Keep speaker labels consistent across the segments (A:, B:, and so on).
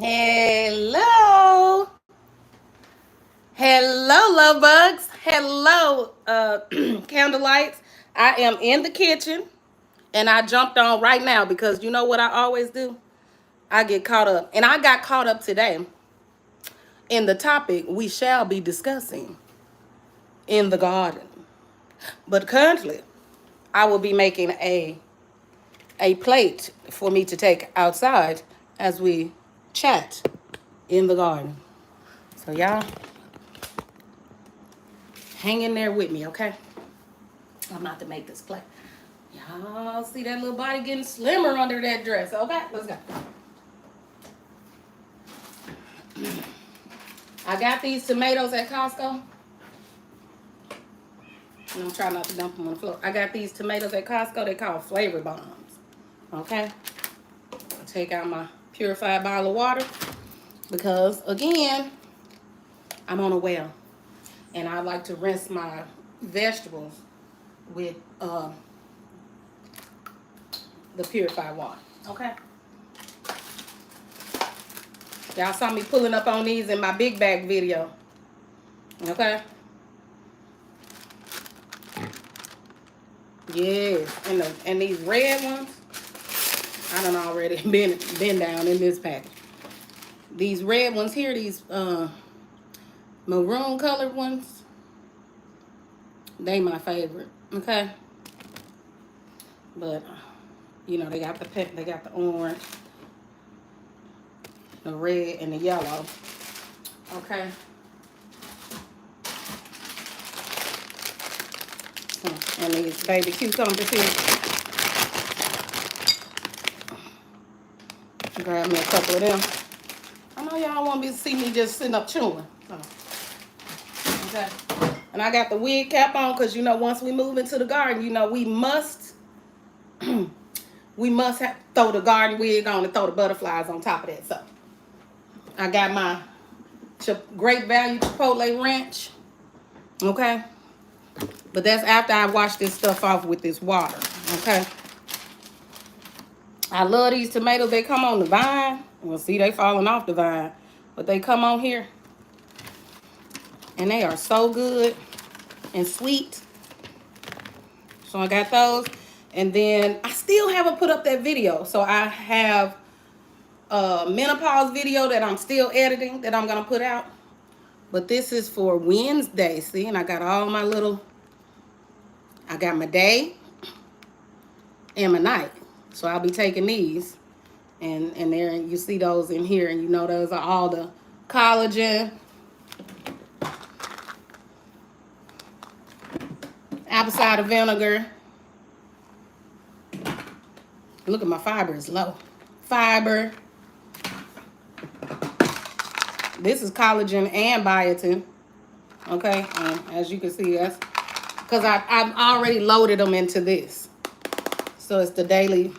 A: Hello. Hello, love bugs. Hello, candlelights. I am in the kitchen and I jumped on right now because you know what I always do? I get caught up. And I got caught up today in the topic we shall be discussing in the garden. But currently, I will be making a plate for me to take outside as we chat in the garden. So y'all hang in there with me, okay? I'm about to make this plate. Y'all see that little body getting slimmer under that dress. Okay, let's go. I got these tomatoes at Costco. And I'm trying not to dump them on the floor. I got these tomatoes at Costco. They call flavor bombs. Okay? I'll take out my purified bottle of water. Because, again, I'm on a well. And I like to rinse my vegetables with the purified water. Okay? Y'all saw me pulling up on these in my big bag video. Okay? Yes. And these red ones, I done already been down in this package. These red ones here, these maroon colored ones, they my favorite. Okay? But you know, they got the orange, the red, and the yellow. Okay? And these baby cucumbers here. Grab me a couple of them. I know y'all want me to see me just sitting up chewing. So, okay. And I got the wig cap on because, you know, once we move into the garden, you know, we must throw the garden wig on and throw the butterflies on top of that. So I got my great value Chipotle ranch. Okay. But that's after I wash this stuff off with this water. Okay. I love these tomatoes. They come on the vine. Well, see, they falling off the vine. But they come on here. And they are so good and sweet. So I got those. And then I still haven't put up that video. So I have a menopause video that I'm still editing that I'm going to put out. But this is for Wednesday. See, and I got all my little, I got my day and my night. So I'll be taking these. And there you see those in here. And you know those are all the collagen, apple cider vinegar. Look at my fiber is low. Fiber. This is collagen and biotin. Okay, as you can see, that's because I've already loaded them into this. So it's the daily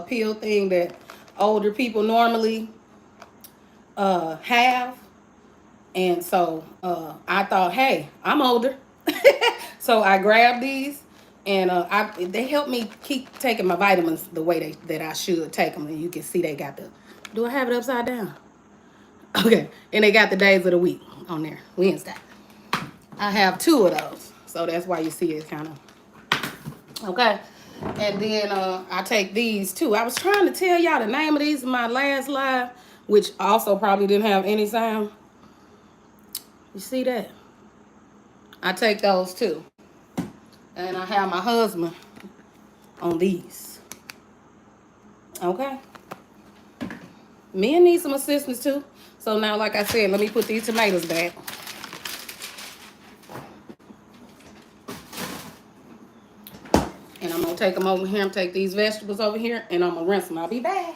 A: pill thing that older people normally have. And so I thought, hey, I'm older. So I grabbed these. And they help me keep taking my vitamins the way that I should take them. And you can see they got the, do I have it upside down? Okay, and they got the days of the week on there, Wednesday. I have 2 of those. So that's why you see it kind of, okay. And then I take these too. I was trying to tell y'all the name of these in my last live, which also probably didn't have any sound. You see that? I take those too. And I have my husband on these. Okay. Men need some assistance too. So now, like I said, let me put these tomatoes back. And I'm going to take them over here and take these vegetables over here. And I'm going to rinse them. I'll be back.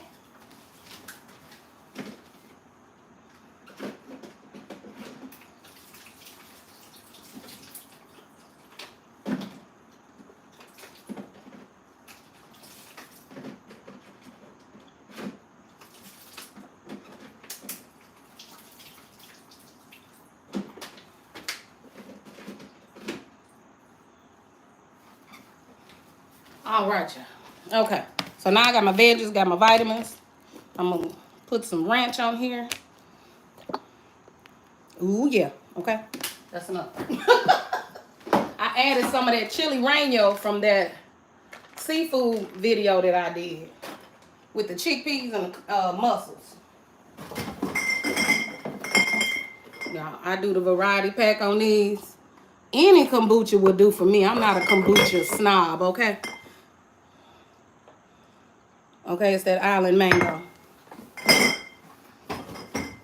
A: All right, y'all. Okay. So now I got my veggies, got my vitamins. I'm going to Put some ranch on here. Ooh, yeah. Okay. That's enough. I added some of that chili reno from that seafood video that I did with the chickpeas and the mussels. Now, I do the variety pack on these. Any kombucha will do for me. I'm not a kombucha snob, okay? Okay, it's that island mango.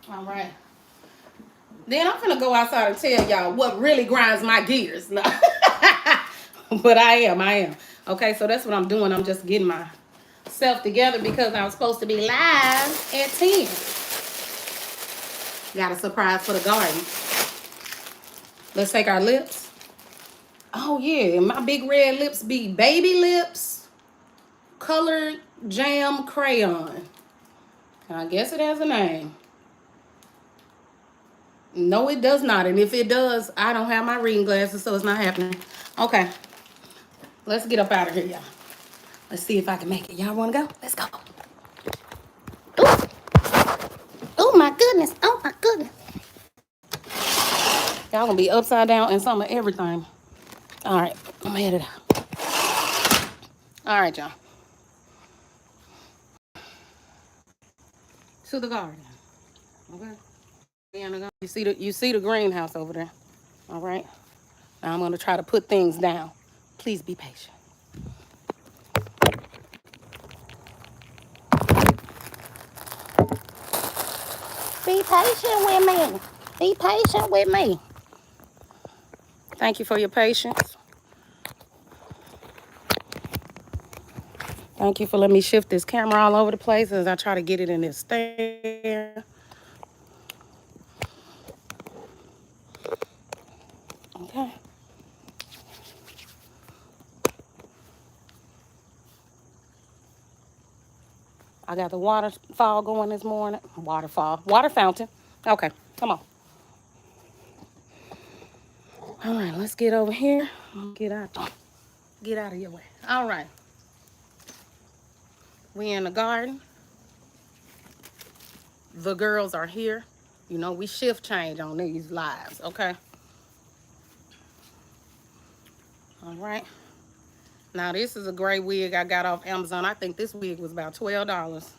A: All right. Then I'm gonna go outside and tell y'all what really grinds my gears. No. But I am. Okay, so that's what I'm doing. I'm just getting myself together because I was supposed to be live at 10. Got a surprise for the garden. Let's take our lips. Oh yeah, my big red lips be baby lips, colored jam crayon. And I guess it has a name. No, it does not. And if it does, I don't have my reading glasses, so it's not happening. Okay. Let's get up out of here, y'all. Let's see if I can make it. Y'all want to go? Let's go. Ooh. Oh, my goodness. Oh, my goodness. Y'all going to be upside down in some of everything. All right. I'm headed out. All right, y'all. To the garden. Okay. You see the greenhouse over there. All right. Now I'm going to try to put things down. Please be patient. Be patient with me. Be patient with me. Thank you for your patience. Thank you for letting me shift this camera all over the place as I try to get it in this stand. Okay. I got the waterfall going this morning. Water fountain. Okay, come on. All right, let's get over here. Get out of your way. All right. We in the garden. The girls are here. You know, we shift change on these lives, okay? All right. Now, this is a great wig I got off Amazon. I think this wig was about $12.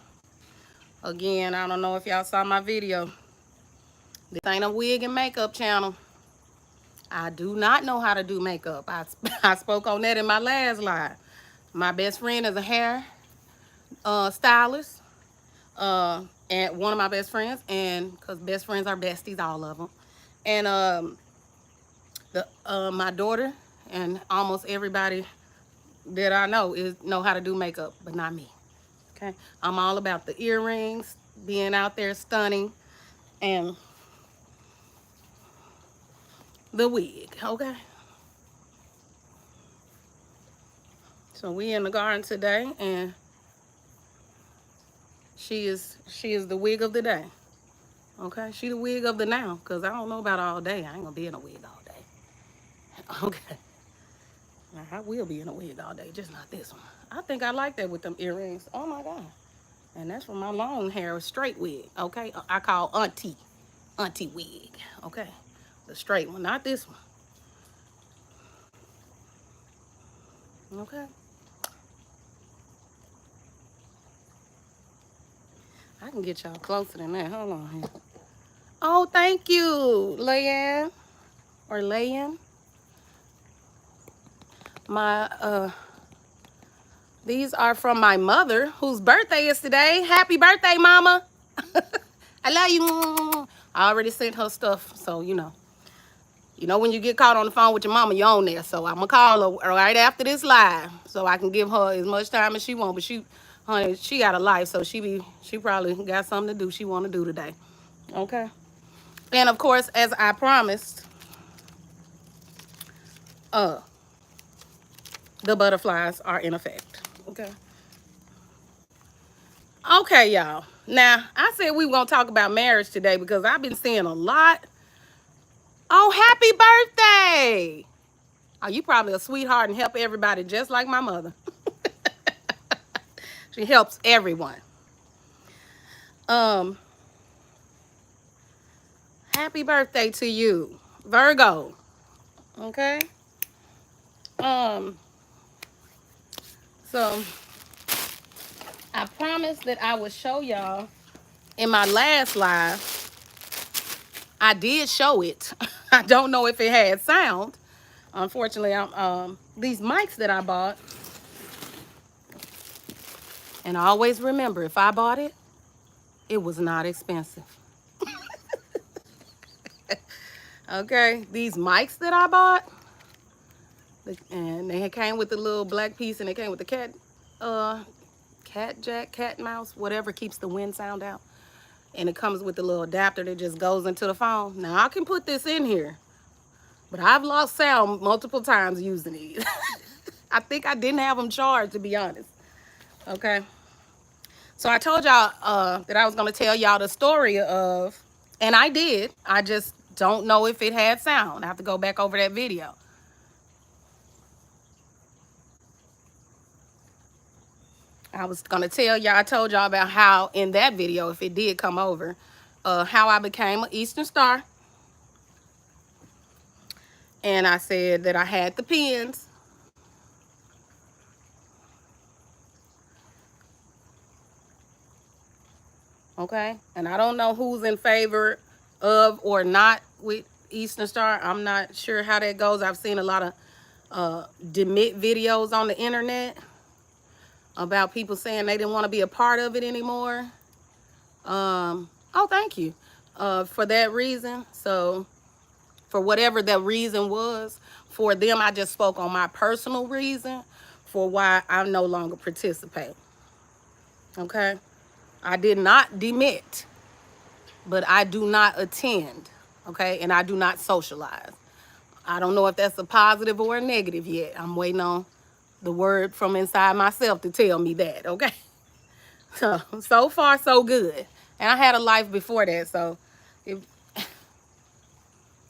A: Again, I don't know if y'all saw my video. This ain't a wig and makeup channel. I do not know how to do makeup. I spoke on that in my last live. My best friend is a hair stylist. And one of my best friends, and because best friends are besties, all of them. And my daughter and almost everybody that I know how to do makeup, but not me. Okay, I'm all about the earrings, being out there stunning, and the wig. Okay. So we in the garden today, and she is the wig of the day. Okay, she the wig of the now, because I don't know about all day. I ain't gonna be in a wig all day. Okay. Now, I will be in a wig all day, just not this one. I think I like that with them earrings. Oh my God. And that's from my long hair, straight wig. Okay, I call auntie wig. Okay, the straight one, not this one. Okay. I can get y'all closer than that. Hold on here. Oh, thank you, Leanne. Or Leanne. These are from my mother, whose birthday is today. Happy birthday, Mama. I love you. I already sent her stuff, so you know. You know when you get caught on the phone with your mama, you're on there. So I'm going to call her right after this live so I can give her as much time as she wants. But honey, she got a life, so she probably got something to do she want to do today. Okay? And, of course, as I promised, the butterflies are in effect. Okay? Okay, y'all. Now, I said we were going to talk about marriage today because I've been seeing a lot. Oh, happy birthday! Oh, you probably a sweetheart and help everybody just like my mother. She helps everyone. Um, Happy birthday to you, Virgo. Okay. Um, so I promised that I would show y'all in my last live. I did show it. I don't know if it had sound. Unfortunately, these mics that I bought, and I always remember if I bought it, it was not expensive. Okay, these mics that I bought, and they came with the little black piece, and they came with the cat jack, cat mouse, whatever keeps the wind sound out. And it comes with the little adapter that just goes into the phone. Now I can put this in here, but I've lost sound multiple times using these. I think I didn't have them charged, to be honest. Okay. So I told y'all that I was gonna tell y'all the story of, and I did. I just don't know if it had sound. I have to go back over that video. I was gonna tell y'all, I told y'all about how in that video, if it did come over, how I became an Eastern Star. And I said that I had the pins. Okay. And I don't know who's in favor of or not with Eastern Star. I'm not sure how that goes. I've seen a lot of demit videos on the internet about people saying they didn't want to be a part of it anymore. Oh, thank you. For that reason. So for whatever that reason was, for them, I just spoke on my personal reason for why I no longer participate. Okay. I did not demit, but I do not attend. Okay. And I do not socialize. I don't know if that's a positive or a negative yet. I'm waiting on the word from inside myself to tell me that. Okay. So far, so good. And I had a life before that. So it,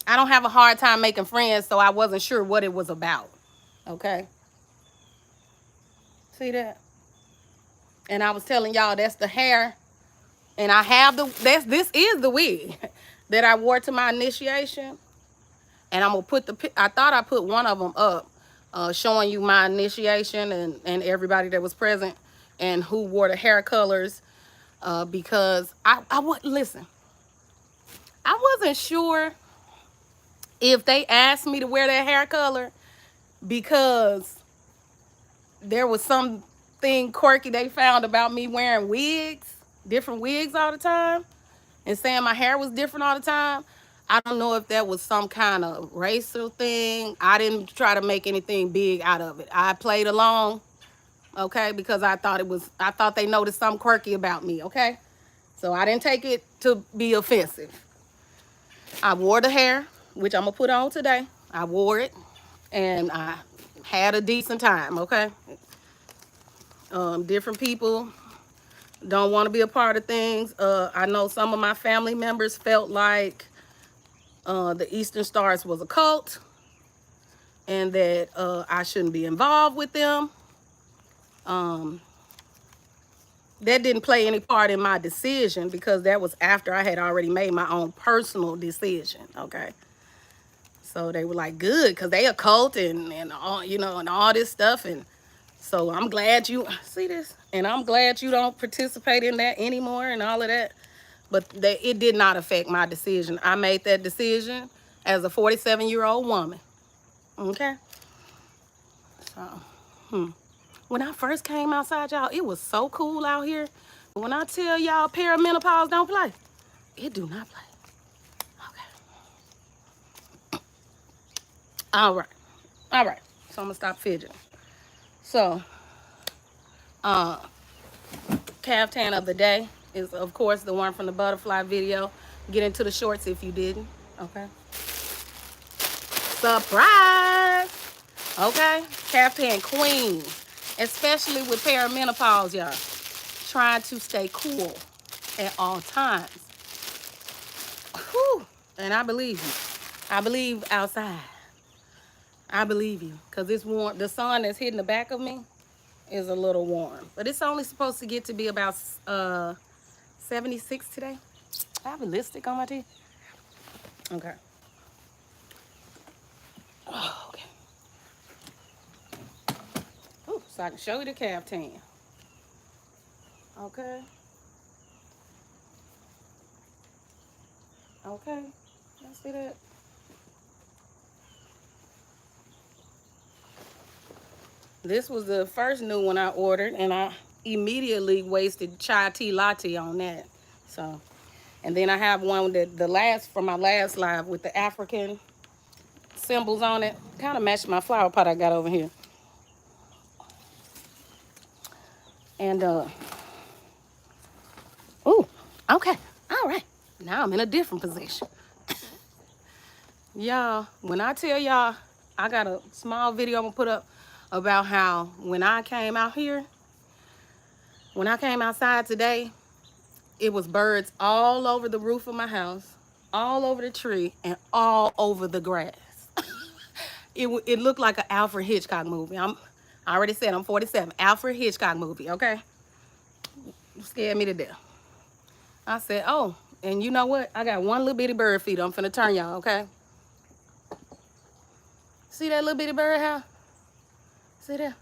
A: I don't have a hard time making friends. So I wasn't sure what it was about. Okay. See that? And I was telling y'all that's the hair. And I have this is the wig that I wore to my initiation. And I'm going to put I thought I put one of them up showing you my initiation and everybody that was present and who wore the hair colors because listen, I wasn't sure if they asked me to wear that hair color because there was something quirky they found about me wearing wigs, different wigs all the time, and saying my hair was different all the time. I don't know if that was some kind of racial thing. I didn't try to make anything big out of it. I played along, okay, because I thought they noticed something quirky about me, okay? So I didn't take it to be offensive. I wore the hair, which I'm gonna put on today. I wore it and I had a decent time, okay? Different people don't want to be a part of things. I know some of my family members felt like the Eastern Stars was a cult and that I shouldn't be involved with them. That didn't play any part in my decision because that was after I had already made my own personal decision, okay? So they were like, good, because they a cult and all, you know, and all this stuff. And so I'm glad you see this, and I'm glad you don't participate in that anymore and all of that. But it did not affect my decision. I made that decision as a 47-year-old woman. Okay. So, when I first came outside, y'all, it was so cool out here. When I tell y'all perimenopause don't play, it do not play. Okay. All right. All right. So I'm gonna stop fidgeting. So, caftan of the day is, of course, the one from the butterfly video. Get into the shorts if you didn't. Okay. Surprise. Okay. Caftan queen. Especially with perimenopause, y'all. Trying to stay cool at all times. Whew. And I believe you. I believe outside. I believe you. Because it's warm. The sun that's hitting the back of me is a little warm. But it's only supposed to get to be about 76 today. I have a lipstick on my teeth. Okay. Oh, okay. Ooh, so I can show you the calf tan. Okay. Okay. Let's see that. This was the first new one I ordered, and I immediately wasted chai tea latte on that. So, and then I have one that from my last live with the African symbols on it. Kind of matched my flower pot I got over here. And ooh, okay, all right. Now I'm in a different position. Y'all, when I tell y'all, I got a small video I'm gonna put up about how when I came out here, when I came outside today, it was birds all over the roof of my house, all over the tree, and all over the grass. It looked like an Alfred Hitchcock movie. I already said I'm 47. Alfred Hitchcock movie, okay? You scared me to death. I said, oh, and you know what? I got one little bitty bird feeder. I'm finna turn y'all, okay? See that little bitty bird house? See that?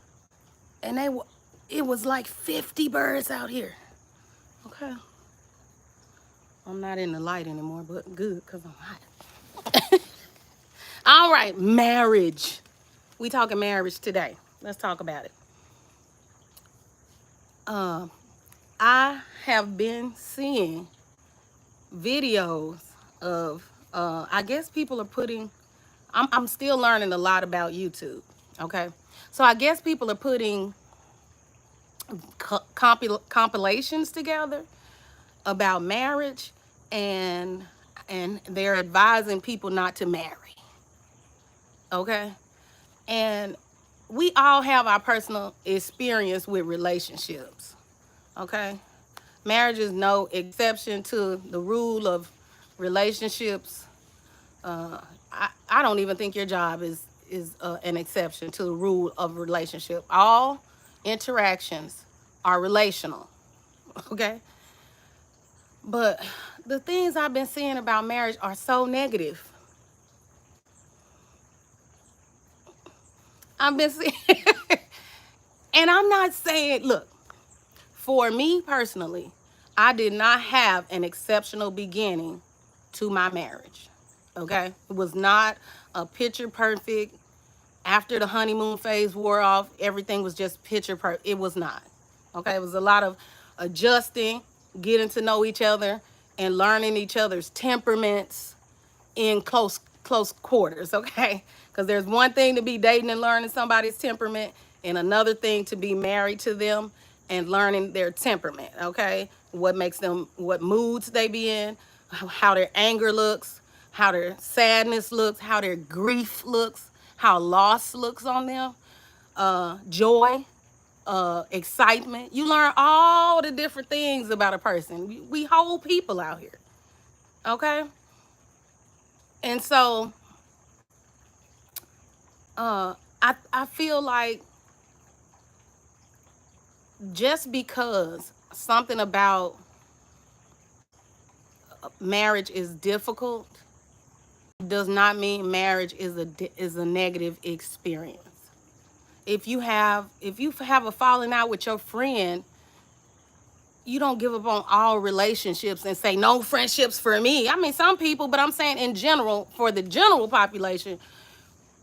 A: And it was like 50 birds out here. Okay. I'm not in the light anymore, but good, because I'm hot. All right, marriage. We talking marriage today. Let's talk about it. I have been seeing videos of, I guess people are putting, I'm still learning a lot about YouTube, okay? So I guess people are putting compilations together about marriage, and they're advising people not to marry, okay? And we all have our personal experience with relationships, okay? Marriage is no exception to the rule of relationships. I don't even think your job is an exception to the rule of relationship. All interactions are relational, okay? But the things I've been seeing about marriage are so negative. I've been seeing, and I'm not saying, look, for me personally, I did not have an exceptional beginning to my marriage, okay? It was not a picture perfect. After the honeymoon phase wore off, everything was just picture perfect. It was not, okay? It was a lot of adjusting, getting to know each other, and learning each other's temperaments in close quarters, okay? Because there's one thing to be dating and learning somebody's temperament, and another thing to be married to them and learning their temperament, okay? What makes them, what moods they be in, how their anger looks, how their sadness looks, how their grief looks, how loss looks on them, joy, excitement. You learn all the different things about a person. We whole people out here, okay? And so I feel like just because something about marriage is difficult does not mean marriage is a negative experience. If you have a falling out with your friend, you don't give up on all relationships and say no friendships for me. I mean, some people, but I'm saying in general, for the general population,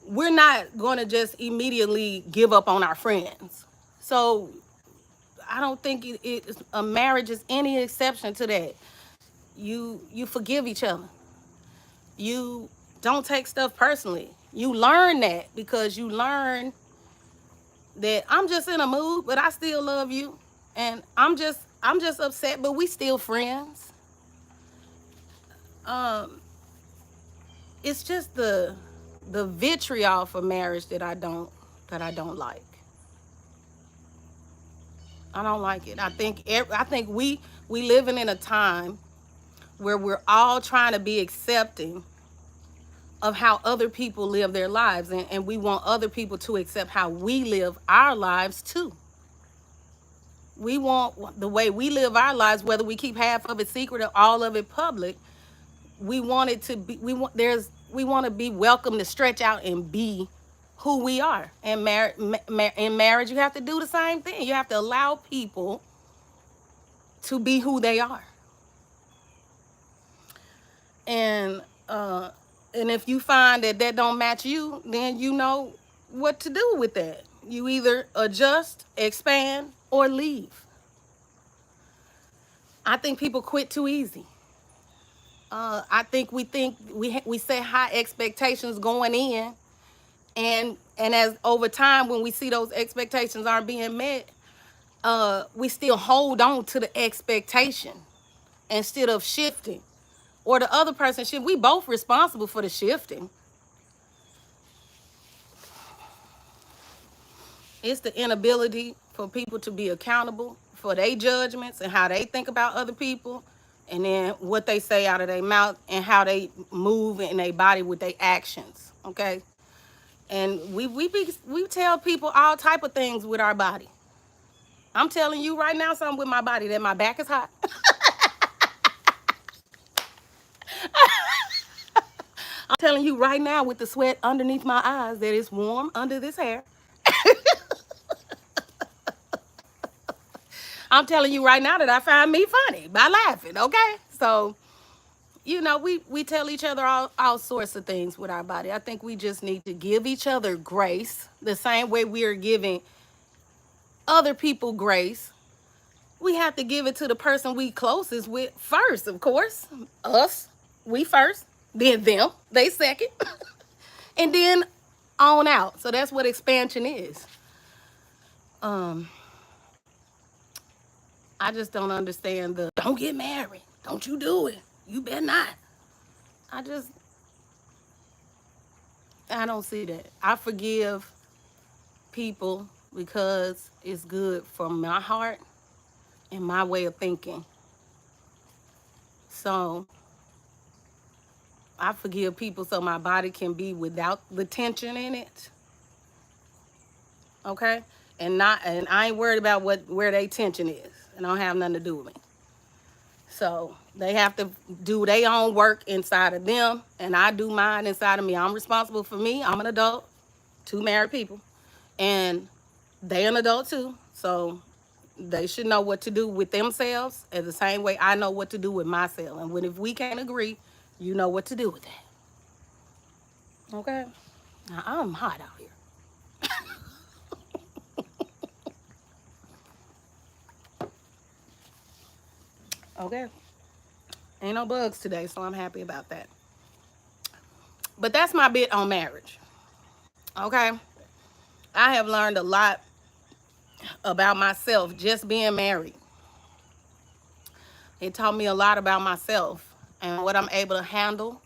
A: we're not going to just immediately give up on our friends. So I don't think a marriage is any exception to that. You forgive each other. You don't take stuff personally. You learn that because you learn that I'm just in a mood, but I still love you, and I'm just upset, but we still friends. It's just the vitriol for marriage that I don't like. I don't like it. I think we living in a time where we're all trying to be accepting of how other people live their lives, and we want other people to accept how we live our lives too. We want the way we live our lives, whether we keep half of it secret or all of it public. We want it to be. We want to be welcome to stretch out and be who we are. And in marriage, you have to do the same thing. You have to allow people to be who they are. And if you find that don't match you, then you know what to do with that. You either adjust, expand, or leave. I think people quit too easy. I think we set high expectations going in, and as over time, when we see those expectations aren't being met, we still hold on to the expectation instead of shifting, or the other person shift. We both responsible for the shifting. It's the inability for people to be accountable for their judgments and how they think about other people, and then what they say out of their mouth and how they move in their body with their actions. Okay, and we tell people all type of things with our body. I'm telling you right now something with my body, that my back is hot. I'm telling you right now with the sweat underneath my eyes that it's warm under this hair. I'm telling you right now that I find me funny by laughing, okay? So, you know, we tell each other all sorts of things with our body. I think we just need to give each other grace the same way we are giving other people grace. We have to give it to the person we closest with first, of course. Us, we first, then them, they second, and then on out. So that's what expansion is. I just don't understand the don't get married. Don't you do it. You better not. I don't see that. I forgive people because it's good for my heart and my way of thinking. So I forgive people so my body can be without the tension in it. Okay? And I ain't worried about where their tension is. It don't have nothing to do with me. So they have to do their own work inside of them, and I do mine inside of me. I'm responsible for me. I'm an adult, 2 married people, and they an adult too. So they should know what to do with themselves as the same way I know what to do with myself. And if we can't agree, you know what to do with that. Okay? Now, I'm hot out here. Okay? Ain't no bugs today, so I'm happy about that. But that's my bit on marriage. Okay? I have learned a lot about myself just being married. It taught me a lot about myself and what I'm able to handle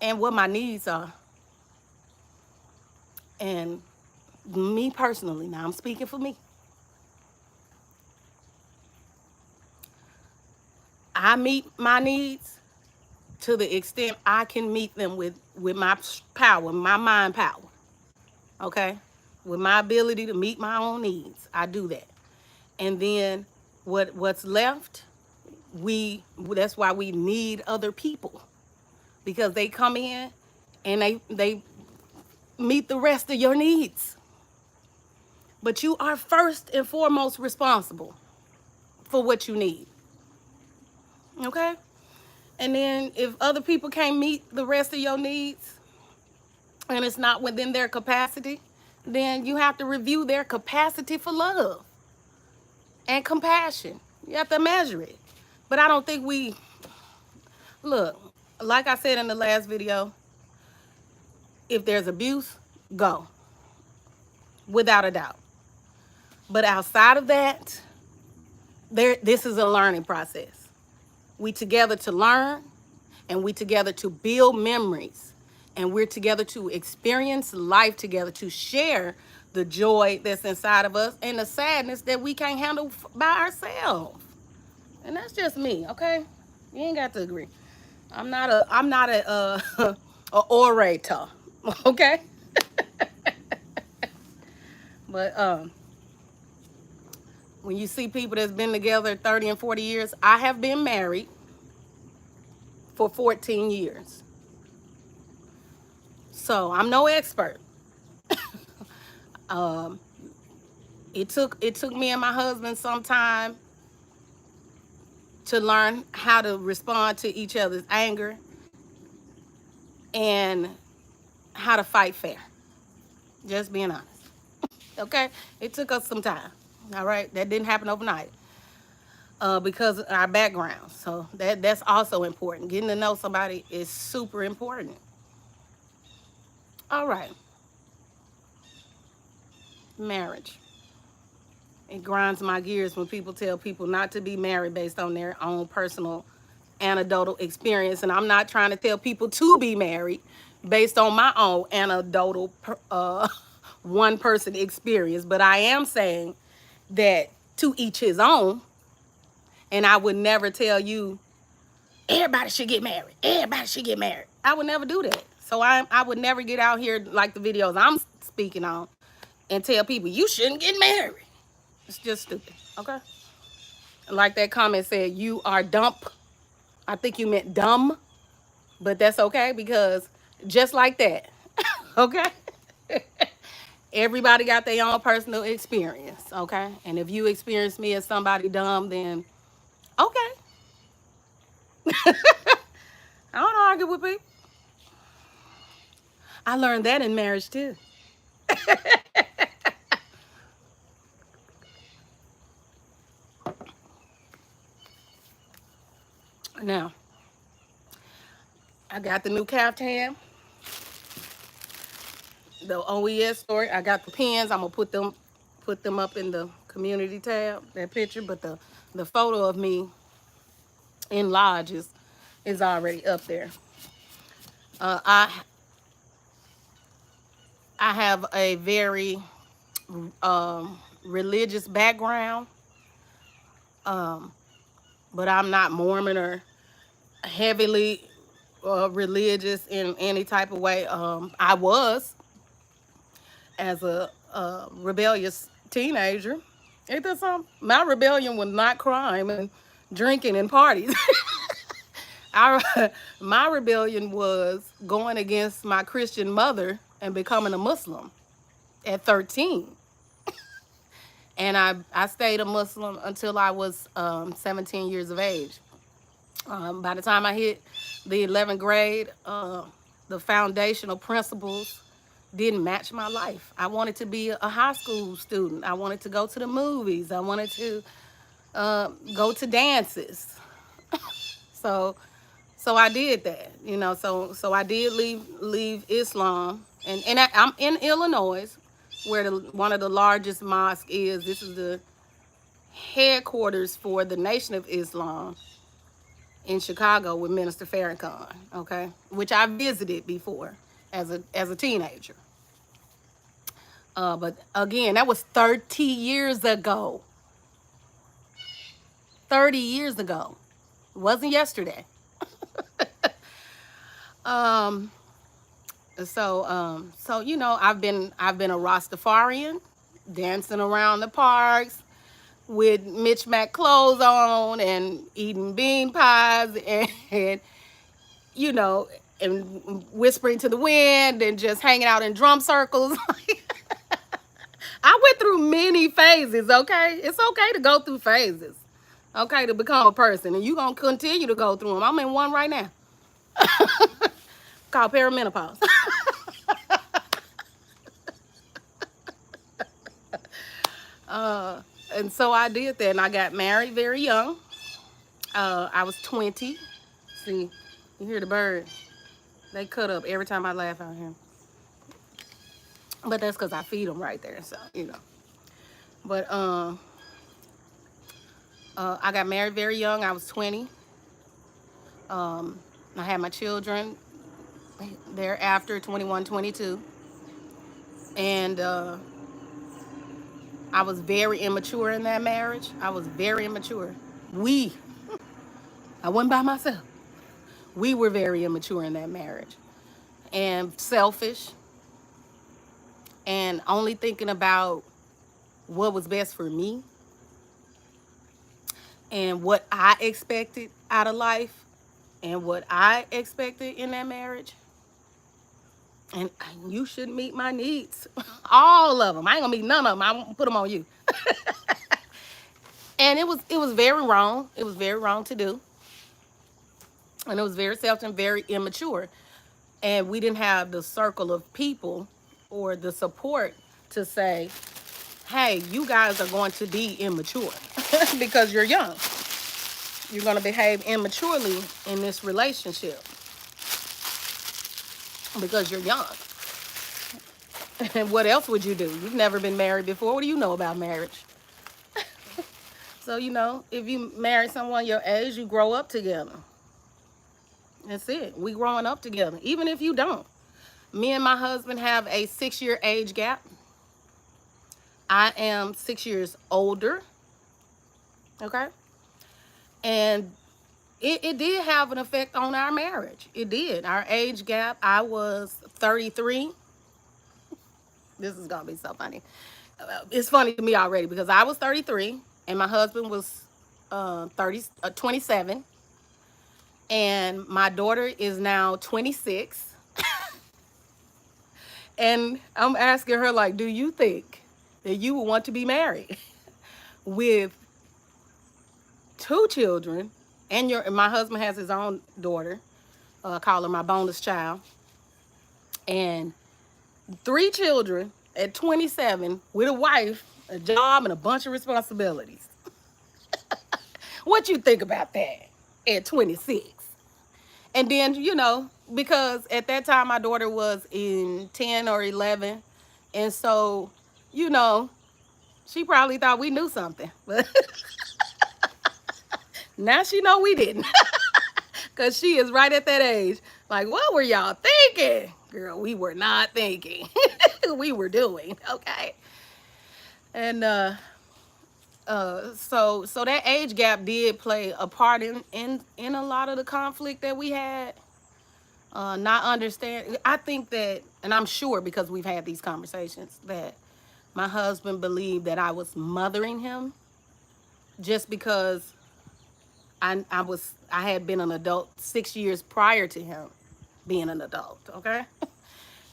A: and what my needs are. And me personally, now I'm speaking for me. I meet my needs to the extent I can meet them with my power, my mind power. Okay? With my ability to meet my own needs. I do that. And then what's left, that's why we need other people. Because they come in and they meet the rest of your needs. But you are first and foremost responsible for what you need. Okay? And then if other people can't meet the rest of your needs and it's not within their capacity, then you have to review their capacity for love and compassion. You have to measure it. But I don't think look, like I said in the last video, if there's abuse, go. Without a doubt. But outside of that, this is a learning process. We together to learn, and we together to build memories, and we're together to experience life together, to share the joy that's inside of us and the sadness that we can't handle by ourselves. And that's just me, okay? You ain't got to agree. I'm not a orator, okay? But When you see people that's been together 30 and 40 years, I have been married for 14 years. So I'm no expert. Um, it took me and my husband some time to learn how to respond to each other's anger and how to fight fair. Just being honest. Okay? It took us some time. All right? That didn't happen overnight. Because of our background. So that's also important. Getting to know somebody is super important. All right. Marriage. It grinds my gears when people tell people not to be married based on their own personal anecdotal experience. And I'm not trying to tell people to be married based on my own anecdotal one person experience. But I am saying that to each his own. And I would never tell you, everybody should get married. Everybody should get married. I would never do that. So I would never get out here like the videos I'm speaking on and tell people, you shouldn't get married. It's just stupid, okay? Like that comment said, you are dumb. I think you meant dumb, but that's okay because just like that, okay? Everybody got their own personal experience, okay? And if you experience me as somebody dumb, then okay. I don't argue with people. I learned that in marriage too. Now, I got the new caftan, the OES story. I got the pins. I'm gonna put them up in the community tab, that picture. But the photo of me in Lodge is already up there. I have a very religious background, but I'm not Mormon or heavily religious in any type of way. I was as a rebellious teenager. Ain't that something? My rebellion was not crime and drinking and parties. My rebellion was going against my Christian mother and becoming a Muslim at 13. And I stayed a Muslim until I was 17 years of age. By the time I hit the 11th grade, the foundational principles didn't match my life. I wanted to be a high school student. I wanted to go to the movies. I wanted to go to dances. So I did that, you know. So I did leave Islam, and I'm in Illinois, where one of the largest mosques is. This is the headquarters for the Nation of Islam in Chicago with Minister Farrakhan, okay, which I visited before as a teenager. But again, that was 30 years ago. 30 years ago. It wasn't yesterday. So you know, I've been a Rastafarian, dancing around the parks with Mitch Mac clothes on and eating bean pies and you know, and whispering to the wind and just hanging out in drum circles. I went through many phases, okay? It's okay to go through phases, okay, to become a person. And you're going to continue to go through them. I'm in one right now called perimenopause. And so I did that, and I got married very young. I was 20. See, you hear the bird? They cut up every time I laugh out here. But that's because I feed them right there, so, you know. But I got married very young. I was 20. I had my children thereafter, 21, 22. And I was very immature in that marriage. I was very immature. I wasn't by myself. We were very immature in that marriage. And selfish. And only thinking about what was best for me. and what I expected out of life and what I expected in that marriage. And you should meet my needs. All of them. I ain't gonna meet none of them. I won't put them on you. And it was very wrong. It was very wrong to do. And it was very selfish and very immature. And we didn't have the circle of people or the support to say, hey, you guys are going to be immature because you're young. You're going to behave immaturely in this relationship because you're young. And what else would you do? You've never been married before. What do you know about marriage? So, if you marry someone your age, you grow up together. That's it. We growing up together. Even if you don't. Me and my husband have a 6-year age gap. I am 6 years older. Okay? And it did have an effect on our marriage. It did. Our age gap, I was 33. This is going to be so funny. It's funny to me already because I was 33 and my husband was 27. And my daughter is now 26. And I'm asking her, like, do you think that you would want to be married with 2 children? And my husband has his own daughter. I call her my bonus child. And 3 children at 27 with a wife, a job, and a bunch of responsibilities. What you think about that at 26? And then, because at that time my daughter was in 10 or 11. And so, she probably thought we knew something. But now she know we didn't. Because she is right at that age. Like, what were y'all thinking? Girl, we were not thinking. We were doing, okay? And so that age gap did play a part in a lot of the conflict that we had. Not understand. I think that, and I'm sure because we've had these conversations, that my husband believed that I was mothering him just because I had been an adult 6 years prior to him being an adult, okay?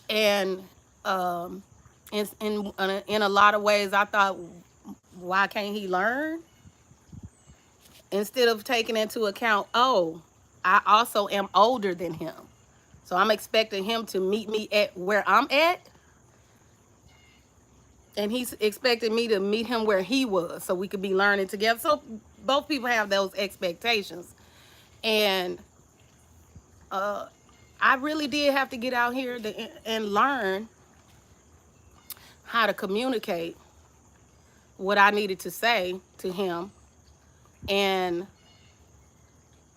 A: And in a lot of ways, I thought, why can't he learn? Instead of taking into account, oh, I also am older than him. So I'm expecting him to meet me at where I'm at. And he's expecting me to meet him where he was so we could be learning together. So both people have those expectations. And I really did have to get out here and learn how to communicate what I needed to say to him and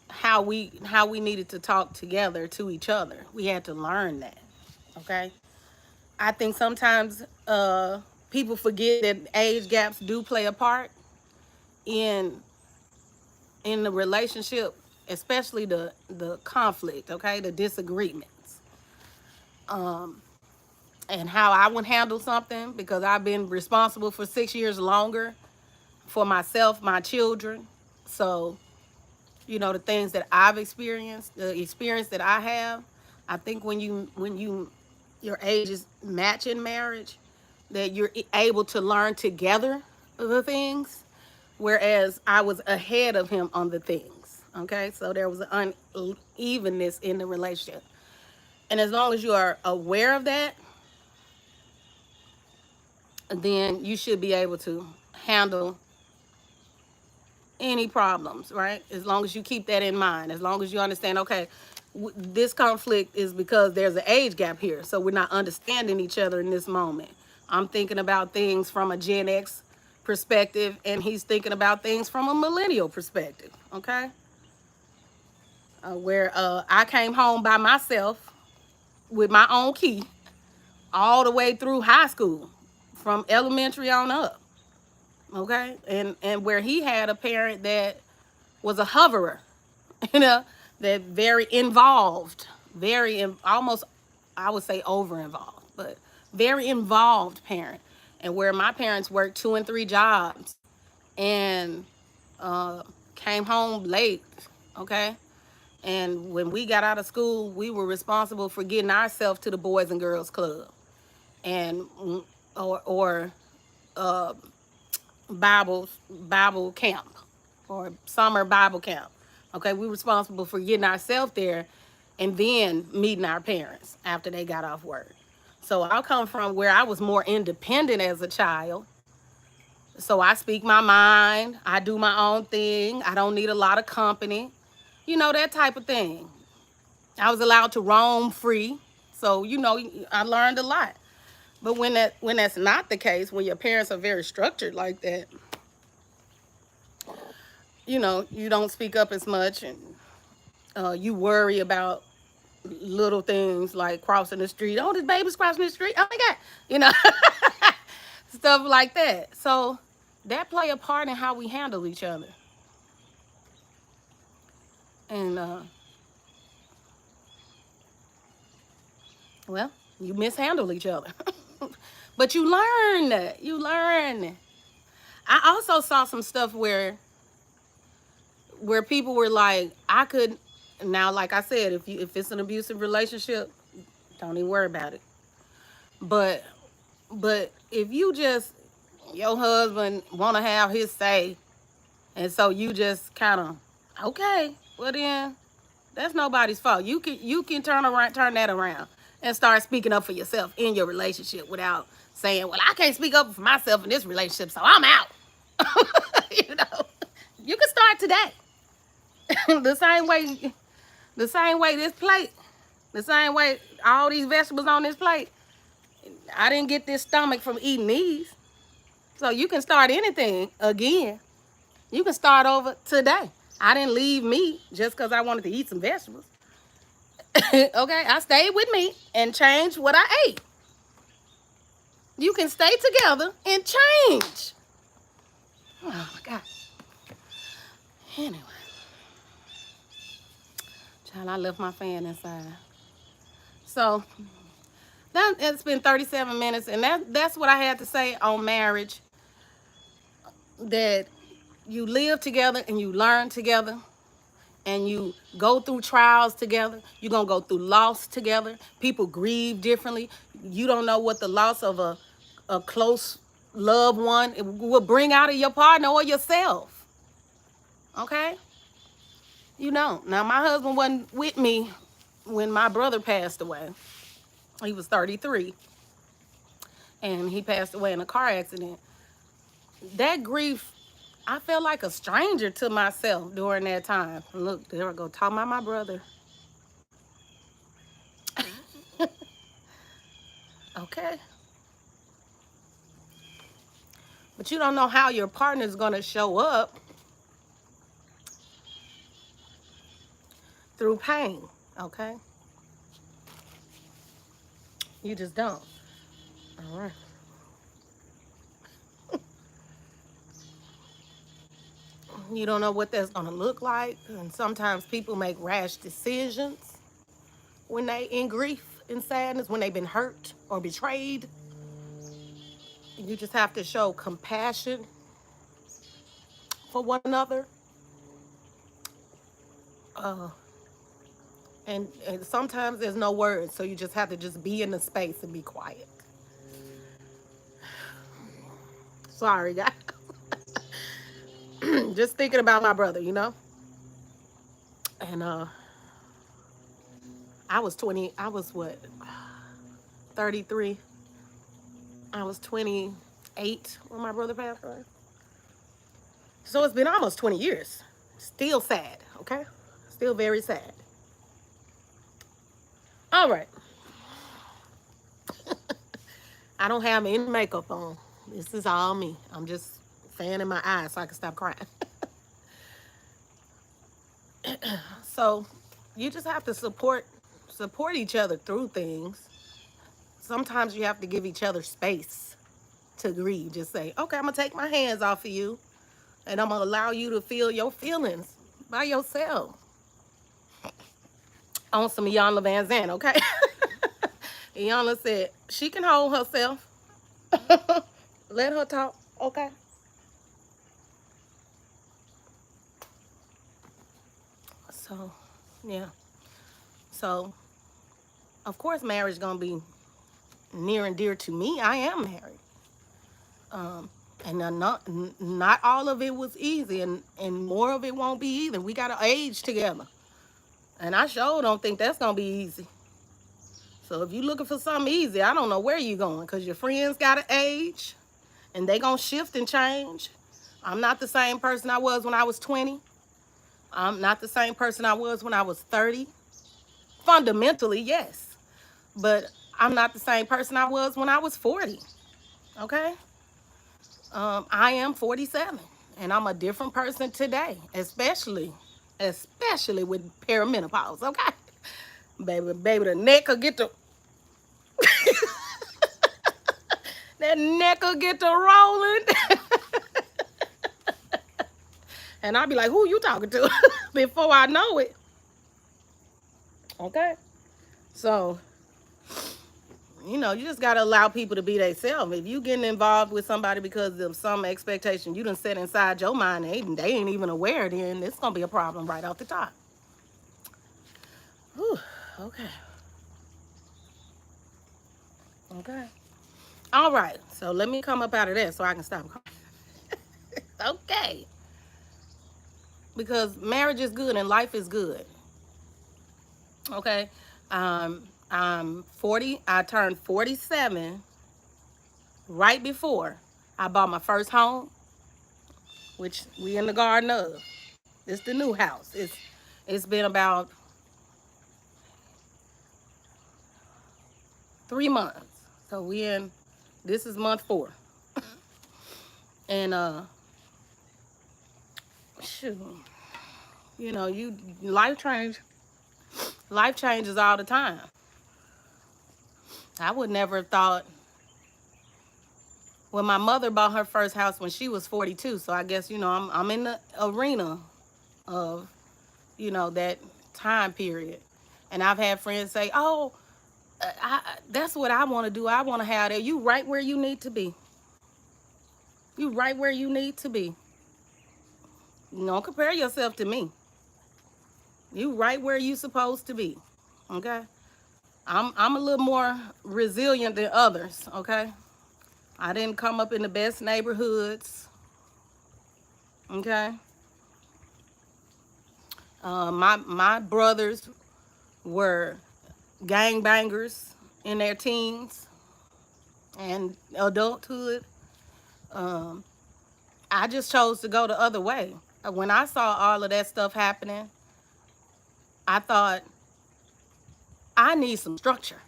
A: how we needed to talk together to each other. We had to learn that, okay? I think sometimes people forget that age gaps do play a part in the relationship, especially the conflict, okay, the disagreements, and how I would handle something because I've been responsible for 6 years longer for myself, my children. So, the things that I've experienced, the experience that I have, I think when your ages match in marriage, that you're able to learn together the things, whereas I was ahead of him on the things, okay? So there was an unevenness in the relationship. And as long as you are aware of that, then you should be able to handle any problems, right? As long as you keep that in mind, as long as you understand, okay, this conflict is because there's an age gap here. So we're not understanding each other in this moment. I'm thinking about things from a Gen X perspective, and he's thinking about things from a millennial perspective, okay? Where I came home by myself with my own key all the way through high school, from elementary on up, okay? And where he had a parent that was a hoverer, that very involved, almost, I would say over involved, but very involved parent. And where my parents worked 2 and 3 jobs and came home late, okay? And when we got out of school, we were responsible for getting ourselves to the Boys and Girls Club, and or uh, Bible camp, or summer Bible camp. Okay, we were responsible for getting ourselves there, and then meeting our parents after they got off work. So I come from where I was more independent as a child. So I speak my mind. I do my own thing. I don't need a lot of company. You know, that type of thing. I was allowed to roam free. So, you know, I learned a lot. But when that's not the case, when your parents are very structured like that, you know, you don't speak up as much, and you worry about little things like crossing the street. Oh, this baby's crossing the street. Oh my God. You know, stuff like that. So that play a part in how we handle each other. And, well, you mishandle each other. But you learn. You learn. I also saw some stuff where people were like, I could, now, like I said, if it's an abusive relationship, don't even worry about it. But if you just, your husband want to have his say, and so you just kind of, okay, well then that's nobody's fault. You can turn that around and start speaking up for yourself in your relationship without saying, well, I can't speak up for myself in this relationship, so I'm out. You know, you can start today. the same way the same way this plate, the same way all these vegetables on this plate, I didn't get this stomach from eating these. So you can start anything again. You can start over today. I didn't leave meat just because I wanted to eat some vegetables. Okay, I stayed with meat and changed what I ate. You can stay together and change. Oh my God. Anyway, child, I left my fan inside. So it's been 37 minutes, and that's what I had to say on marriage. That you live together and you learn together, and you go through trials together. You're going to go through loss together. People grieve differently. You don't know what the loss of a close loved one will bring out of your partner or yourself. Okay? You know. Now, my husband wasn't with me when my brother passed away. He was 33, and he passed away in a car accident. That grief, I felt like a stranger to myself during that time. Look, there I go, talking about my brother. Okay. But you don't know how your partner's going to show up through pain. Okay? You just don't. All right. You don't know what that's going to look like. And sometimes people make rash decisions when they in grief and sadness, when they've been hurt or betrayed. You just have to show compassion for one another. Uh, and sometimes there's no words, so you just have to just be in the space and be quiet. Sorry, guys. Just thinking about my brother, you know? And I was what, 33. I was 28 when my brother passed away. So it's been almost 20 years. Still sad, okay? Still very sad. All right. I don't have any makeup on. This is all me. I'm just fanning my eyes so I can stop crying. So you just have to support each other through things. Sometimes you have to give each other space to grieve. Just say, okay, I'm gonna take my hands off of you, and I'm gonna allow you to feel your feelings by yourself. On some Iyanla Van Zandt, okay? Iyanla said she can hold herself. Let her talk, okay? So, yeah. So, of course, marriage is going to be near and dear to me. I am married. And not all of it was easy, and more of it won't be either. We got to age together. And I sure don't think that's going to be easy. So if you're looking for something easy, I don't know where you're going, because your friends got to age, and they going to shift and change. I'm not the same person I was when I was 20. I'm not the same person I was when I was 30. Fundamentally, yes. But I'm not the same person I was when I was 40. Okay? I am 47, and I'm a different person today, especially with perimenopause. Okay? Baby, the neck will get to that neck will get to rolling. And I'll be like, who you talking to? Before I know it. Okay? So, you just got to allow people to be themselves. If you getting involved with somebody because of some expectation you done set inside your mind, they ain't even aware, then it's going to be a problem right off the top. Whew, okay. Okay. All right. So let me come up out of that so I can stop crying. Okay. Because marriage is good and life is good. Okay. I'm 40. I turned 47 right before I bought my first home, which we in the garden of. It's the new house. It's been about 3 months. So this is month 4. And shoot, life changes all the time. I would never have thought. Well, my mother bought her first house when she was 42, so I guess I'm in the arena of that time period. And I've had friends say, "Oh, that's what I want to do. I want to have that." You right where you need to be. You right where you need to be. Don't compare yourself to me. You right where you supposed to be. Okay? I'm a little more resilient than others, okay? I didn't come up in the best neighborhoods. Okay? My brothers were gangbangers in their teens and adulthood. I just chose to go the other way. When I saw all of that stuff happening, I thought, I need some structure.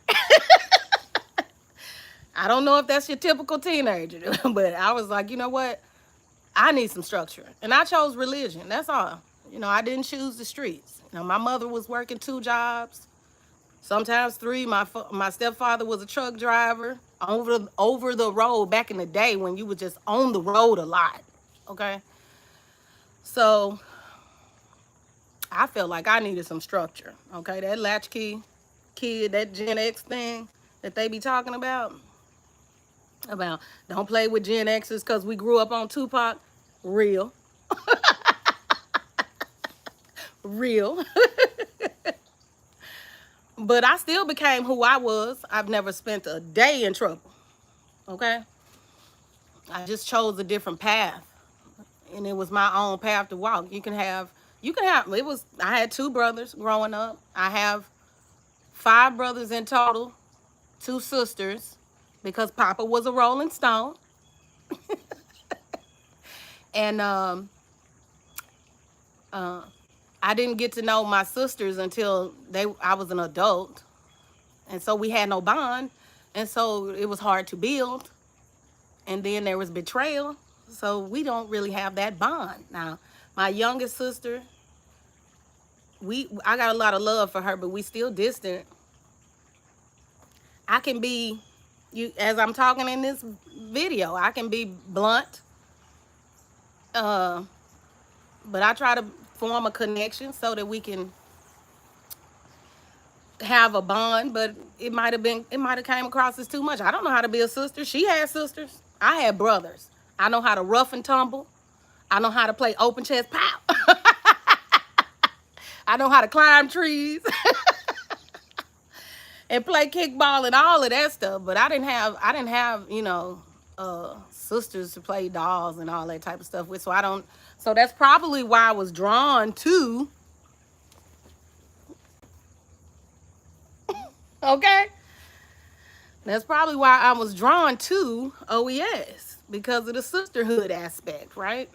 A: I don't know if that's your typical teenager, but I was like, you know what? I need some structure. And I chose religion. That's all. I didn't choose the streets. My mother was working 2 jobs, sometimes 3. My stepfather was a truck driver over the road back in the day when you were just on the road a lot. Okay? So I felt like I needed some structure. Okay? That latchkey kid, that Gen X thing that they be talking about don't play with Gen Xers because we grew up on Tupac. Real. Real. But I still became who I was. I've never spent a day in trouble. Okay? I just chose a different path. And it was my own path to walk. I had 2 brothers growing up. I have 5 brothers in total, 2 sisters, because Papa was a Rolling Stone. And I didn't get to know my sisters until I was an adult. And so we had no bond. And so it was hard to build. And then there was betrayal. So we don't really have that bond. Now, my youngest sister, I got a lot of love for her, but we still distant. I can be, as I'm talking in this video, I can be blunt. But I try to form a connection so that we can have a bond, but it might have came across as too much. I don't know how to be a sister. She had sisters. I had brothers. I know how to rough and tumble. I know how to play open chest, pow. I know how to climb trees and play kickball and all of that stuff. But I didn't have, sisters to play dolls and all that type of stuff with. So that's probably why I was drawn to, okay? That's probably why I was drawn to OES, because of the sisterhood aspect, right?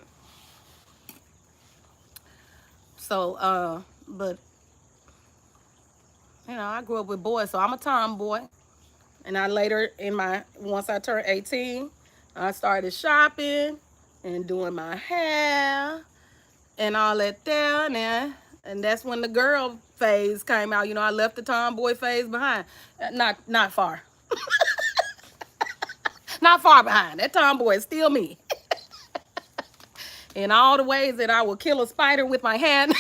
A: So, but I grew up with boys, so I'm a tomboy. And once I turned 18, I started shopping and doing my hair and all that there. And that's when the girl phase came out. I left the tomboy phase behind. Not far. Not far behind. That tomboy is still me. In all the ways that I will kill a spider with my hand.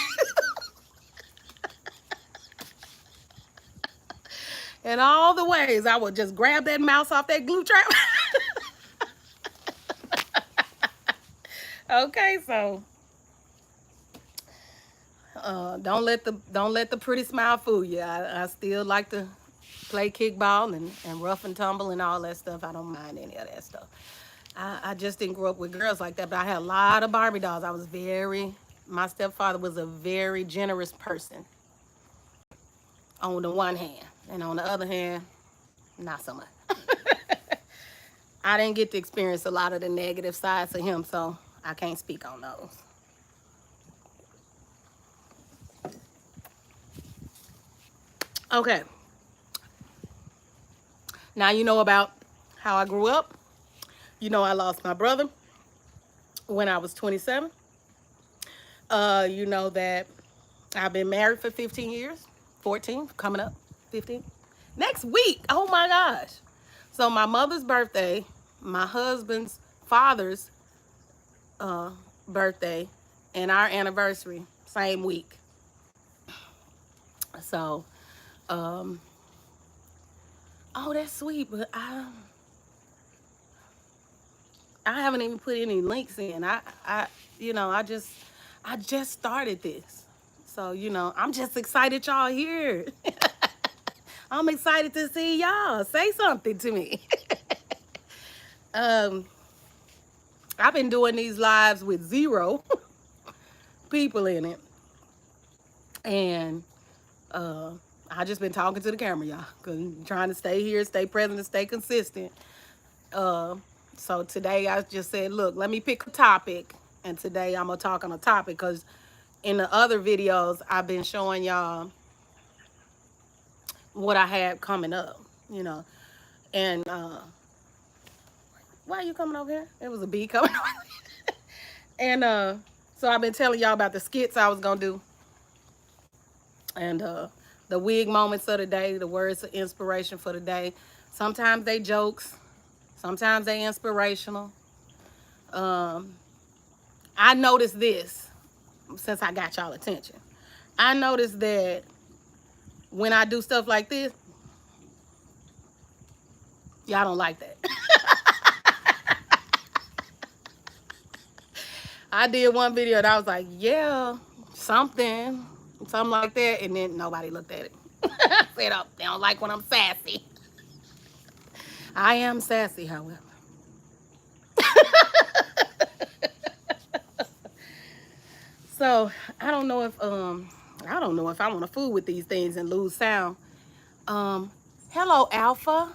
A: In all the ways I would just grab that mouse off that glue trap. Okay, so don't let the pretty smile fool you. I still like to play kickball and rough and tumble and all that stuff. I don't mind any of that stuff. I just didn't grow up with girls like that, but I had a lot of Barbie dolls. My stepfather was a very generous person on the one hand, and on the other hand, not so much. I didn't get to experience a lot of the negative sides of him, so I can't speak on those. Okay. Now you know about how I grew up. I lost my brother when I was 27. You know that I've been married for 15 years, 14, coming up 15. Next week, oh my gosh. So my mother's birthday, my husband's father's birthday, and our anniversary, same week. So, oh, that's sweet, but I haven't even put any links in. I just started this. So, I'm just excited y'all here. I'm excited to see y'all. Say something to me. I've been doing these lives with 0 people in it. And I just been talking to the camera, y'all. Cause I'm trying to stay here, stay present, and stay consistent. So today I just said, look, let me pick a topic. And today I'm going to talk on a topic because in the other videos, I've been showing y'all what I had coming up, And why are you coming over here? It was a bee coming over. And so I've been telling y'all about the skits I was going to do. And the wig moments of the day, the words of inspiration for the day. Sometimes they jokes. Sometimes they inspirational. I noticed this since I got y'all attention. I noticed that when I do stuff like this, y'all don't like that. I did one video and I was like, yeah, something like that. And then nobody looked at it. I said, oh, they don't like when I'm sassy. I am sassy, however. So I don't know if I want to fool with these things and lose sound. Hello, Alpha.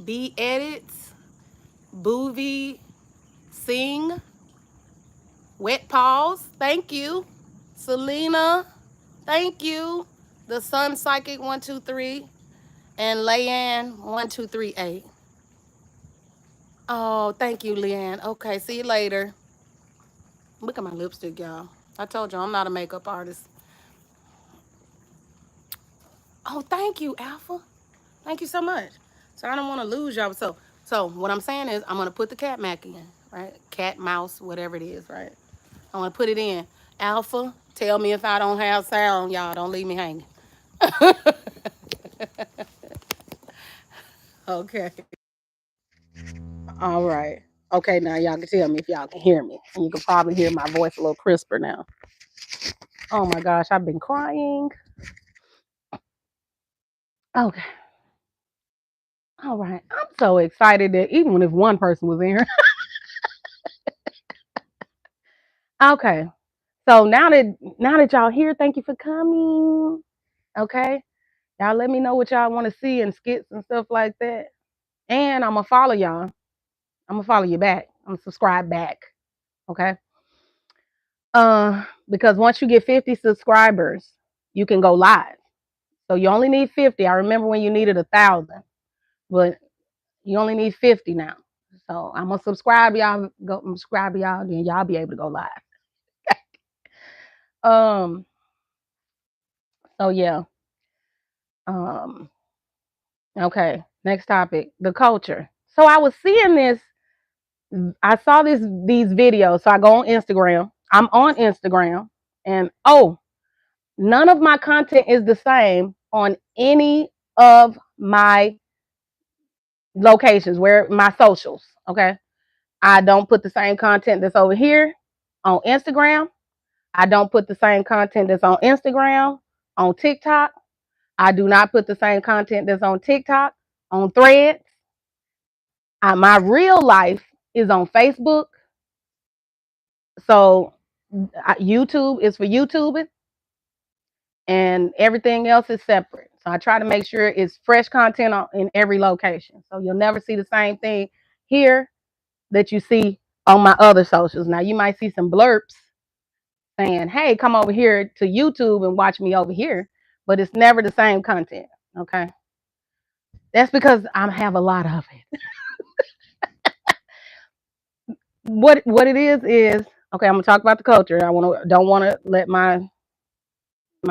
A: B Edits, Boovie, Sing, Wet Paws, thank you. Selena, thank you. The Sun Psychic 123 and Leanne 1238. Oh, thank you, Leanne. Okay, see you later. Look at my lipstick, y'all. I told you I'm not a makeup artist. Oh, thank you, Alpha. Thank you so much. So I don't want to lose y'all. So what I'm saying is I'm going to put the cat mac in, right? Cat, mouse, whatever it is, right? I'm going to put it in. Alpha, tell me if I don't have sound, y'all. Don't leave me hanging. Okay. All right. Okay, now y'all can tell me if y'all can hear me. And you can probably hear my voice a little crisper now. Oh my gosh, I've been crying. Okay. All right. I'm so excited that even if one person was in here. Okay. So now that y'all here, thank you for coming. Okay. Y'all let me know what y'all want to see and skits and stuff like that. And I'm gonna follow y'all. I'm gonna follow you back. I'm gonna subscribe back. Okay. Because once you get 50 subscribers, you can go live. So you only need 50. I remember when you needed 1,000, but you only need 50 now. So I'm gonna subscribe y'all. Go subscribe y'all, then y'all be able to go live. Um. So yeah. Um. Okay. Next topic: the culture. So I was seeing this. I saw these videos. So I go on Instagram. I'm on Instagram, and none of my content is the same on any of my locations where my socials. Okay. I don't put the same content that's over here on Instagram. I don't put the same content that's on Instagram, on TikTok. I do not put the same content that's on TikTok, on Threads. My real life is on Facebook. So YouTube is for YouTubing, and everything else is separate. So I try to make sure it's fresh content in every location. So you'll never see the same thing here that you see on my other socials. Now you might see some blurps saying, hey, come over here to YouTube and watch me over here, but it's never the same content. Okay. That's because I have a lot of it. What it is okay, I'm gonna talk about the culture. Don't wanna let my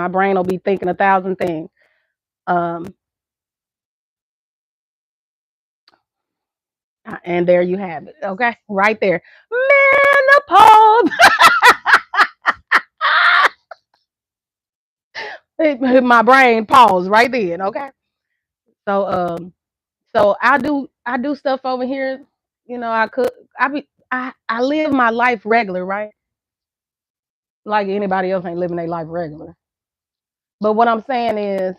A: brain will be thinking 1,000 things. Um and there you have it. Okay, right there. Menopause. My brain paused right then. Okay. So so I do stuff over here. You know, I live my life regular, right? Like anybody else ain't living their life regular. But what I'm saying is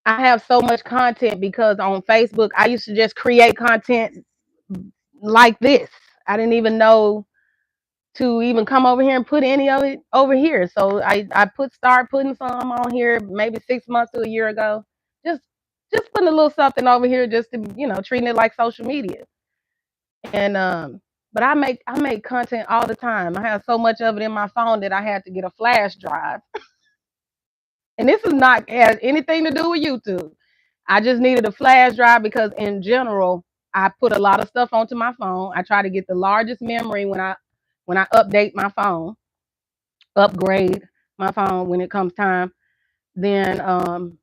A: I have so much content because on Facebook I used to just create content like this. I didn't even know to even come over here and put any of it over here. So I start putting some on here maybe 6 months to a year ago. Just just putting a little something over here just to treating it like social media. And but I make content all the time. I have so much of it in my phone that I had to get a flash drive. And this is not has anything to do with YouTube. I just needed a flash drive because in general, I put a lot of stuff onto my phone. I try to get the largest memory when I update my phone, upgrade my phone when it comes time. Then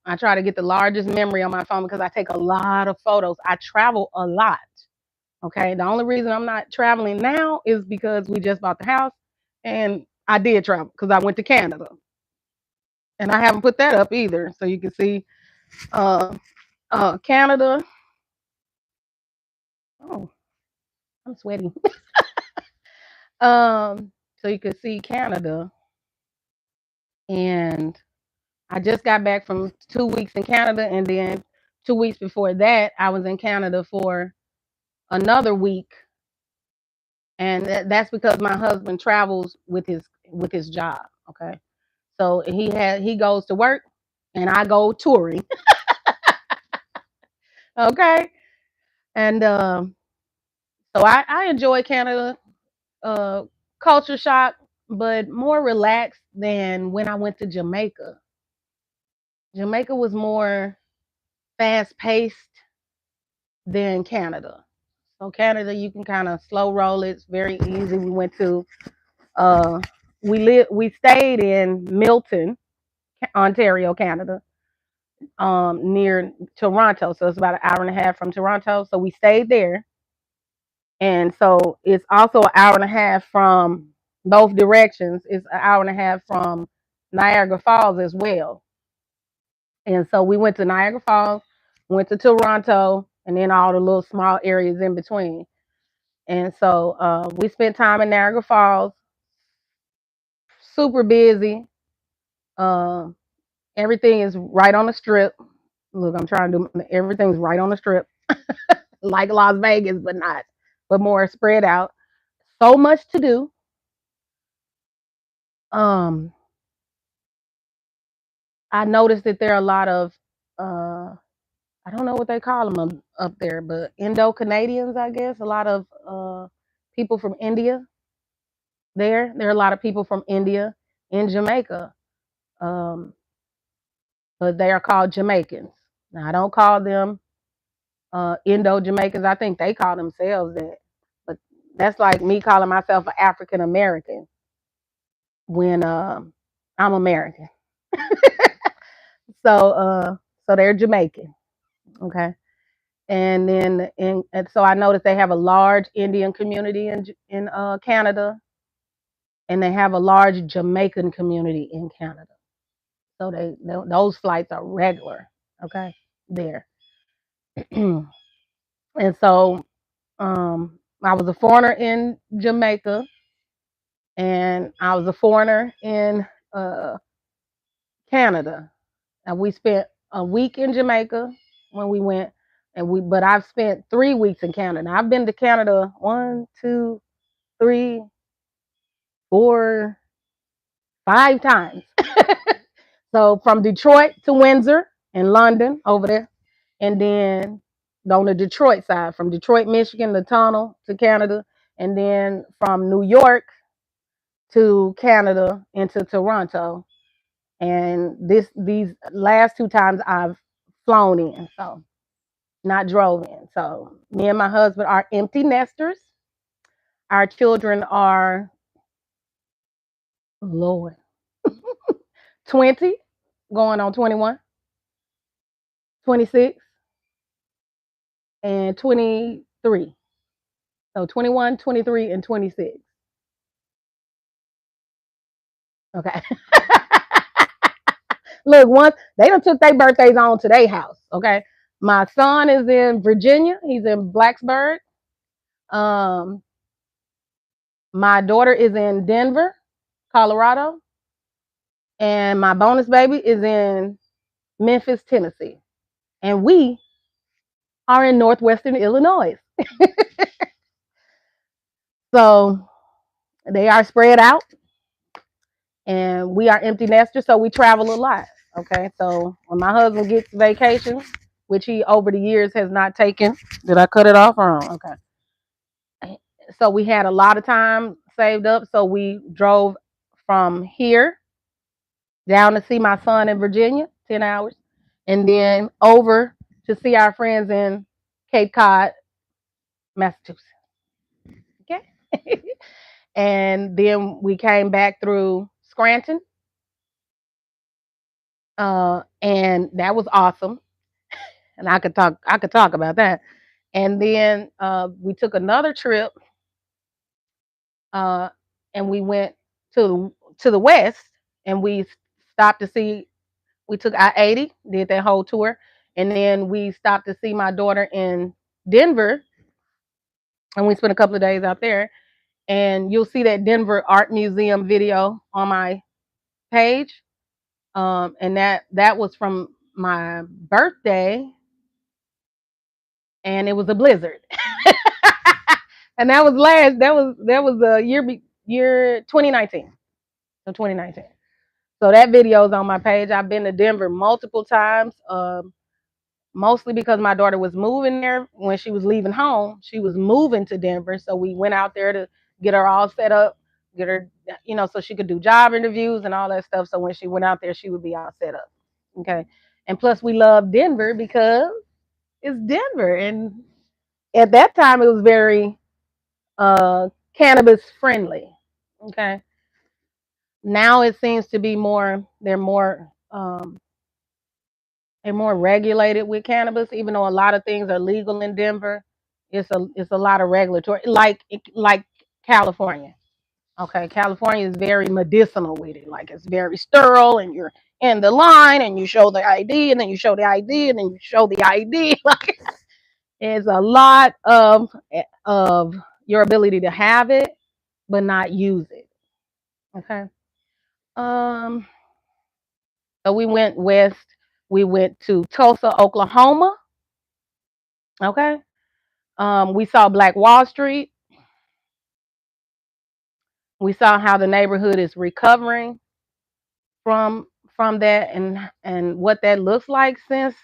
A: I try to get the largest memory on my phone because I take a lot of photos. I travel a lot. Okay. The only reason I'm not traveling now is because we just bought the house and I did travel because I went to Canada. And I haven't put that up either. So you can see uh Canada. Oh, I'm sweating. So you can see Canada. And I just got back from 2 weeks in Canada, and then 2 weeks before that, I was in Canada for another week, and that's because my husband travels with his job. Okay, so he goes to work, and I go touring. Okay, and so I enjoy Canada. Uh, Culture shock, but more relaxed than when I went to Jamaica. Jamaica was more fast paced than Canada. So Canada, you can kind of slow roll it. It's very easy. Uh, we stayed in Milton, Ontario, Canada, near Toronto. So it's about an hour and a half from Toronto. So we stayed there. And so it's also an hour and a half from both directions. It's an hour and a half from Niagara Falls as well. And so we went to Niagara Falls, went to Toronto, and then all the little small areas in between. And so we spent time in Niagara Falls.
B: super busy. Um, Everything is right on the strip. Look, I'm trying to do everything's right on the strip, like Las Vegas, but not, but more spread out. So much to do. Um, I noticed that there are a lot of I don't know what they call them up there, but Indo Canadians, I guess. A lot of people from India there. There are a lot of people from India in Jamaica, um, but they are called Jamaicans. Now, I don't call them Indo Jamaicans. I think they call themselves that. But that's like me calling myself an African American when I'm American. So they're Jamaican. Okay. And so I noticed they have a large Indian community in Canada, and they have a large Jamaican community in Canada. So those flights are regular, okay, there. And so I was a foreigner in Jamaica, and I was a foreigner in uh, Canada. And we spent a week in Jamaica when we went, but I've spent 3 weeks in Canada. I've been to Canada 1, 2, 3, 4, 5 times. So from Detroit to Windsor and London over there, and then on the Detroit side, from Detroit, Michigan, the tunnel to Canada, and then from New York to Canada into Toronto. And these last 2 times I've flown in, so not drove in. So me and my husband are empty nesters. Our children are, Lord, 20, going on 21, 26, and 23. So 21, 23, and 26. Okay. Look, once they done took their birthdays on to their house. Okay. My son is in Virginia. He's in Blacksburg. Um, my daughter is in Denver, Colorado, and my bonus baby is in Memphis, Tennessee. And we are in northwestern Illinois. So they are spread out, and we are empty nesters, so we travel a lot. Okay. So when my husband gets vacation, which he over the years has not taken, did I cut it off wrong? Okay. So we had a lot of time saved up. So we drove from here down to see my son in Virginia, 10 hours, and then over to see our friends in Cape Cod, Massachusetts. Okay. And then we came back through Scranton, and that was awesome. And I could talk about that. And then we took another trip, uh, and we went to the west, and we stopped to see. We took I-80, did that whole tour, and then we stopped to see my daughter in Denver, and we spent a couple of days out there. And you'll see that Denver Art Museum video on my page, and that was from my birthday, and it was a blizzard. And that was the year 2019. So 2019. So that video is on my page. I've been to Denver multiple times, mostly because my daughter was moving there when she was leaving home. She was moving to Denver, so we went out there to get her all set up, get her, so she could do job interviews and all that stuff. So when she went out there, she would be all set up. Okay, and plus we love Denver because it's Denver, and at that time it was very cannabis friendly. Okay, now it seems to be more. They're more regulated with cannabis, even though a lot of things are legal in Denver. It's a lot of regulatory, like California. Okay, California is very medicinal with it. Like it's very sterile, and you're in the line, and you show the ID, and then you show the ID, and then you show the ID. Like it's a lot of your ability to have it, but not use it. Okay. Um, so we went west. We went to Tulsa, Oklahoma. Okay. We saw Black Wall Street. We saw how the neighborhood is recovering from that, and what that looks like since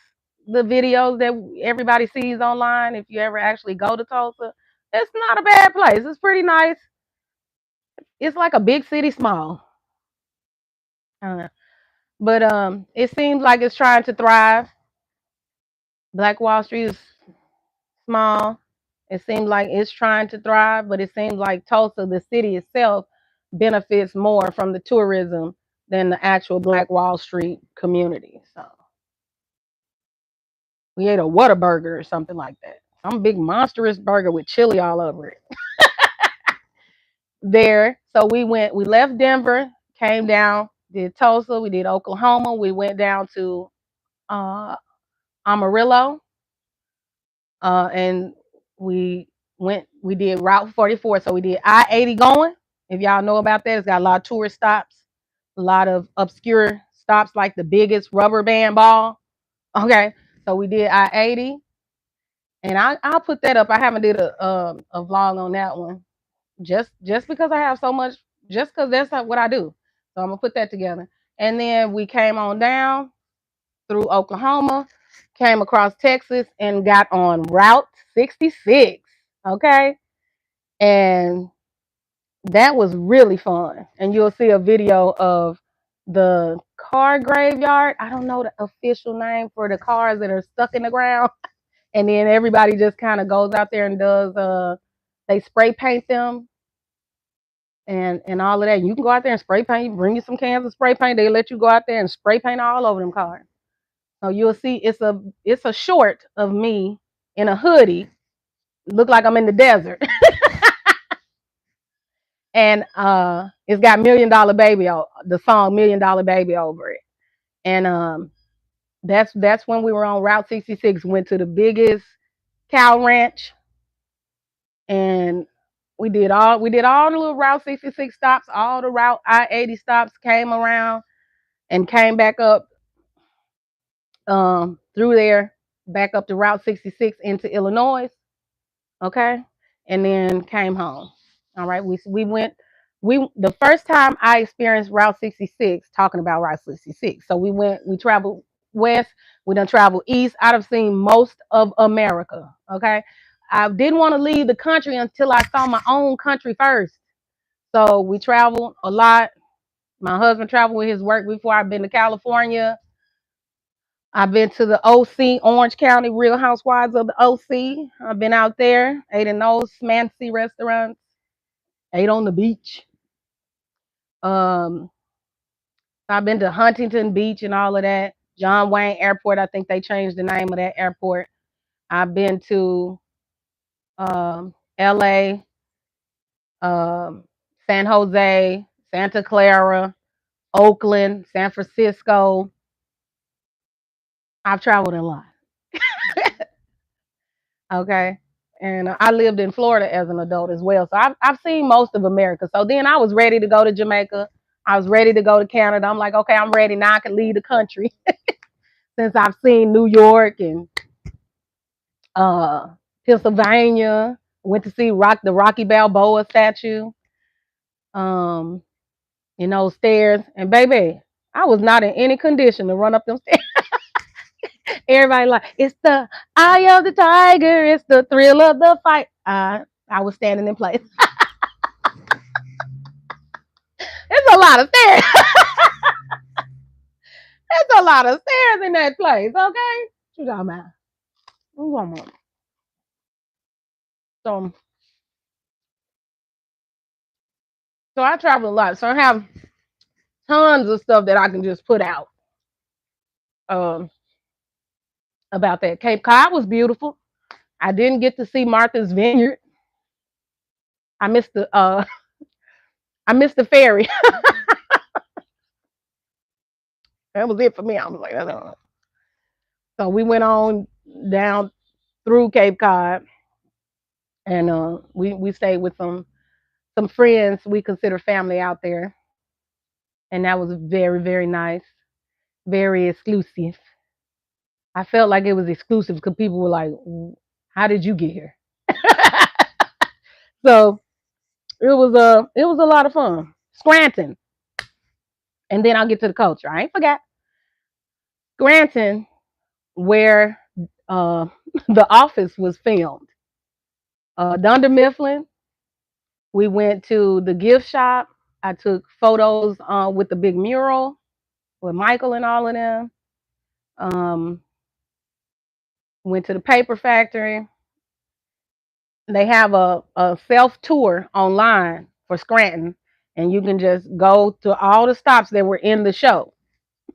B: the videos that everybody sees online. If you ever actually go to Tulsa, it's not a bad place. It's pretty nice. It's like a big city small. I don't know. But it seems like it's trying to thrive. Black Wall Street is small. It seems like it's trying to thrive, but it seems like Tulsa, the city itself, benefits more from the tourism than the actual Black Wall Street community. So we ate a Whataburger or something like that. Some big monstrous burger with chili all over it. There. So we left Denver, came down, did Tulsa, we did Oklahoma, we went down to uh Amarillo, and we did Route 44. So we did I-80 going. If y'all know about that, it's got a lot of tourist stops, a lot of obscure stops like the biggest rubber band ball. Okay. So we did I-80. And I'll put that up. I haven't did a vlog on that one. Just because I have so much, just because that's what I do. So I'm gonna put that together. And then we came on down through Oklahoma, came across Texas, and got on Route 66. Okay. And that was really fun. And you'll see a video of the car graveyard. I don't know the official name for the cars that are stuck in the ground. And then everybody just kind of goes out there and does they spray paint them and all of that. You can go out there and spray paint, bring you some cans of spray paint. They let you go out there and spray paint all over them cars. So you'll see it's a short of me in a hoodie, look like I'm in the desert. And it's got $1 Million Baby, the song $1 Million Baby over it. And that's when we were on Route 66, went to the biggest cow ranch, and we did all the little Route 66 stops, all the Route I-80 stops, came around and came back up through there, back up to Route 66 into Illinois. Okay. And then came home. All right. We went, the first time I experienced Route 66, talking about Route 66. So we traveled west, we done traveled east. I've seen most of America. Okay. I didn't want to leave the country until I saw my own country first. So we traveled a lot. My husband traveled with his work before. I've been to California. I've been to the OC, Orange County, Real Housewives of the OC. I've been out there, ate in those fancy restaurants, ate on the beach. Um, I've been to Huntington Beach and all of that. John Wayne Airport, I think they changed the name of that airport. I've been to LA, um, San Jose, Santa Clara, Oakland, San Francisco. I've traveled a lot. Okay. And I lived in Florida as an adult as well. So I've seen most of America. So then I was ready to go to Jamaica. I was ready to go to Canada. I'm like, okay, I'm ready. Now I can leave the country since I've seen New York and uh, Pennsylvania. Went to see the Rocky Balboa statue, um, stairs. And baby, I was not in any condition to run up them stairs. Everybody like, it's the eye of the tiger. It's the thrill of the fight. I was standing in place. It's a lot of stairs. There's a lot of stairs in that place, okay? What you talking about? One more. So, so I travel a lot. So I have tons of stuff that I can just put out um, about that. Cape Cod was beautiful. I didn't get to see Martha's Vineyard. I missed the I missed the ferry. That was it for me. I was like, oh. So we went on down through Cape Cod, and we stayed with some friends we consider family out there. and that was very, very nice, very exclusive. I felt like it was exclusive because people were like, "How did you get here?" So it was a lot of fun. Scranton, and then I'll get to the culture. I ain't forgot Scranton, where uh, the Office was filmed. Dunder Mifflin. We went to the gift shop. I took photos with the big mural with Michael and all of them. Um, went to the paper factory. They have a self tour online for Scranton, and you can just go to all the stops that were in the show.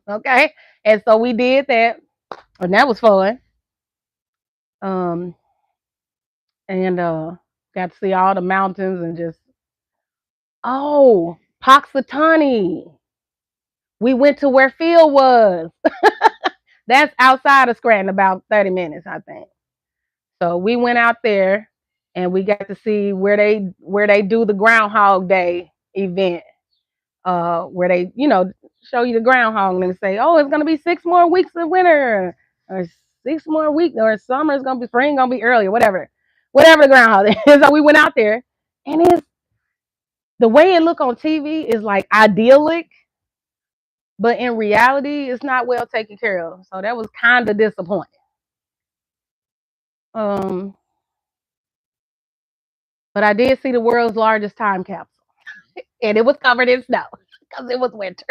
B: Okay, and so we did that, and that was fun. Um, and got to see all the mountains and just Poxitani. We went to where Phil was. That's outside of Scranton, about 30 minutes, I think. So we went out there and we got to see where they do the Groundhog Day event, where they, show you the groundhog and they say, oh, it's gonna be 6 more weeks of winter, or 6 more weeks, or summer's gonna be spring, gonna be early, or whatever the groundhog is. So we went out there, and it's the way it look on TV is like idyllic, but in reality, it's not well taken care of. So that was kind of disappointing. Um, but I did see the world's largest time capsule, and it was covered in snow because it was winter.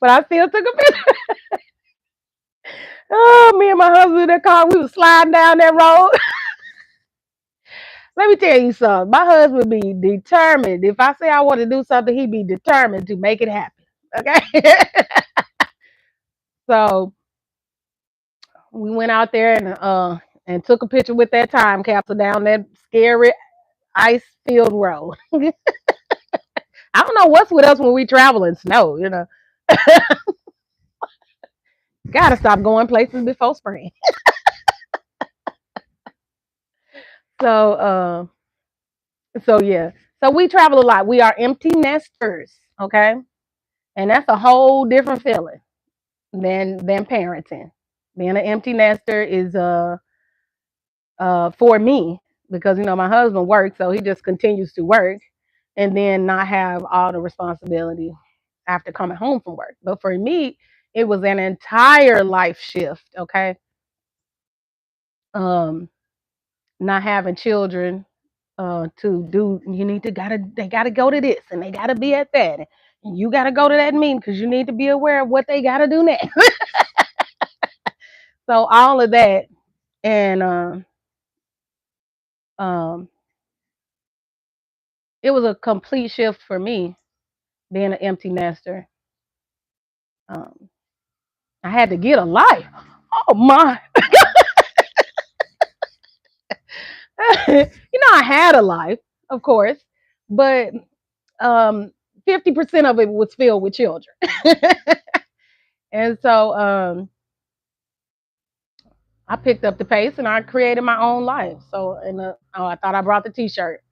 B: But I still took a picture. Oh, me and my husband in that car, we was sliding down that road. Let me tell you something. My husband be determined. If I say I want to do something, he be determined to make it happen. Okay. So we went out there and took a picture with that time capsule down that scary ice filled road. I don't know what's with us when we travel in snow. Gotta stop going places before spring. So so yeah. So we travel a lot. We are empty nesters, okay? And that's a whole different feeling than parenting. Being an empty nester is for me, because my husband works, so he just continues to work and then not have all the responsibility after coming home from work. But for me, it was an entire life shift, okay? Um, not having children to do, they gotta go to this and they gotta be at that. And you gotta go to that meeting because you need to be aware of what they gotta do next. So all of that, and um, it was a complete shift for me being an empty nester. Um, I had to get a life. Oh my! I had a life, of course, but 50% of it was filled with children. And so I picked up the pace and I created my own life. So, I thought I brought the T-shirt.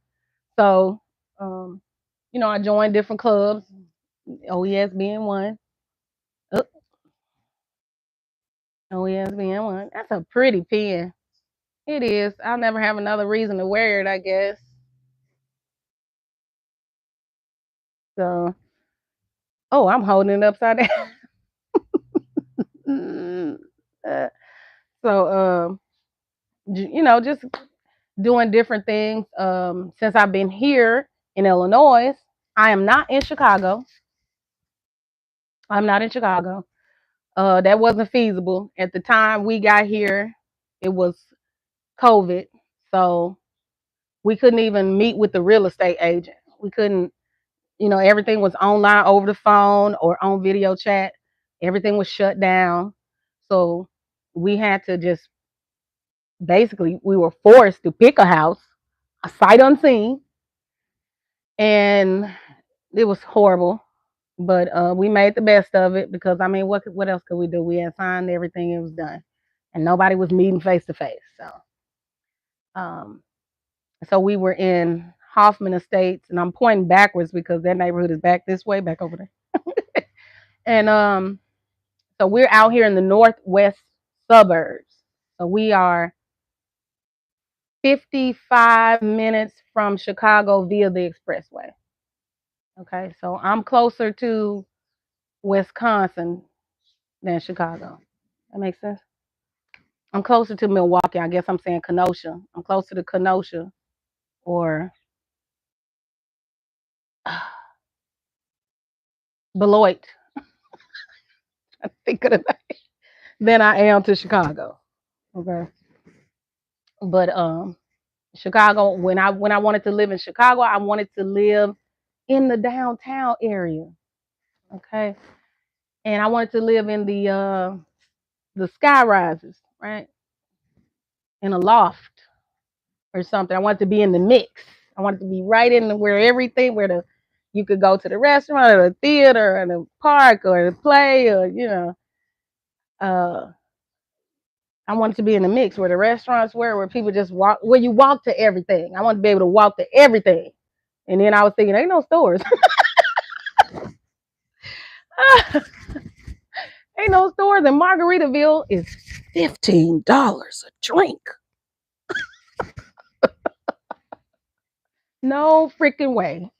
B: So, um, I joined different clubs, OES being one. Oh, OES being one. That's a pretty pen. It is. I'll never have another reason to wear it, I guess. So, oh, I'm holding it upside down. Uh, so, just doing different things. Since I've been here in Illinois, I am not in Chicago. I'm not in Chicago. That wasn't feasible at the time we got here. It was COVID, so we couldn't even meet with the real estate agent. We couldn't. Everything was online over the phone or on video chat. Everything was shut down. So we had to just basically, we were forced to pick a house, a sight unseen, and it was horrible. But we made the best of it because, I mean, what else could we do? We had signed everything, it was done, and nobody was meeting face to face. So, um, so we were in Hoffman Estates, and I'm pointing backwards because that neighborhood is back this way, back over there. And so we're out here in the northwest suburbs. So we are 55 minutes from Chicago via the expressway. Okay, so I'm closer to Wisconsin than Chicago. That makes sense. I'm closer to Milwaukee. I guess I'm saying Kenosha. I'm closer to Kenosha or Beloit. I think of it than I am to Chicago. Okay, but Chicago. When I wanted to live in Chicago, I wanted to live in the downtown area. Okay, and I wanted to live in the sky rises, right, in a loft or something. I wanted to be in the mix. I wanted to be right in where everything, where the you could go to the restaurant or the theater or the park or the play or uh, I wanted to be in the mix where the restaurants were, where people just walk, where you walk to everything. I wanted to be able to walk to everything. And then I was thinking, ain't no stores. Ain't no stores in Margaritaville is $15 a drink. No freaking way.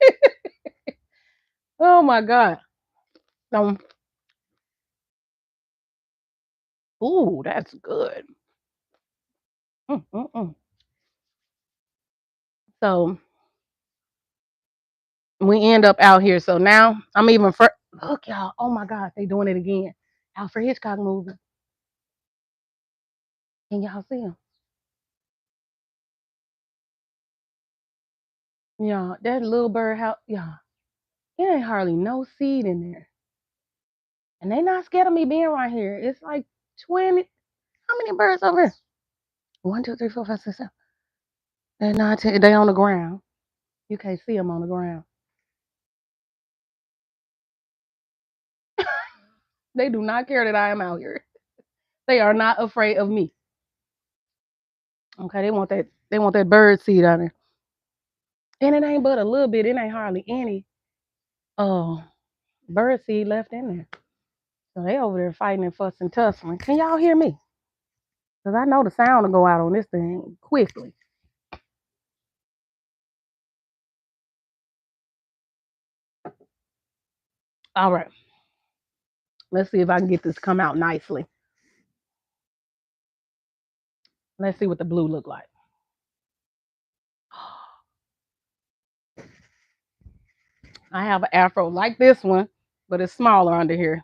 B: Oh my God. So, ooh, that's good. Mm-mm-mm. So we end up out here. So now I'm even look, y'all. Oh my God, they doing it again. Alfred Hitchcock movie. Can y'all see him? Yeah, that little bird house. Yeah, it ain't hardly no seed in there. And they not scared of me being right here. It's like 20. How many birds over here? 1, 2, 3, 4, 5, 6, 7. They're not. They on the ground. You can't see them on the ground. They do not care that I am out here. They are not afraid of me. Okay, they want that. They want that bird seed out there. And it ain't but a little bit. It ain't hardly any bird seed left in there. So they over there fighting and fussing, tussling. Can y'all hear me? Because I know the sound will go out on this thing quickly. All right. Let's see if I can get this to come out nicely. Let's see what the blue look like. I have an afro like this one, but it's smaller under here.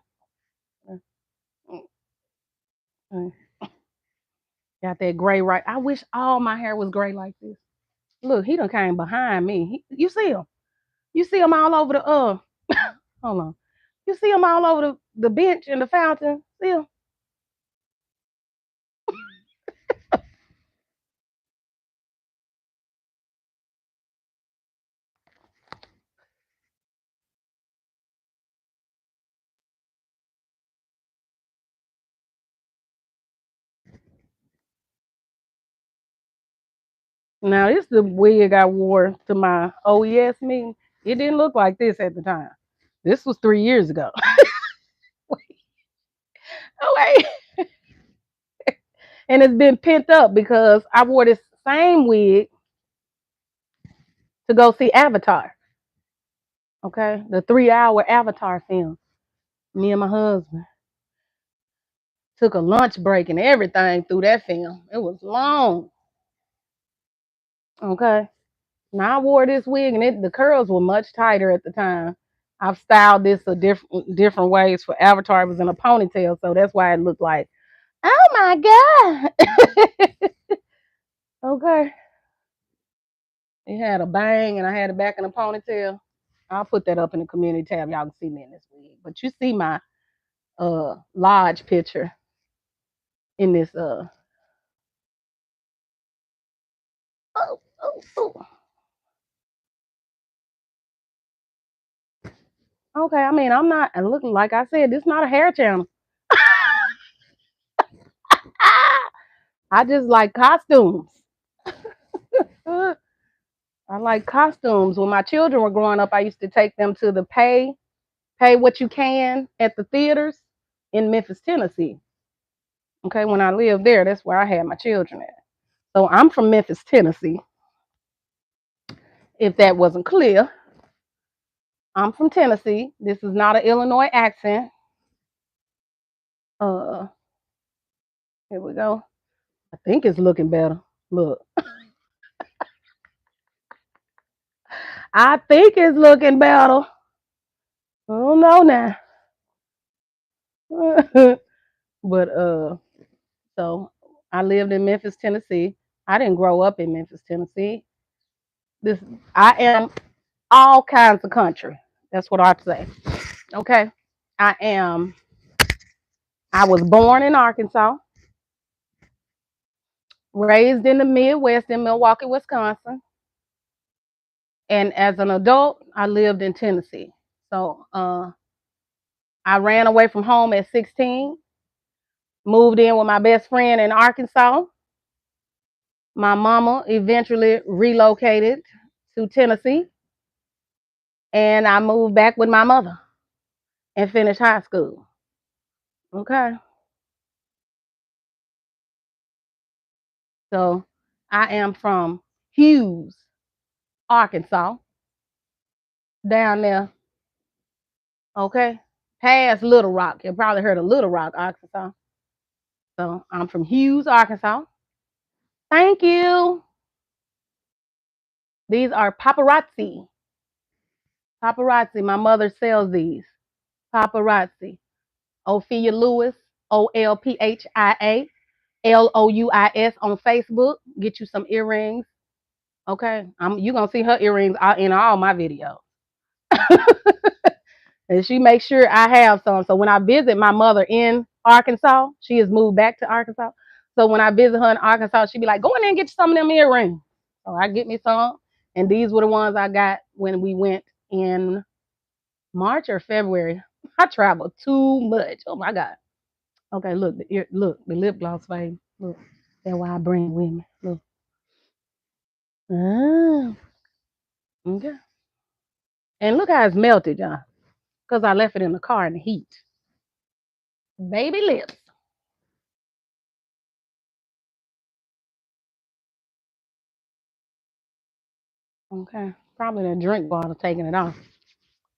B: Got that gray right. I wish all my hair was gray like this. Look, he done came behind me. You see him? You see him all over the hold on. You see him all over the bench and the fountain. See him? Now this is the wig I wore to my OES meeting. It didn't look like this at the time. This was 3 years ago. Oh wait. And it's been pent up because I wore this same wig to go see Avatar. Okay, the 3-hour Avatar film. Me and my husband took a lunch break and everything through that film. It was long. Okay. Now I wore this wig and the curls were much tighter at the time. I've styled this a different ways for Avatar. It was in a ponytail, so that's why it looked like, oh my God. Okay. It had a bang and I had it back in a ponytail. I'll put that up in the community tab. Y'all can see me in this wig. But you see my lodge picture in this oh, oh, oh. Okay, I mean I'm not and looking like I said, this is not a hair channel. I just like costumes. I like costumes. When my children were growing up, I used to take them to the pay what you can at the theaters in Memphis, Tennessee. Okay, when I lived there, that's where I had my children at. So I'm from Memphis, Tennessee. If that wasn't clear, I'm from Tennessee. This is not an Illinois accent. Uh, Here we go. I think it's looking better. Look, I think it's looking better. I don't know now. But so I lived in Memphis, Tennessee. I didn't grow up in Memphis, Tennessee. This I am all kinds of country. That's what I'd say. Okay. I am I was born in Arkansas, raised in the Midwest in Milwaukee, Wisconsin, and as an adult, I lived in Tennessee. So I ran away from home at 16, moved in with my best friend in Arkansas. My mama eventually relocated to Tennessee, and I moved back with my mother and finished high school. Okay. So I am from Hughes, Arkansas, down there, okay, past Little Rock. You probably heard of Little Rock, Arkansas. So I'm from Hughes, Arkansas. Thank you. These are paparazzi. Paparazzi. My mother sells these. Paparazzi. Ophelia Lewis, OLPHIA LOUIS on Facebook. Get you some earrings. Okay. You gonna see her earrings in all my videos. And she makes sure I have some. So when I visit my mother in Arkansas, she has moved back to Arkansas. So when I visit her in Arkansas, she be like, go in there and get you some of them earrings. So I get me some. And these were the ones I got when we went in March or February. I traveled too much. Oh my God. Okay, look, the lip gloss fade. Look, that's why I bring women. Look. Ah, okay. And look how it's melted, y'all. Because I left it in the car in the heat. Baby lips. Okay. Probably the drink bottle taking it off.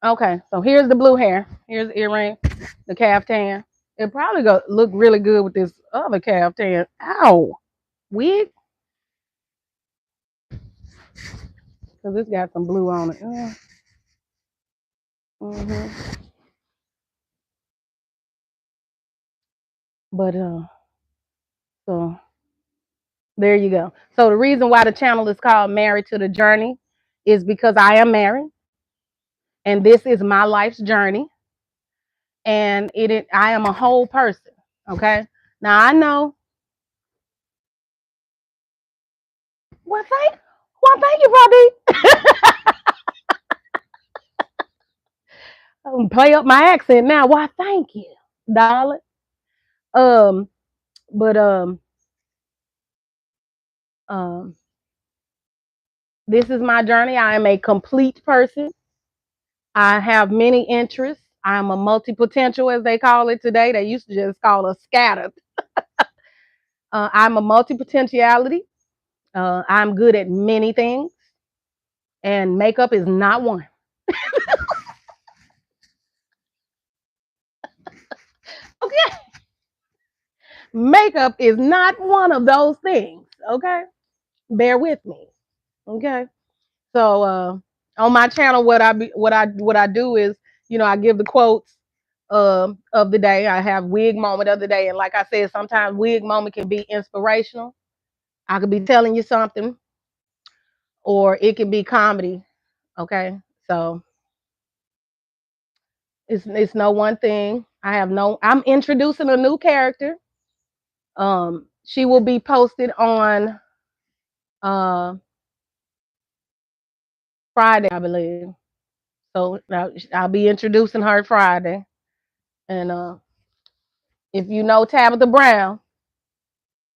B: Okay, so here's the blue hair. Here's the earring, the caftan. It probably go look really good with this other caftan. Ow, wig, because it's got some blue on it. Mm-hmm. But so there you go. So the reason why the channel is called Married to the Journey is because I am married, and this is my life's journey, and I am a whole person. Okay. Now I know. Well, thank you, Bobby. Play up my accent now. Why, thank you, darling. Um, but um, this is my journey. I am a complete person. I have many interests. I'm a multi potential, as they call it today. They used to just call us scattered. I'm a multi potentiality. I'm good at many things, and makeup is not one. Okay, makeup is not one of those things. Okay, bear with me. Okay. So on my channel, what I do is, I give the quotes of the day. I have wig moment of the day, and like I said, sometimes wig moment can be inspirational. I could be telling you something, or it can be comedy. Okay, so it's no one thing. I'm introducing a new character. She will be posted on uh Friday, I believe. So now I'll be introducing her Friday, and if you know Tabitha Brown,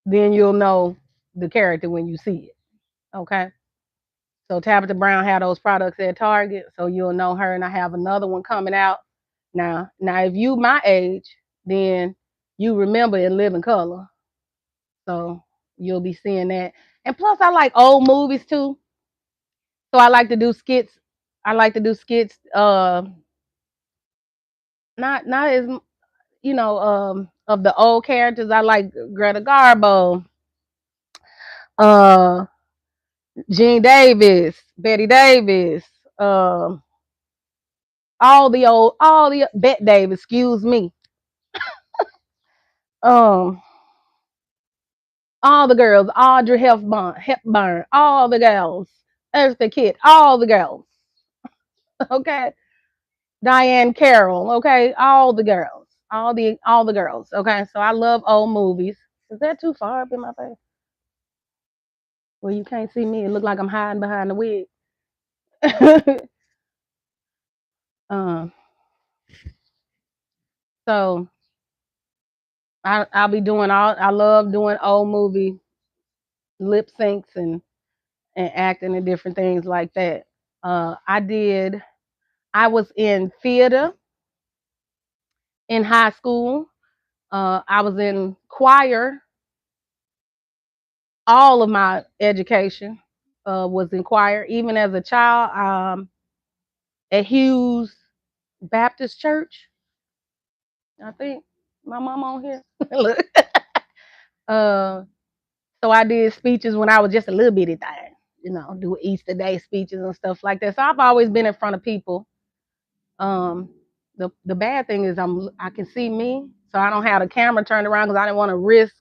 B: then you'll know the character when you see it. Okay. So Tabitha Brown had those products at Target, so you'll know her. And I have another one coming out now. If you my age, then you remember In Living Color, so you'll be seeing that. And plus, I like old movies too, so I like to do skits. I like to do skits. Not as of the old characters. I like Greta Garbo, uh, Gene Davis, Betty Davis, um, all the Bette Davis. Excuse me. Um, all the girls, Audrey Hepburn, all the girls, Eartha Kitt, all the girls. Okay, Diane Carroll. Okay, all the girls, all the girls. Okay, so I love old movies. Is that too far up in my face? Well, you can't see me. It look like I'm hiding behind the wig. um, so I'll be doing all. I love doing old movie lip syncs and acting and different things like that. I did. I was in theater in high school. I was in choir. All of my education was in choir. Even as a child, at Hughes Baptist Church, I think my mom on here. Look. uh, so I did speeches when I was just a little bitty thing, do Easter Day speeches and stuff like that. So I've always been in front of people. Um, the bad thing is I can see me, so I don't have the camera turned around because I didn't want to risk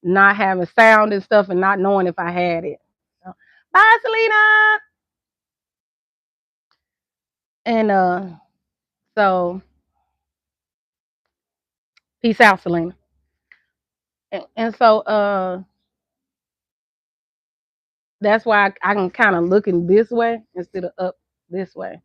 B: not having sound and stuff and not knowing if I had it. So, bye, Selena. And so peace out, Selena. And so that's why I can kind of looking this way instead of up this way.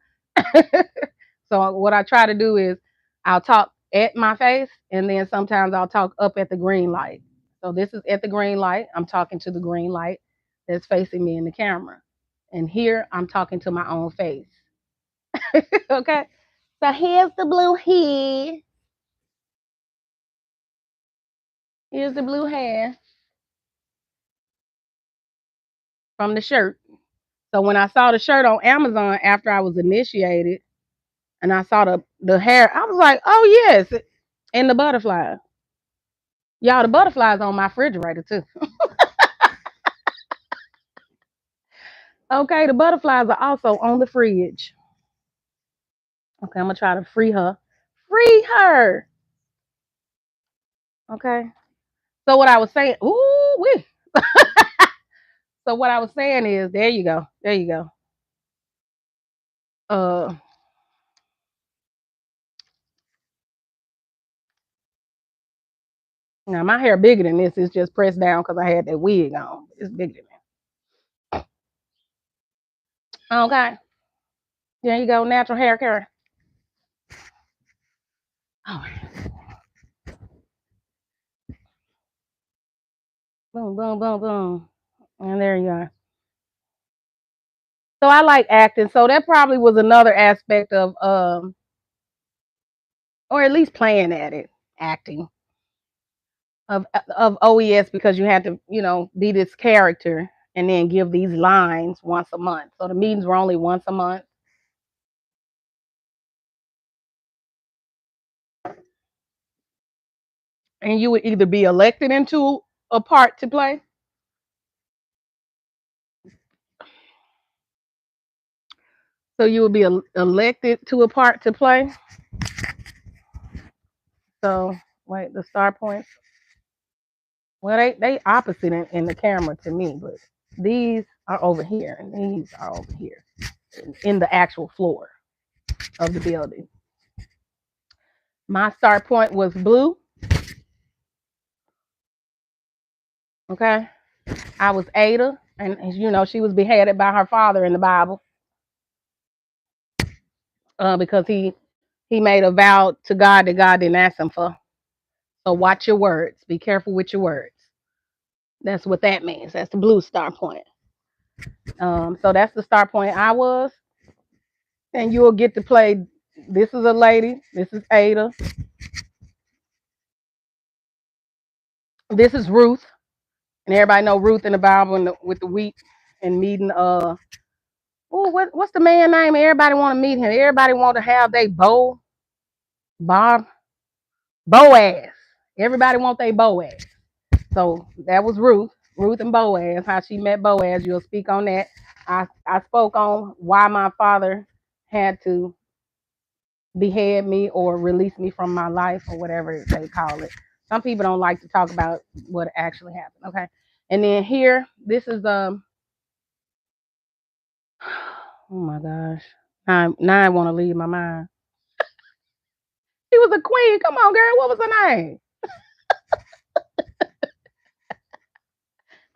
B: So what I try to do is I'll talk at my face and then sometimes I'll talk up at the green light. So this is at the green light. I'm talking to the green light that's facing me in the camera. And here I'm talking to my own face. Okay. So here's the blue hair. Here's the blue hair from the shirt. So when I saw the shirt on Amazon after I was initiated and I saw the hair, I was like, oh yes. And the butterflies. Y'all, the butterflies on my refrigerator too. Okay, the butterflies are also on the fridge. Okay, I'm gonna try to free her. Free her. Okay. So what I was saying, ooh, wee. So what I was saying is, there you go. There you go. Uh Now my hair bigger than this. It's just pressed down because I had that wig on. It's bigger than that. Okay. There you go, natural hair care. Oh, boom, boom, boom, boom. And there you are. So I like acting. So that probably was another aspect of or at least playing at it, acting of OES because you had to, be this character and then give these lines once a month. So the meetings were only once a month. And you would either be elected into a part to play. So you would be elected to a part to play. So wait, the star points. Well, they opposite in the camera to me, but these are over here and these are over here in the actual floor of the building. My star point was blue. Okay. I was Ada, and she was beheaded by her father in the Bible because he made a vow to God that God didn't ask him for. So watch your words. Be careful with your words. That's what that means. That's the blue star point. So that's the start point I was. And you'll get to play. This is a lady. This is Ada. This is Ruth. And everybody know Ruth in the Bible and with the wheat and meeting. What's the man name? Everybody want to meet him. Everybody want to have they Bob, Boaz. Everybody want they Boaz. So that was Ruth and Boaz. How she met Boaz. You'll speak on that. I spoke on why my father had to behead me or release me from my life or whatever they call it. Some people don't like to talk about what actually happened. Okay. And then here, this is oh my gosh. Now I want to leave my mind. She was a queen. Come on, girl. What was her name?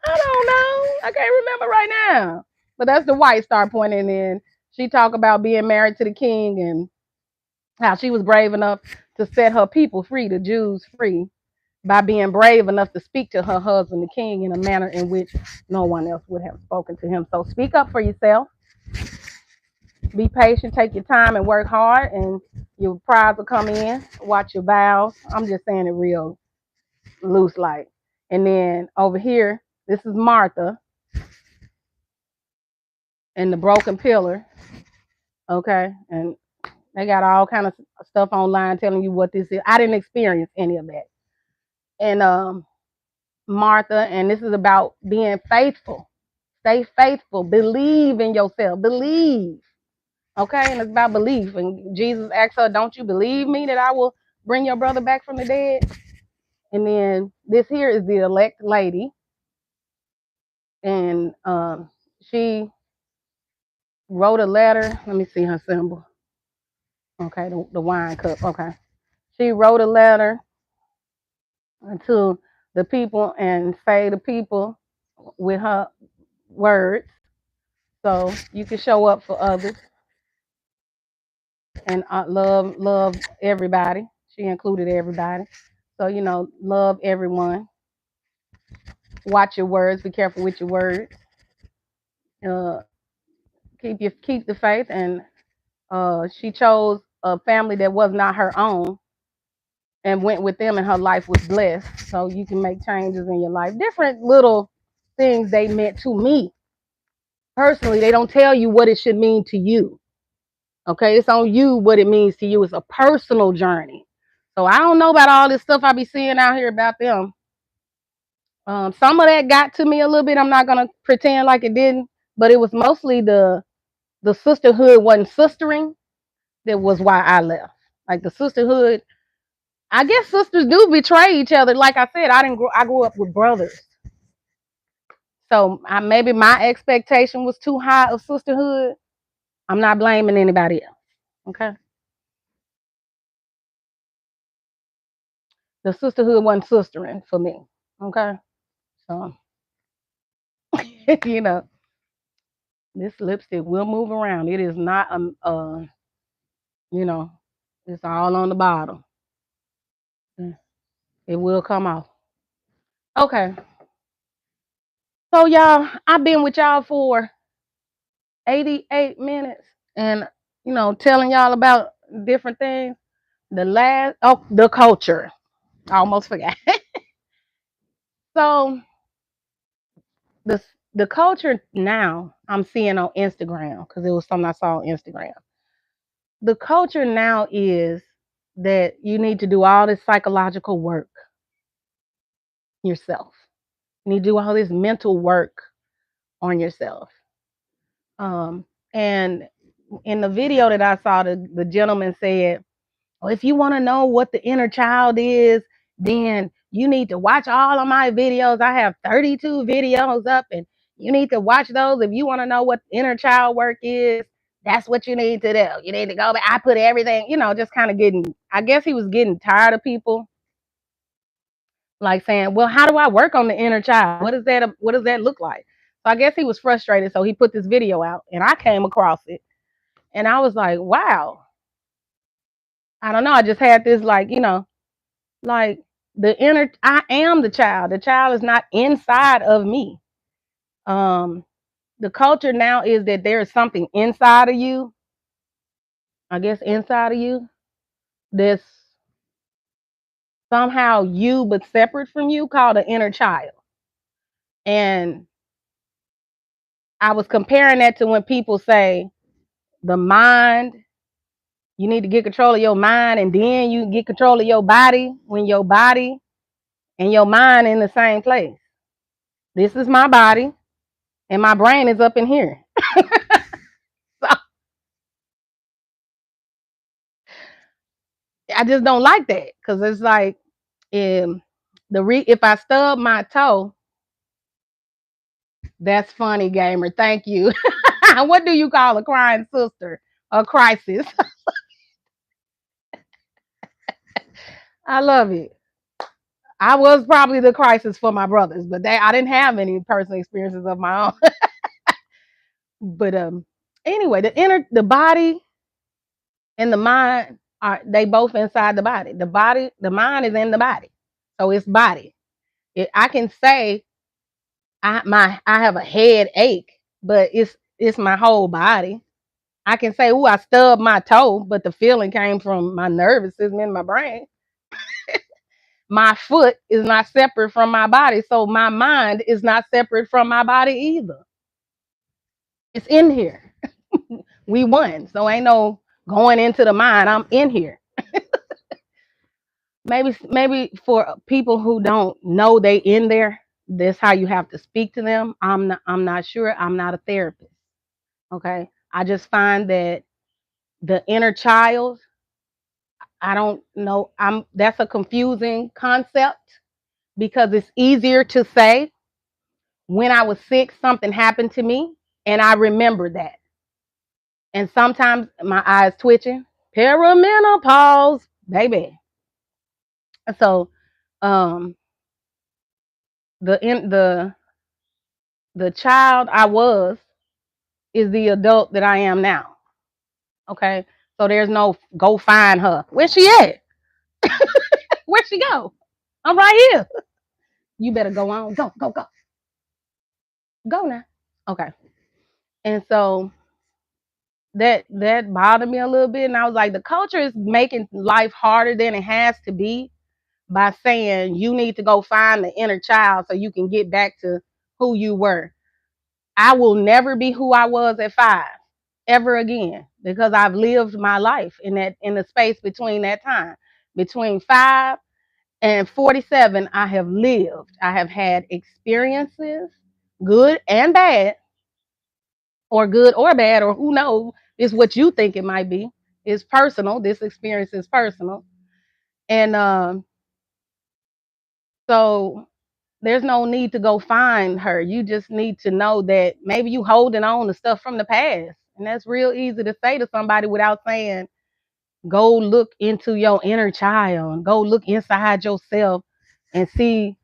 B: I don't know. I can't remember right now. But that's the white star pointing in. She talked about being married to the king and how she was brave enough to set her people free, the Jews free, by being brave enough to speak to her husband, the king, in a manner in which no one else would have spoken to him. So speak up for yourself. Be patient. Take your time and work hard, and your prize will come in. Watch your vows. I'm just saying it real loose like. And then over here, this is Martha and the broken pillar. Okay, and they got all kind of stuff online telling you what this is. I didn't experience any of that. And Martha, and this is about being faithful. Stay faithful. Believe in yourself. Believe. Okay, and it's about belief. And Jesus asked her, "Don't you believe me that I will bring your brother back from the dead?" And then this here is the elect lady, and she wrote a letter. Let me see her symbol. Okay, the wine cup. Okay, she wrote a letter to the people and say the people with her words, so you can show up for others and love everybody. She included everybody, so love everyone. Watch your words. Be careful with your words. Uh, keep the faith. And she chose a family that was not her own and went with them, and her life was blessed. So you can make changes in your life. Different little things they meant to me personally. They don't tell you what it should mean to you. Okay, it's on you what it means to you. It's a personal journey. So I don't know about all this stuff I be seeing out here about them. Some of that got to me a little bit. I'm not gonna pretend like it didn't, but it was mostly the sisterhood wasn't sistering. That was why I left. Like the sisterhood, I guess sisters do betray each other. Like I said, I grew up with brothers, so maybe my expectation was too high of sisterhood. I'm not blaming anybody else. Okay, the sisterhood wasn't sistering for me. Okay, so you know this lipstick will move around. It is not you know, it's all on the bottom. It will come off. Okay, so y'all, I've been with y'all for 88 minutes and telling y'all about different things. The culture. I almost forgot. So the the culture now I'm seeing on Instagram, because it was something I saw on Instagram. The culture now is that you need to do all this psychological work yourself. You need to do all this mental work on yourself. And in the video that I saw, the gentleman said, well, if you want to know what the inner child is, then you need to watch all of my videos. I have 32 videos up, and you need to watch those. If you want to know what inner child work is, that's what you need to do. You need to go back. I put everything, just kind of I guess he was getting tired of people like saying, well, how do I work on the inner child? What does that look like? So I guess he was frustrated. So he put this video out, and I came across it, and I was like, wow. I don't know. I just had this like I am the child. The child is not inside of me. Um, the culture now is that there is something inside of you, I guess inside of you, that's somehow you but separate from you, called an inner child. And I was comparing that to when people say the mind, you need to get control of your mind and then you get control of your body, when your body and your mind in the same place. This is my body and my brain is up in here. So I just don't like that, because it's like, if I stub my toe, that's funny, gamer. Thank you. What do you call a crying sister? A crisis. I love it. I was probably the crisis for my brothers, but I didn't have any personal experiences of my own. But anyway, the body and the mind are, they both inside the body. The mind is in the body, so it's body. I can say I have a headache, but it's my whole body. I can say, "Ooh, I stubbed my toe," but the feeling came from my nervous system in my brain. My foot is not separate from my body, so my mind is not separate from my body either. It's in here. We won, so ain't no going into the mind. I'm in here. Maybe for people who don't know they in there, that's how you have to speak to them. I'm not sure. I'm not a therapist. Okay. I just find that the inner child, I don't know. That's a confusing concept, because it's easier to say when I was sick, something happened to me, and I remember that. And sometimes my eyes twitching, perimenopause, baby. So, um, the the child I was is the adult that I am now. Okay, so there's no go find her. Where's she at? Where'd she go? I'm right here. You better go on. Go now. Okay. And so that bothered me a little bit, and I was like, the culture is making life harder than it has to be by saying you need to go find the inner child so you can get back to who you were. I will never be who I was at 5 ever again, because I've lived my life in the space between that time. Between 5 and 47, I have lived. I have had experiences, good and bad, or good or bad, or who knows, it's what you think it might be. It's personal. This experience is personal. And so there's no need to go find her. You just need to know that maybe you holding on to stuff from the past. And that's real easy to say to somebody without saying, go look into your inner child and go look inside yourself and see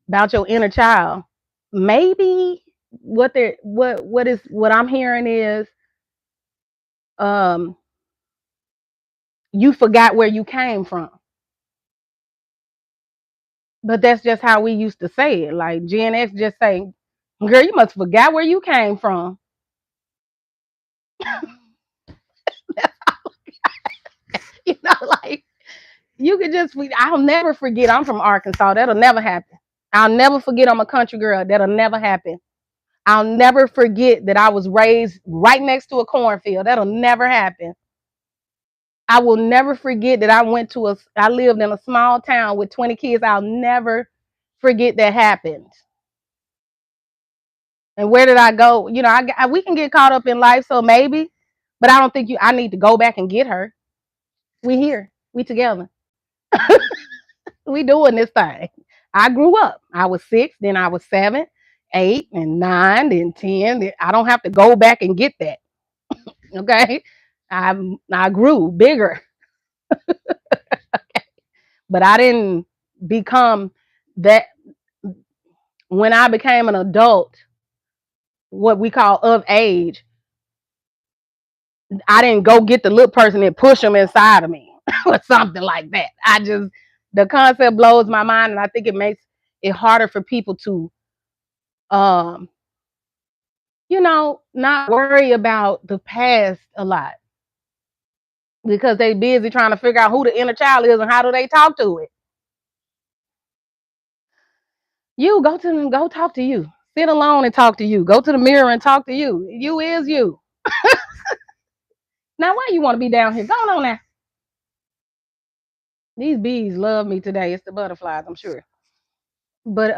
B: about your inner child. Maybe what I'm hearing is, um you forgot where you came from. But that's just how we used to say it. Like Gen X just say, girl, you must forgot where you came from. You know, like you could just, I'll never forget I'm from Arkansas. That'll never happen. I'll never forget I'm a country girl. That'll never happen. I'll never forget that I was raised right next to a cornfield. That'll never happen. I will never forget that I lived in a small town with 20 kids. I'll never forget that happened. And where did I go? You know, we can get caught up in life, so maybe, but I don't think I need to go back and get her. We here. We together. We doing this thing. I grew up. I was 6, then I was 7, 8, and 9, then 10. I don't have to go back and get that. Okay. I grew bigger, but I didn't become that. When I became an adult, what we call of age, I didn't go get the little person and push them inside of me or something like that. The concept blows my mind, and I think it makes it harder for people to, um, not worry about the past a lot because they busy trying to figure out who the inner child is and how do they talk to it. You go to them, go talk to you. Sit alone and talk to you. Go to the mirror and talk to you. You is you. Now, why you want to be down here? Go on now. These bees love me today. It's the butterflies, I'm sure. But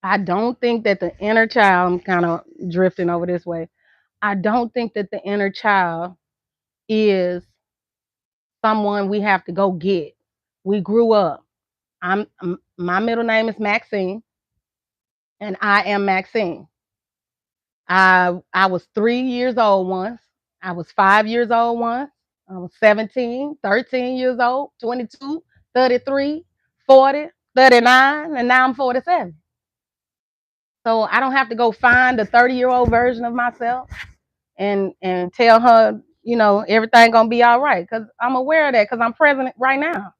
B: I don't think that the inner child, I'm kind of drifting over this way. I don't think that the inner child is someone we have to go get. We grew up. My middle name is Maxine, and I am Maxine. I was 3 years old once. I was 5 years old once. I was 17, 13 years old, 22, 33, 40, 39, and now I'm 47. So I don't have to go find a 30-year-old version of myself and tell her, everything gonna be all right. Because I'm aware of that because I'm present right now.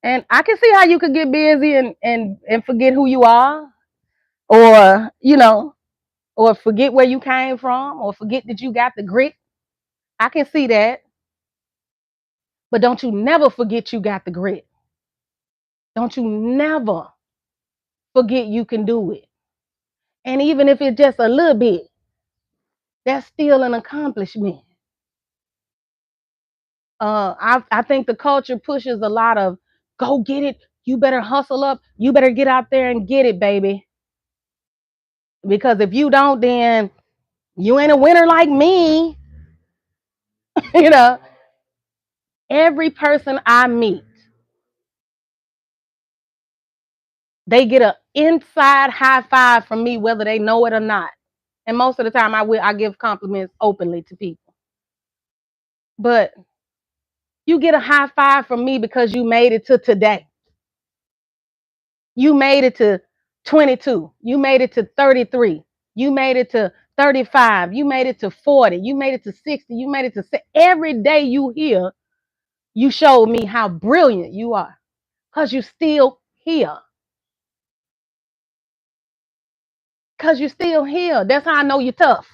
B: And I can see how you could get busy and forget who you are, or or forget where you came from, or forget that you got the grit. I can see that. But don't you never forget you got the grit. Don't you never forget you can do it. And even if it's just a little bit, that's still an accomplishment. I think the culture pushes a lot of go get it. You better hustle up. You better get out there and get it, baby. Because if you don't, then you ain't a winner like me. you know, every person I meet, they get an inside high five from me, whether they know it or not. And most of the time, I give compliments openly to people. But you get a high five from me because you made it to today. You made it to 22. You made it to 33. You made it to 35. You made it to 40. You made it to 60. You made it to every day you here, you showed me how brilliant you are because you still here. Because you're still here. That's how I know you're tough.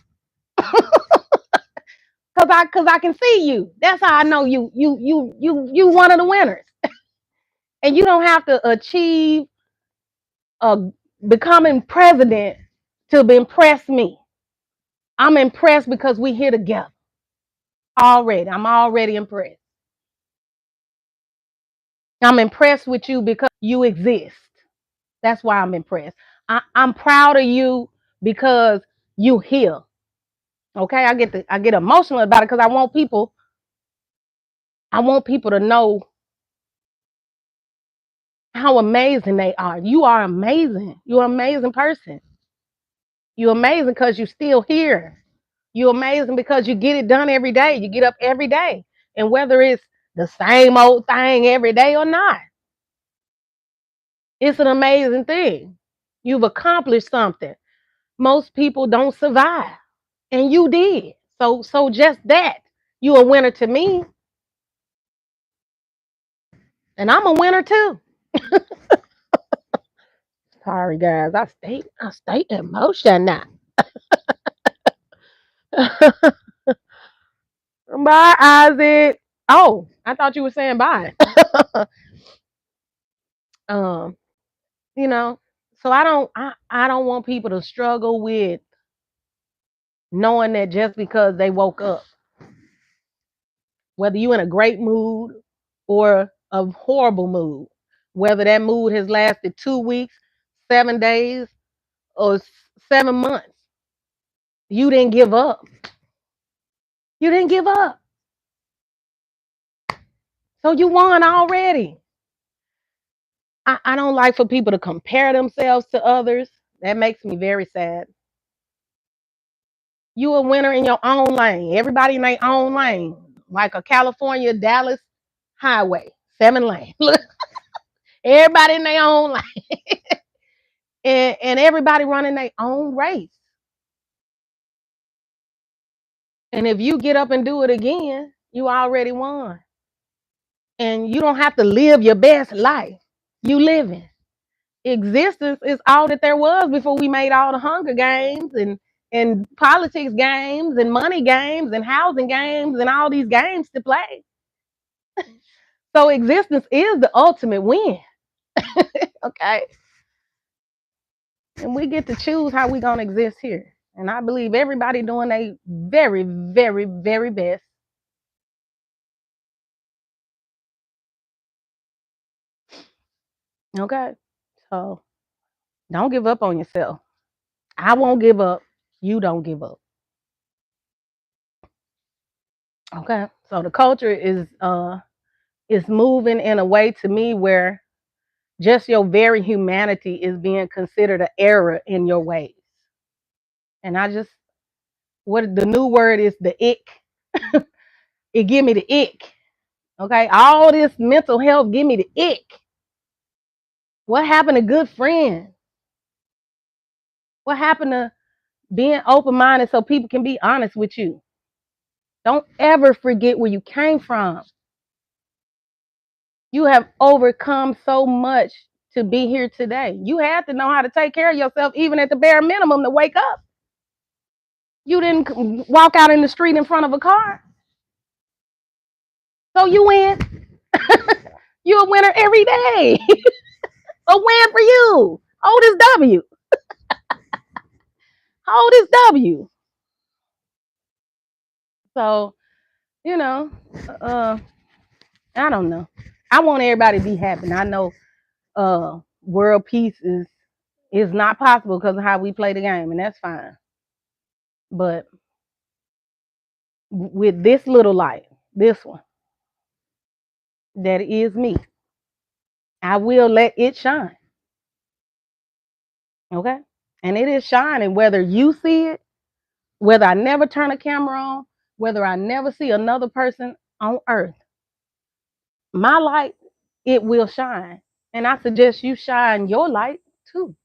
B: Cause I can see you. That's how I know you one of the winners. And you don't have to achieve becoming president to impress me. I'm impressed because we here together already. I'm already impressed. I'm impressed with you because you exist. That's why I'm impressed. I'm proud of you because you here. Okay, I get emotional about it because I want people to know how amazing they are. You are amazing. You're an amazing person. You're amazing because you're still here. You're amazing because you get it done every day. You get up every day. And whether it's the same old thing every day or not, it's an amazing thing. You've accomplished something. Most people don't survive. And you did. So just that. You a winner to me. And I'm a winner too. Sorry guys. I stay emotional. Bye, Isaac. Oh, I thought you were saying bye. um, you know, so I don't want people to struggle with knowing that just because they woke up, whether you're in a great mood or a horrible mood, whether that mood has lasted 2 weeks, 7 days, or 7 months, you didn't give up. You didn't give up. So you won already. I don't like for people to compare themselves to others. That makes me very sad. You a winner in your own lane. Everybody in their own lane. Like a California Dallas highway, 7 lane. Look, everybody in their own lane. And everybody running their own race. And if you get up and do it again, you already won. And you don't have to live your best life. You living. Existence is all that there was before we made all the Hunger Games and politics games and money games and housing games and all these games to play. So existence is the ultimate win. Okay. And we get to choose how we gonna exist here. And I believe everybody doing a very, very, very best. Okay. So don't give up on yourself. I won't give up. You don't give up. Okay. So the culture is moving in a way to me where just your very humanity is being considered an error in your ways. And I just what the new word is the ick. It give me the ick. Okay. All this mental health give me the ick. What happened to good friends? What happened to being open minded so people can be honest with you? Don't ever forget where you came from. You have overcome so much to be here today. You had to know how to take care of yourself, even at the bare minimum, to wake up. You didn't walk out in the street in front of a car. So you win. You're a winner every day. A win for you. Oldest W. Oldest W. So, you know, uh, I don't know. I want everybody to be happy. And I know world peace is not possible because of how we play the game, and that's fine. But with this little light, this one that is me, I will let it shine. Okay, and it is shining whether you see it, whether I never turn a camera on, whether I never see another person on earth. My light, it will shine, and I suggest you shine your light too.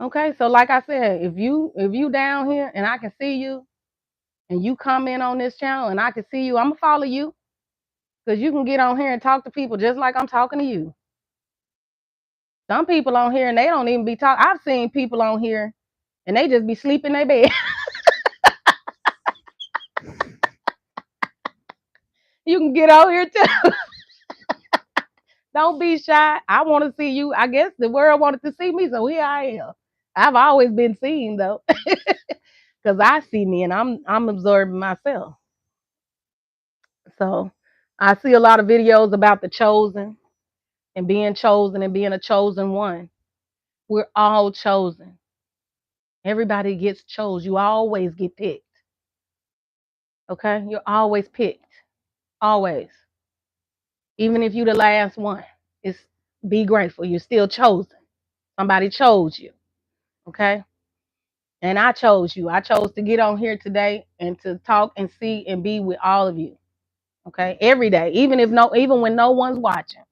B: Okay, so like I said, if you down here and I can see you and you comment on this channel and I can see you, I'm gonna follow you because you can get on here and talk to people just like I'm talking to you. Some people on here and they don't even be talking. I've seen people on here and they just be sleeping in their bed. You can get on here too. Don't be shy. I want to see you. I guess the world wanted to see me, so here I am. I've always been seen though, because I see me and I'm absorbing myself. So I see a lot of videos about the chosen and being a chosen one. We're all chosen. Everybody gets chose. You always get picked. Okay? You're always picked. Always. Even if you're the last one. It's be grateful. You're still chosen. Somebody chose you. Okay? And I chose you. I chose to get on here today and to talk and see and be with all of you. Okay? Every day. Even when no one's watching.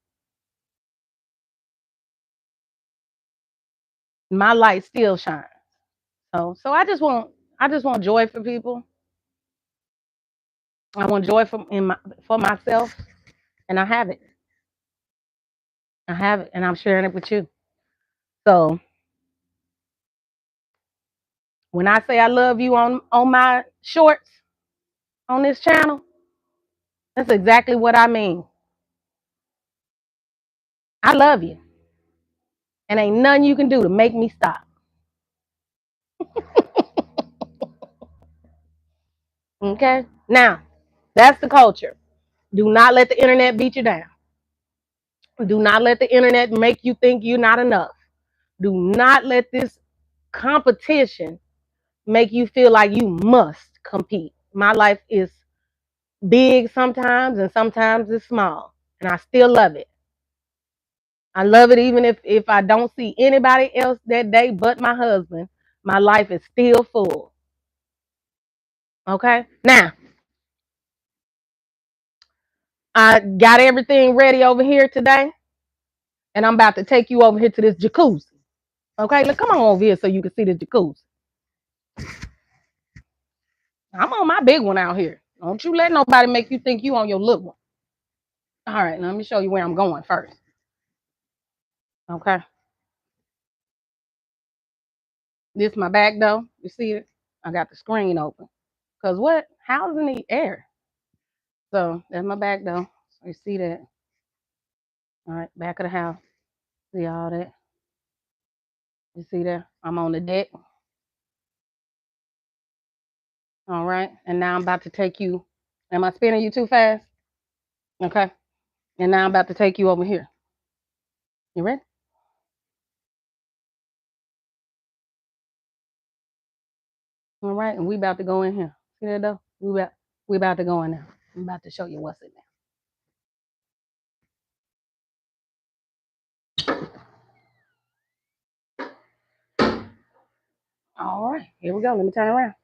B: My light still shines. So I just want joy for people. I want joy for myself, and I have it. I have it, and I'm sharing it with you. So when I say I love you on my shorts on this channel, that's exactly what I mean. I love you, and ain't nothing you can do to make me stop. Okay? Now, that's the culture. Do not let the internet beat you down. Do not let the internet make you think you're not enough. Do not let this competition make you feel like you must compete. My life is big sometimes and sometimes it's small, and I still love it. I love it even if I don't see anybody else that day but my husband. My life is still full. Okay? Now, I got everything ready over here today, and I'm about to take you over here to this jacuzzi. Okay? Look, come on over here so you can see the jacuzzi. I'm on my big one out here. Don't you let nobody make you think you on your little one. All right, let me show you where I'm going first. Okay. This my back door. You see it? I got the screen open. Cause what? How's in the air? So that's my back door. So you see that? All right, back of the house. See all that? You see that? I'm on the deck. All right. And now I'm about to take you. Am I spinning you too fast? Okay. And now I'm about to take you over here. You ready? All right. And we about to go in here. See that though? We about to go in there. I'm about to show you what's in there. All right. Here we go. Let me turn around.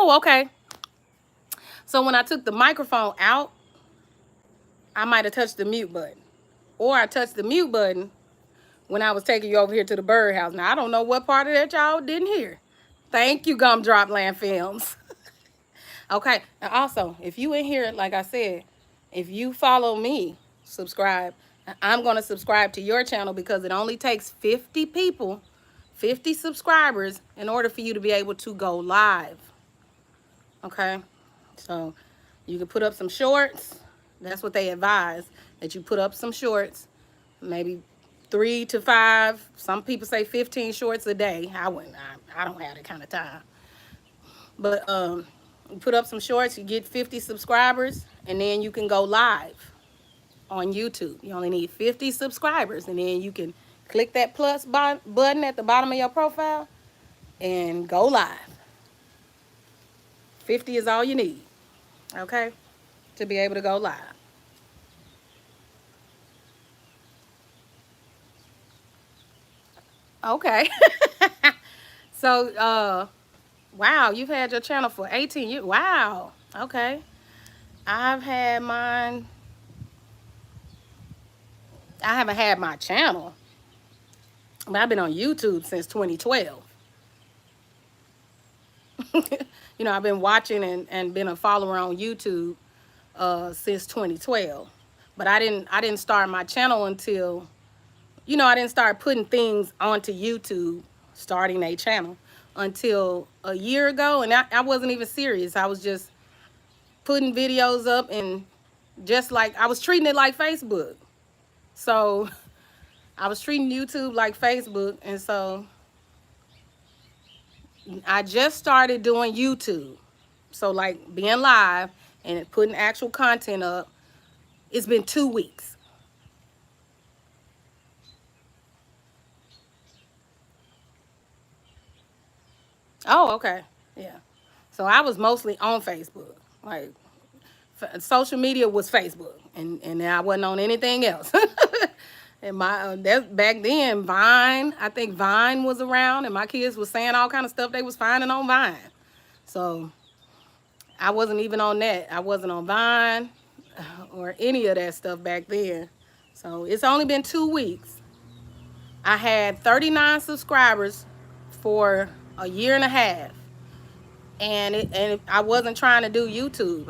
A: Oh, okay. So when I took the microphone out, I might have touched the mute button. Or I touched the mute button when I was taking you over here to the birdhouse. Now, I don't know what part of that y'all didn't hear. Thank you, Gumdrop Land Films. Okay, and also, if you in here, like I said, if you follow me, subscribe, I'm going to subscribe to your channel because it only takes 50 people, 50 subscribers in order for you to be able to go live. Okay, so you can put up some shorts. That's what they advise, that you put up some shorts, maybe 3 to 5. Some people say 15 shorts a day. I don't have that kind of time. But you put up some shorts, you get 50 subscribers, and then you can go live on YouTube. You only need 50 subscribers, and then you can click that plus button at the bottom of your profile and go live. 50 is all you need, okay, to be able to go live. Okay. So, wow, you've had your channel for 18 years. Wow. Okay. I've had mine. I haven't had my channel, but I've been on YouTube since 2012. You know, I've been watching and been a follower on YouTube since 2012. But I didn't start my channel until, you know, I didn't start putting things onto YouTube, starting a channel, until a year ago. And I wasn't even serious. I was just putting videos up, and just like I was treating it like Facebook. So I was treating YouTube like Facebook, and so I just started doing YouTube. So like being live and putting actual content up, it's been 2 weeks. Oh, okay. Yeah. So I was mostly on Facebook. Like social media was Facebook, and I wasn't on anything else. And that back then, Vine, I think Vine was around, and my kids was saying all kind of stuff they was finding on Vine. So I wasn't even on that. I wasn't on Vine or any of that stuff back then. So it's only been 2 weeks. I had 39 subscribers for a year and a half. And I wasn't trying to do YouTube.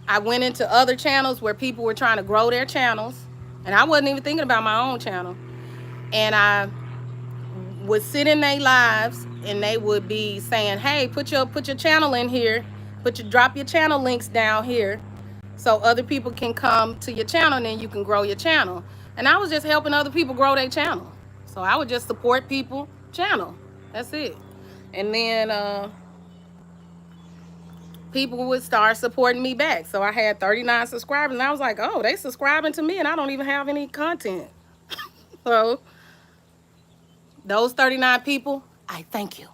A: I went into other channels where people were trying to grow their channels, and I wasn't even thinking about my own channel. And I would sit in their lives, and they would be saying, "Hey, put your channel in here, drop your channel links down here, so other people can come to your channel, and then you can grow your channel." And I was just helping other people grow their channel. So I would just support people channel. That's it. And then people would start supporting me back. So I had 39 subscribers, and I was like, oh, they subscribing to me, and I don't even have any content. So those 39 people, I thank you.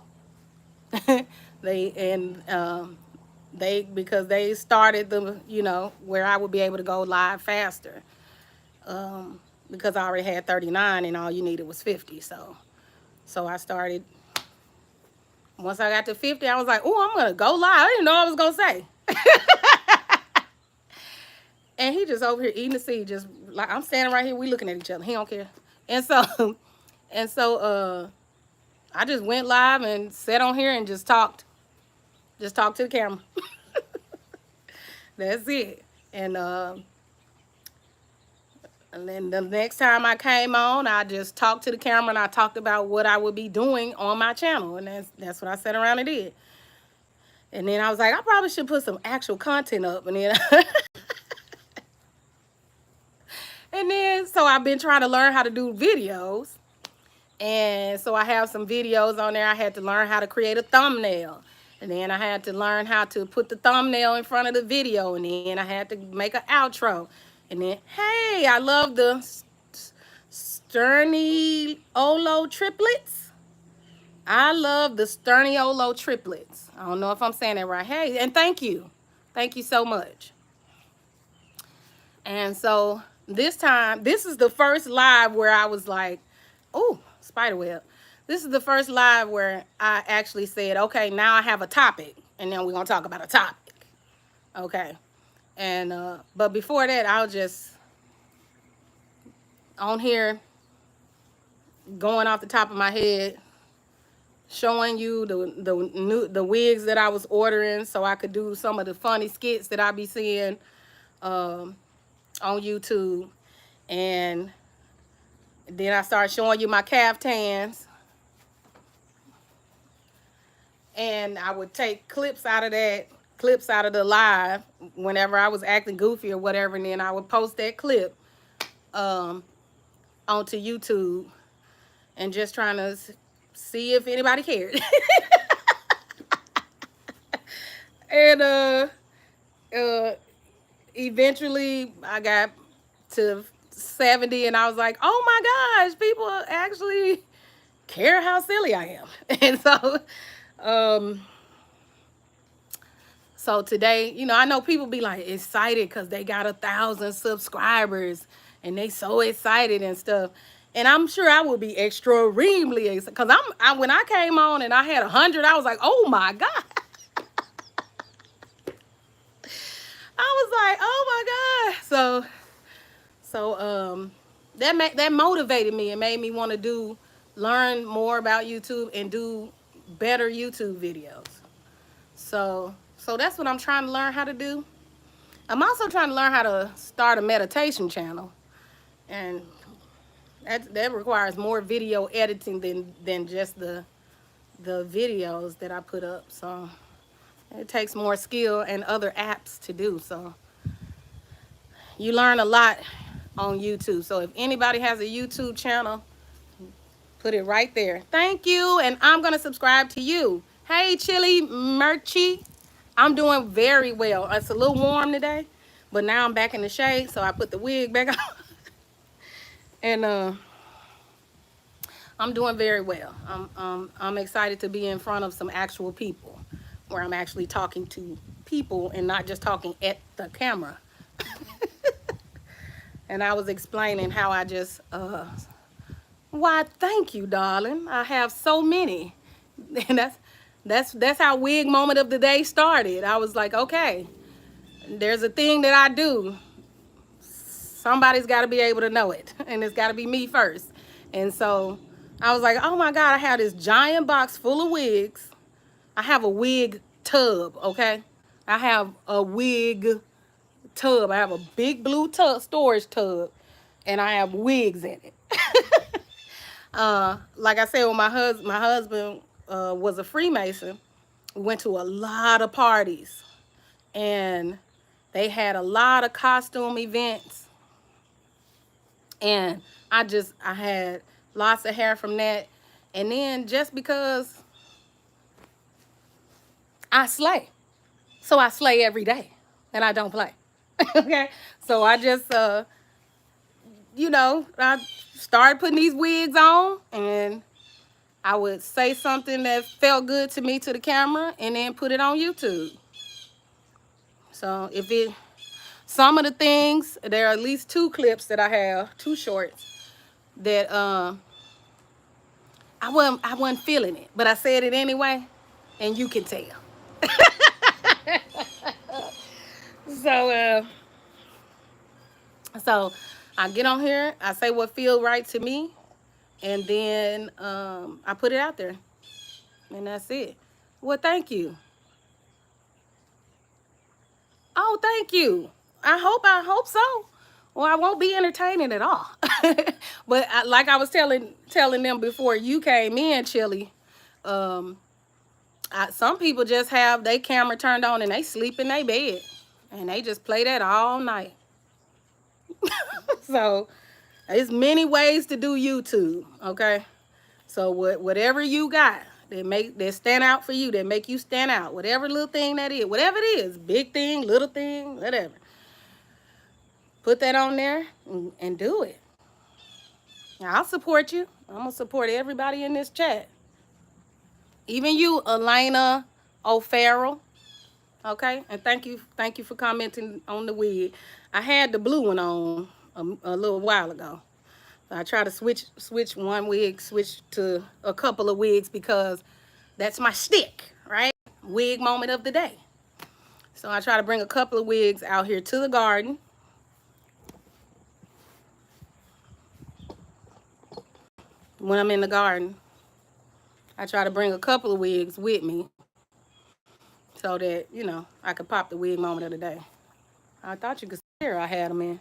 A: Because they started where I would be able to go live faster. Because I already had 39 and all you needed was 50. So I started. Once I got to 50, I was like, oh, I'm gonna go live. I didn't know what I was gonna say. And he just over here eating the seed, just like I'm standing right here, we looking at each other. He don't care. And so I just went live and sat on here and just talked. Just talked to the camera. That's it. And then the next time I came on, I just talked to the camera, and I talked about what I would be doing on my channel. And that's what I sat around and did. And then I was like, I probably should put some actual content up. And then so I've been trying to learn how to do videos. And so I have some videos on there. I had to learn how to create a thumbnail. And then I had to learn how to put the thumbnail in front of the video. And then I had to make an outro. And then, hey, I love the Sterniolo triplets. I love the Sterniolo triplets. I don't know if I'm saying that right. Hey, and thank you. Thank you so much. And so this time, this is the first live where I was like, oh, spider web. This is the first live where I actually said, okay, now I have a topic. and then we're gonna talk about a topic. Okay. And but before that, I'll just on here going off the top of my head, showing you the wigs that I was ordering so I could do some of the funny skits that I be seeing on YouTube. And then I started showing you my caftans. And I would take clips out of that, clips out of the live whenever I was acting goofy or whatever, and then I would post that clip onto YouTube and just trying to see if anybody cared. And eventually I got to 70 and I was like, oh my gosh, people actually care how silly I am. And so today, you know, I know people be like excited because they got 1,000 subscribers and they so excited and stuff. And I'm sure I would be extremely excited because when I came on and I had 100, I was like, oh my God. I was like, oh my God. So that motivated me and made me want to learn more about YouTube and do better YouTube videos. So that's what I'm trying to learn how to do. I'm also trying to learn how to start a meditation channel, and that requires more video editing than just the videos that I put up. So it takes more skill and other apps to do. So you learn a lot on YouTube. So if anybody has a YouTube channel, put it right there. Thank you, and I'm gonna subscribe to you. Hey, Chili Merchie. I'm doing very well. It's a little warm today, but now I'm back in the shade, so I put the wig back on. And I'm doing very well. I'm excited to be in front of some actual people, where I'm actually talking to people and not just talking at the camera. And I was explaining how I just, why, thank you, darling. I have so many. And that's how wig moment of the day started. I was like, okay, there's a thing that I do. Somebody's got to be able to know it, and it's got to be me first. And so I was like, oh my God, I have this giant box full of wigs. I have a wig tub, okay? I have a wig tub. I have a big blue tub, storage tub, and I have wigs in it. Like I said, when my husband was a Freemason, we went to a lot of parties, and they had a lot of costume events, and I had lots of hair from that. And then just because I slay, so I slay every day, and I don't play. Okay, so I just I started putting these wigs on, and I would say something that felt good to me to the camera and then put it on YouTube. So some of the things, there are at least 2 clips that I have, 2 shorts that I wasn't feeling it, but I said it anyway, and you can tell. So so I get on here, I say what feels right to me, and then I put it out there, and that's it. Well, thank you. Oh, thank you. I hope so. Well, I won't be entertaining at all. But like I was telling them before you came in, Chili, some people just have their camera turned on and they sleep in their bed, and they just play that all night. So there's many ways to do YouTube, okay? So whatever you got that stand out for you, that make you stand out, whatever little thing that is, whatever it is, big thing, little thing, whatever. Put that on there and do it. I'll support you. I'm gonna support everybody in this chat. Even you, Elena O'Farrell. Okay, and thank you for commenting on the wig. I had the blue one on a little while ago. I try to switch one wig, switch to a couple of wigs because that's my stick, right? wig moment of the day. So I try to bring a couple of wigs out here to the garden. When I'm in the garden, I try to bring a couple of wigs with me so that, you know, I could pop the wig moment of the day. I thought you could see here I had them in.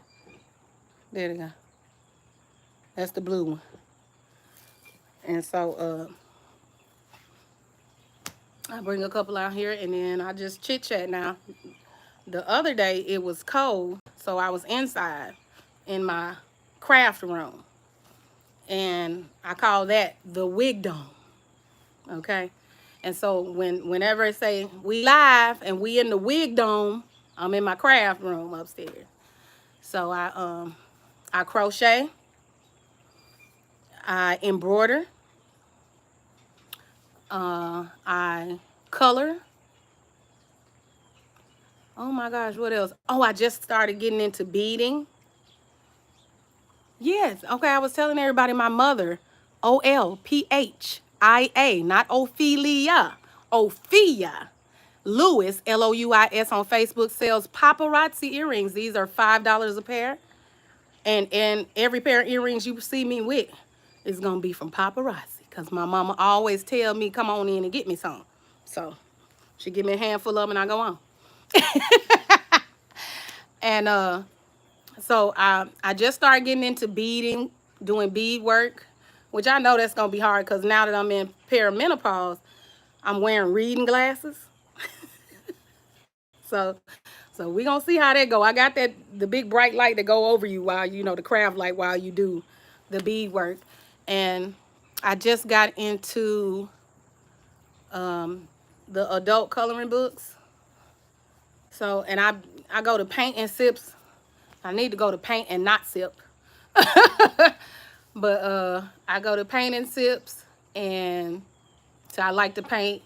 A: There they go. That's the blue one. And so I bring a couple out here and then I just chit chat now. The other day it was cold, so I was inside in my craft room. And I call that the wig dome. Okay? And so whenever I say we live and we in the wig dome, I'm in my craft room upstairs. So I crochet, I embroider, I color. Oh my gosh, what else? Oh, I just started getting into beading. Yes, okay, I was telling everybody my mother, Olphia, not Ophelia, Ophia Lewis, Louis, on Facebook, sells paparazzi earrings. These are $5 a pair. And every pair of earrings you see me with is going to be from Paparazzi. Because my mama always tell me, come on in and get me some. So she give me a handful of them and I go on. And so I just started getting into beading, doing bead work, which I know that's going to be hard because now that I'm in perimenopause, I'm wearing reading glasses. So we gonna see how that go. I got the big bright light that go over you while you know the craft light while you do the bead work. And I just got into the adult coloring books. So and I go to paint and sips. I need to go to paint and not sip. But I go to paint and sips, and so I like to paint,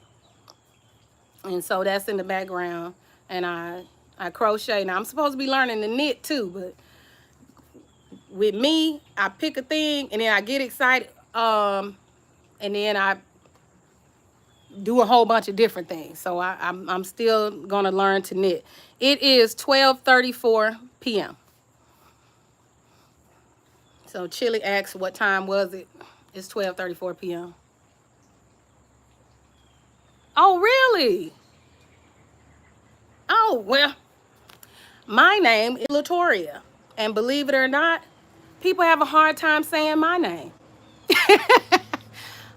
A: and so that's in the background. And I crochet. Now I'm supposed to be learning to knit too, but with me, I pick a thing and then I get excited, and then I do a whole bunch of different things. So I'm still gonna learn to knit. It is 12:34 p.m. So Chili asks, what time was it? It's 12:34 p.m. Oh, really? Oh, well, my name is Latoria. And believe it or not, people have a hard time saying my name.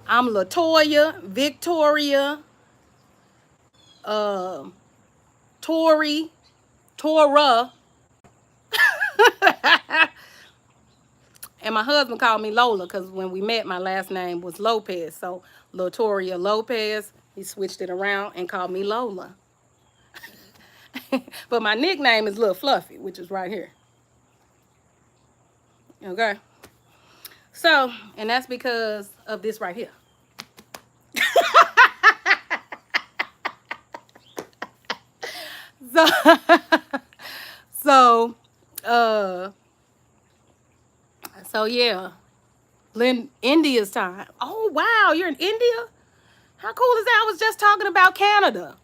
A: I'm Latoya, Victoria, Tori, Tora. And my husband called me Lola because when we met, my last name was Lopez. So Latoria Lopez, he switched it around and called me Lola. But my nickname is Little Fluffy, which is right here. Okay. So, and that's because of this right here. So, so, uh, so yeah, India's time. Oh wow, you're in India? How cool is that? I was just talking about Canada.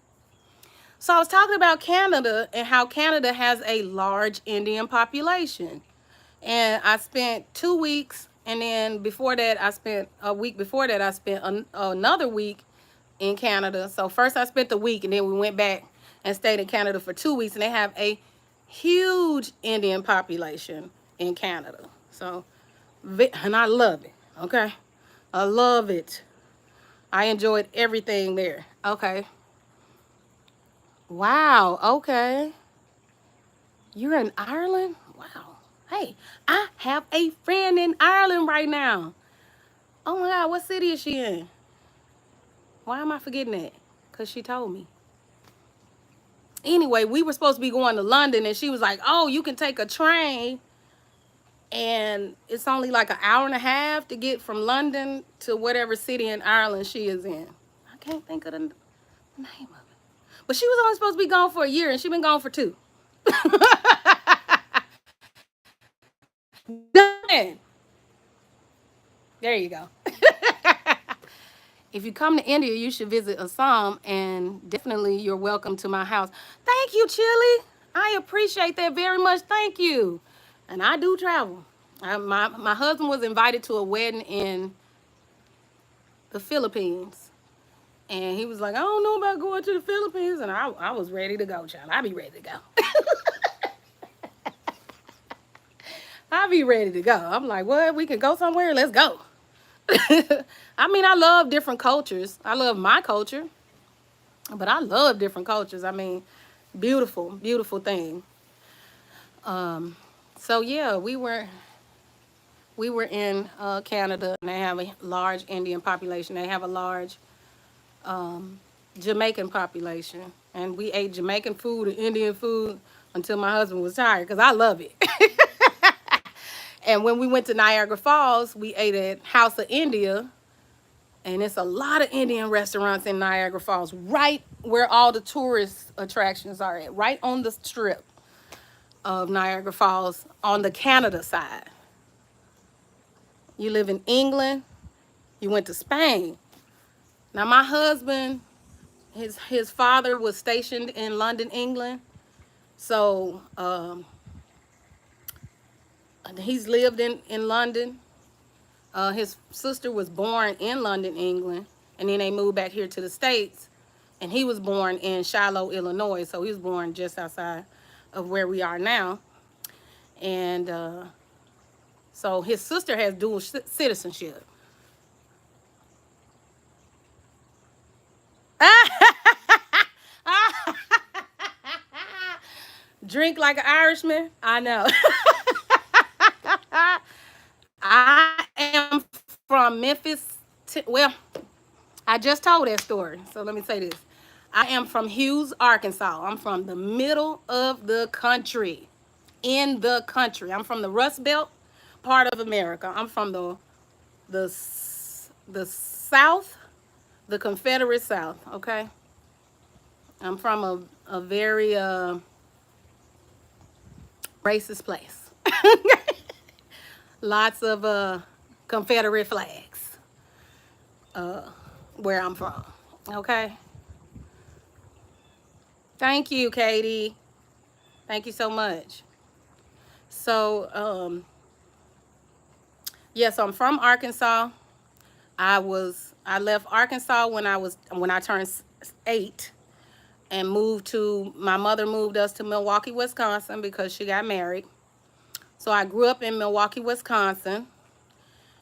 A: So I was talking about Canada and how Canada has a large Indian population. And I spent 2 weeks, and then before that, I spent a week before that, I spent another week in Canada. So first I spent the week, and then we went back and stayed in Canada for 2 weeks, and they have a huge Indian population in Canada. So, and I love it, okay? I love it. I enjoyed everything there. Okay. Wow, okay. You're in Ireland? Wow. Hey, I have a friend in Ireland right now. Oh my God, what city is she in? Why am I forgetting that? Because she told me. Anyway, we were supposed to be going to London, and she was like, oh, you can take a train, and it's only like an hour and a half to get from London to whatever city in Ireland she is in. I can't think of the name of it. But she was only supposed to be gone for a year, and she's been gone for 2. Done. There you go. if you come to India, you should visit Assam, and definitely you're welcome to my house. Thank you, Chili. I appreciate that very much. Thank you. And I do travel. My husband was invited to a wedding in the Philippines. And he was like, I don't know about going to the Philippines. And I was ready to go, child. I be ready to go. I be ready to go. I'm like, what? We can go somewhere? Let's go. I mean, I love different cultures. I love my culture, but I love different cultures. I mean, beautiful, beautiful thing. Um, so yeah, we were in Canada, and they have a large Indian population. They have a large um, Jamaican population, and we ate Jamaican food and Indian food until my husband was tired because I love it. And when we went to Niagara Falls, we ate at House of India, and it's a lot of Indian restaurants in Niagara Falls, right where all the tourist attractions are at, right on the strip of Niagara Falls on the Canada side. You live in England, you went to Spain. Now my husband, his father was stationed in London, England. So he's lived in London. His sister was born in London, England, and then they moved back here to the States. And he was born in Shiloh, Illinois. So he was born just outside of where we are now. And so his sister has dual citizenship. Drink like an Irishman? I know. I am from Memphis. Well, I just told that story. So let me say this. I am from Hughes, Arkansas. I'm from the middle of the country. In the country. I'm from the Rust Belt part of America. I'm from the the South, the Confederate South, okay? I'm from a very racist place. Lots of Confederate flags where I'm from, okay? Thank you, Katie. Thank you so much. So, yeah, so I'm from Arkansas. I left Arkansas when I turned 8 and my mother moved us to Milwaukee, Wisconsin because she got married. So I grew up in Milwaukee, Wisconsin.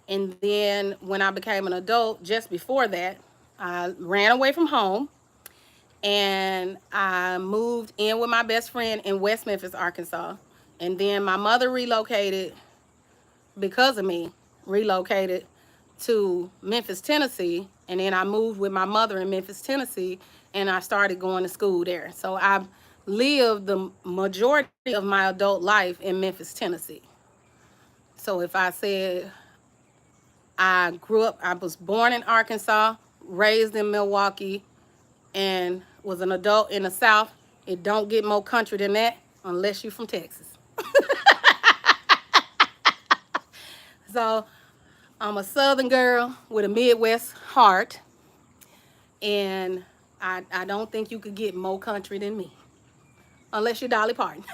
A: And then when I became an adult, just before that, I ran away from home and I moved in with my best friend in West Memphis, Arkansas. And then my mother relocated because of me, relocated to Memphis, Tennessee. And then I moved with my mother in Memphis, Tennessee, and I started going to school there. So I've lived the majority of my adult life in Memphis, Tennessee. So if I said I was born in Arkansas, raised in Milwaukee, and was an adult in the South, it don't get more country than that unless you're from Texas. So I'm a Southern girl with a Midwest heart, and I don't think you could get more country than me, unless you're Dolly Parton.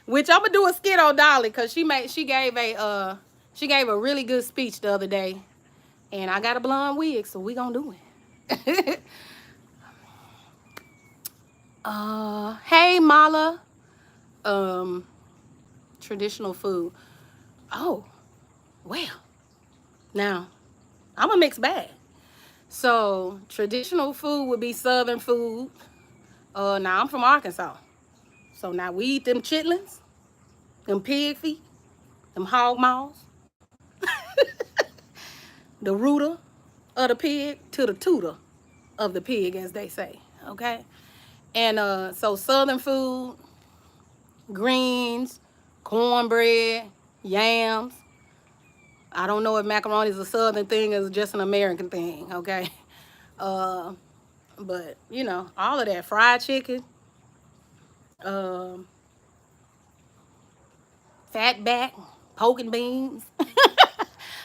A: Which I'm gonna do a skit on Dolly because she gave a really good speech the other day, and I got a blonde wig, so we gonna do it. Hey Mala, traditional food. Oh, well, now I'm a mixed bag. So traditional food would be Southern food. Now I'm from Arkansas. So now we eat them chitlins, them pig feet, them hog maws, the rooter of the pig to the tutor of the pig, as they say. Okay? And so Southern food, greens, cornbread, yams. I don't know if macaroni is a Southern thing or just an American thing, okay? But, you know, all of that. Fried chicken, um, fat back, pork and beans.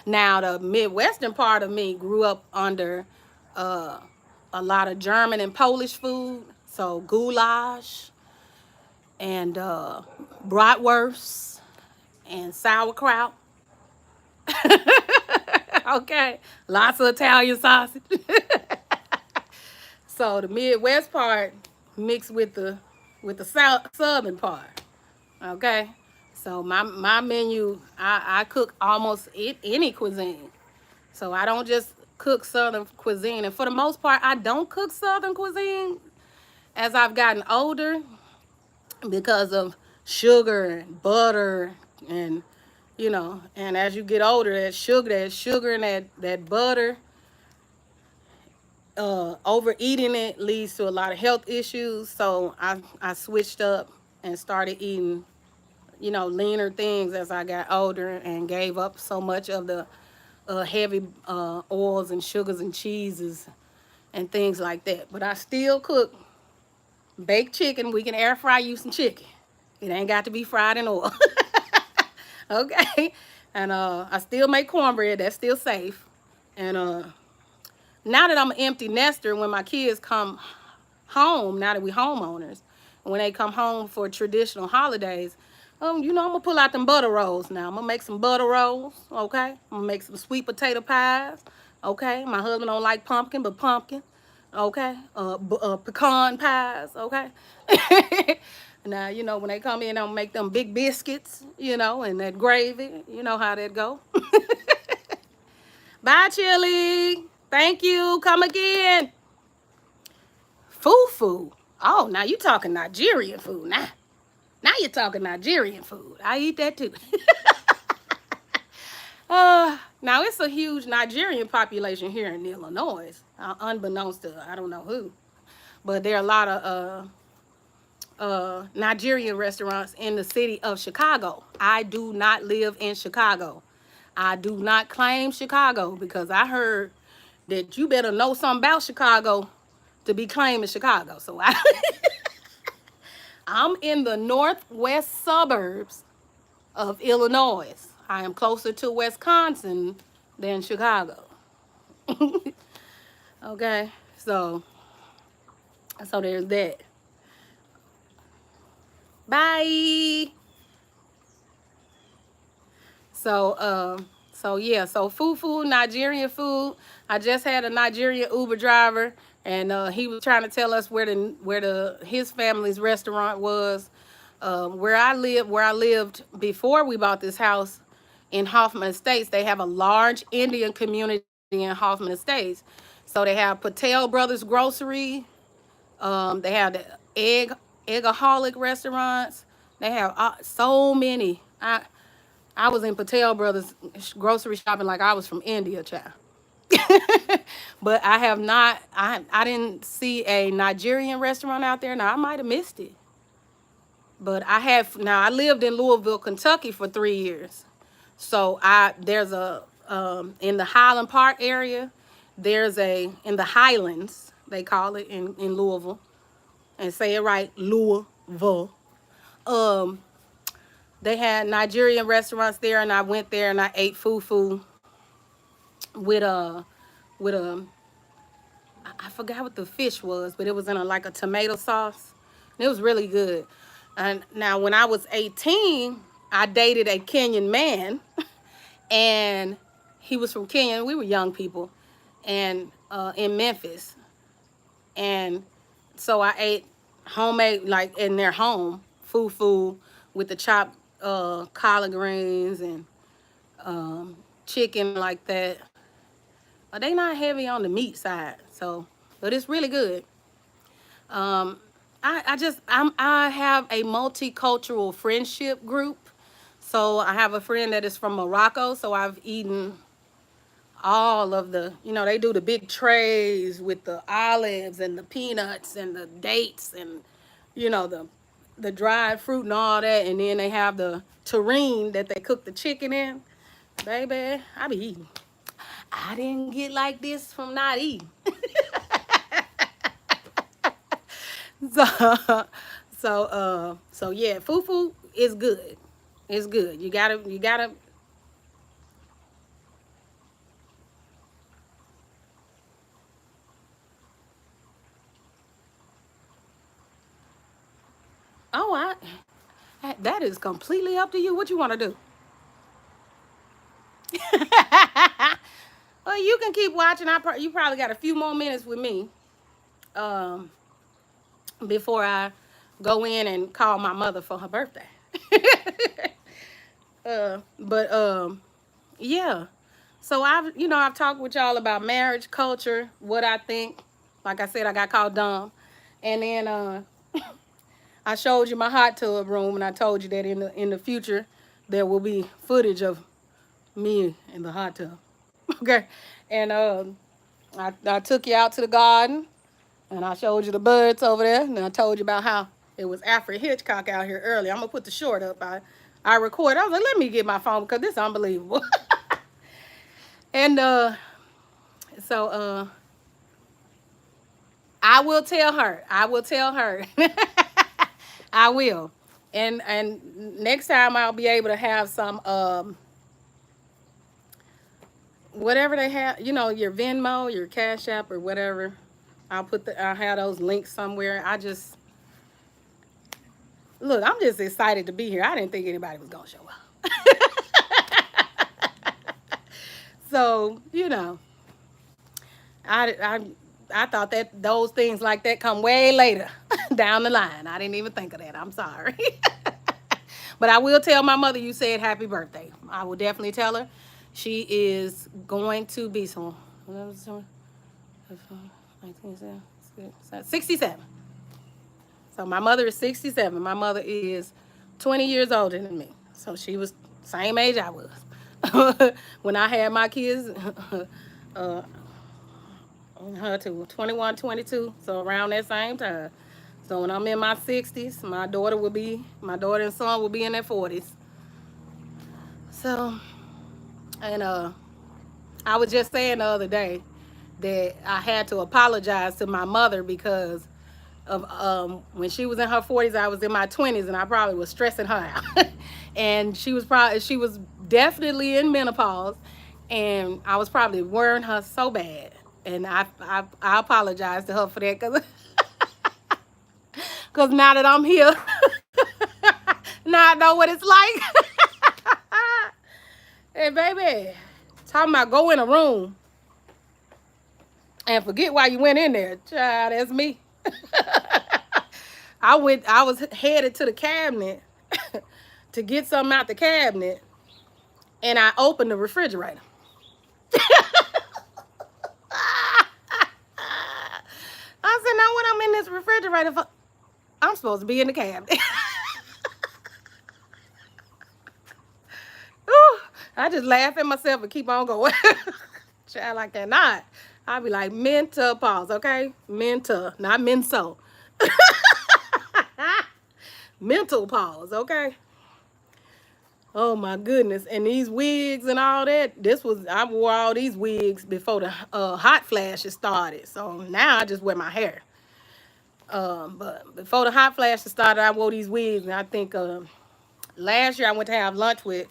A: Now, the Midwestern part of me grew up under uh, a lot of German and Polish food. So goulash and bratwurst and sauerkraut. Okay, lots of Italian sausage. So the Midwest part mixed with the southern part. Okay, so my menu, I cook almost any cuisine. So I don't just cook Southern cuisine, and for the most part, I don't cook Southern cuisine as I've gotten older because of sugar and butter and and as you get older, that sugar and that butter, overeating it leads to a lot of health issues. So I switched up and started eating leaner things as I got older and gave up so much of the heavy oils and sugars and cheeses and things like that. But I still cook baked chicken. We can air fry you some chicken. It ain't got to be fried in oil. Okay. And I still make cornbread. That's still safe. And now that I'm an empty nester, when my kids come home, now that we homeowners, when they come home for traditional holidays, I'm gonna pull out them butter rolls now. I'm gonna make some butter rolls, okay? I'm gonna make some sweet potato pies, okay? My husband don't like pumpkin, but pumpkin, okay? Pecan pies, okay? Now, when they come in, I'm gonna make them big biscuits, and that gravy. You know how that go. Bye, Chili. Thank you. Come again. Fufu. Oh, now you talking Nigerian food now. Now you're talking Nigerian food. I eat that too. Now it's a huge Nigerian population here in Illinois, unbeknownst to I don't know who, but there are a lot of Nigerian restaurants in the city of Chicago. I do not live in Chicago. I do not claim Chicago because I heard that you better know something about Chicago to be claiming Chicago. So I'm in the northwest suburbs of Illinois. I am closer to Wisconsin than Chicago. Okay, so there's that. Bye. So fufu, Nigerian food. I just had a Nigerian Uber driver, and he was trying to tell us where his family's restaurant was. Where I lived before we bought this house in Hoffman Estates, they have a large Indian community in Hoffman Estates. So they have Patel Brothers Grocery. They have the eggaholic restaurants. They have so many. I was in Patel Brothers grocery shopping like I was from India, child. But I have not. I didn't see a Nigerian restaurant out there. Now I might have missed it, but I have. Now I lived in Louisville, Kentucky for 3 years. So there's a in the Highland Park area. There's a in the Highlands they call it in Louisville, and say it right, Louisville. Um, they had Nigerian restaurants there, and I went there and I ate fufu with a I forgot what the fish was, but it was in like a tomato sauce. It was really good. And now when I was 18, I dated a Kenyan man, and he was from Kenya. We were young people, and in Memphis, and so I ate homemade, like in their home, fufu with the chopped collard greens and chicken like that. But they not heavy on the meat side, so but it's really good. Um, I have a multicultural friendship group. So I have a friend that is from Morocco. So I've eaten all of they do the big trays with the olives and the peanuts and the dates and the dried fruit and all that, and then they have the terrine that they cook the chicken in. Baby, I be eating. I didn't get like this from not eating. So, so yeah, fufu is good. It's good. You gotta. Oh, that is completely up to you. What you want to do? Well, you can keep watching. You probably got a few more minutes with me um, before I go in and call my mother for her birthday. But yeah. So I've talked with y'all about marriage culture, what I think. Like I said, I got called dumb, and then I showed you my hot tub room, and I told you that in the future there will be footage of me in the hot tub. Okay, and I took you out to the garden, and I showed you the birds over there, and I told you about how it was Alfred Hitchcock out here earlier. I'm gonna put the short up. I recorded. I was like, let me get my phone because this is unbelievable. And so I will tell her. I will tell her. I will. And next time I'll be able to have some whatever they have, your Venmo, your Cash App or whatever. I'll have those links somewhere. I'm just excited to be here. I didn't think anybody was gonna show up. So, I I thought that those things like that come way later down the line. I didn't even think of that. I'm sorry. But I will tell my mother you said happy birthday. I will definitely tell her. She is going to be 67. So my mother is 67. My mother is 20 years older than me. So she was same age I was. When I had my kids, her too, 21, 22. So around that same time. So when I'm in my 60s, my daughter and son will be in their 40s. So, and I was just saying the other day that I had to apologize to my mother because of when she was in her 40s, I was in my 20s, and I probably was stressing her out. And she was definitely in menopause, and I was probably worrying her so bad. And I apologize to her for that because now that I'm here, now I know what it's like. Hey, baby, talking about go in a room and forget why you went in there. Child, that's me. I was headed to the cabinet to get something out the cabinet, and I opened the refrigerator. I said, now what I'm in this refrigerator for? I'm supposed to be in the cabinet. Ooh, I just laugh at myself and keep on going. Child, like that. Not. I'll be like, menopause, okay? Mental, not menso. Mental pause, okay? Oh my goodness. And these wigs and all that, I wore all these wigs before the hot flashes started. So now I just wear my hair. But before the hot flashes started, I wore these wigs. And I think last year I went to have lunch with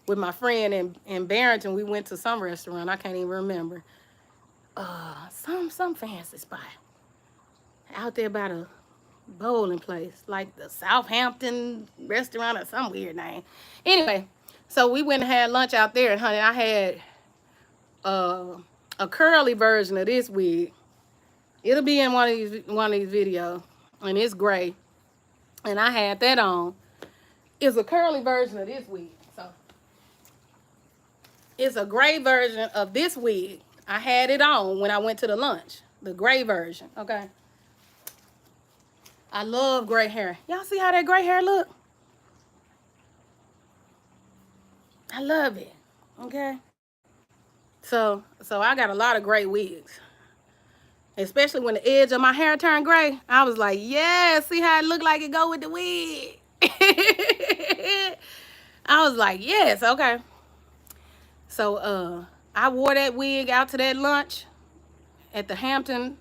A: my friend in Barrington. We went to some restaurant. I can't even remember. Some fancy spot out there by the bowling place, like the Southampton restaurant or some weird name. Anyway, so we went and had lunch out there, and honey, I had a curly version of this wig. It'll be in one of these videos, and it's gray, and I had that on. It's a curly version of this wig, so it's a gray version of this wig. I had it on when I went to the lunch, the gray version. Okay. I love gray hair. Y'all see how that gray hair look? I love it. Okay. So I got a lot of gray wigs. Especially when the edge of my hair turned gray. I was like, yeah, see how it look like it go with the wig. I was like, yes, okay. So I wore that wig out to that lunch at the Hampton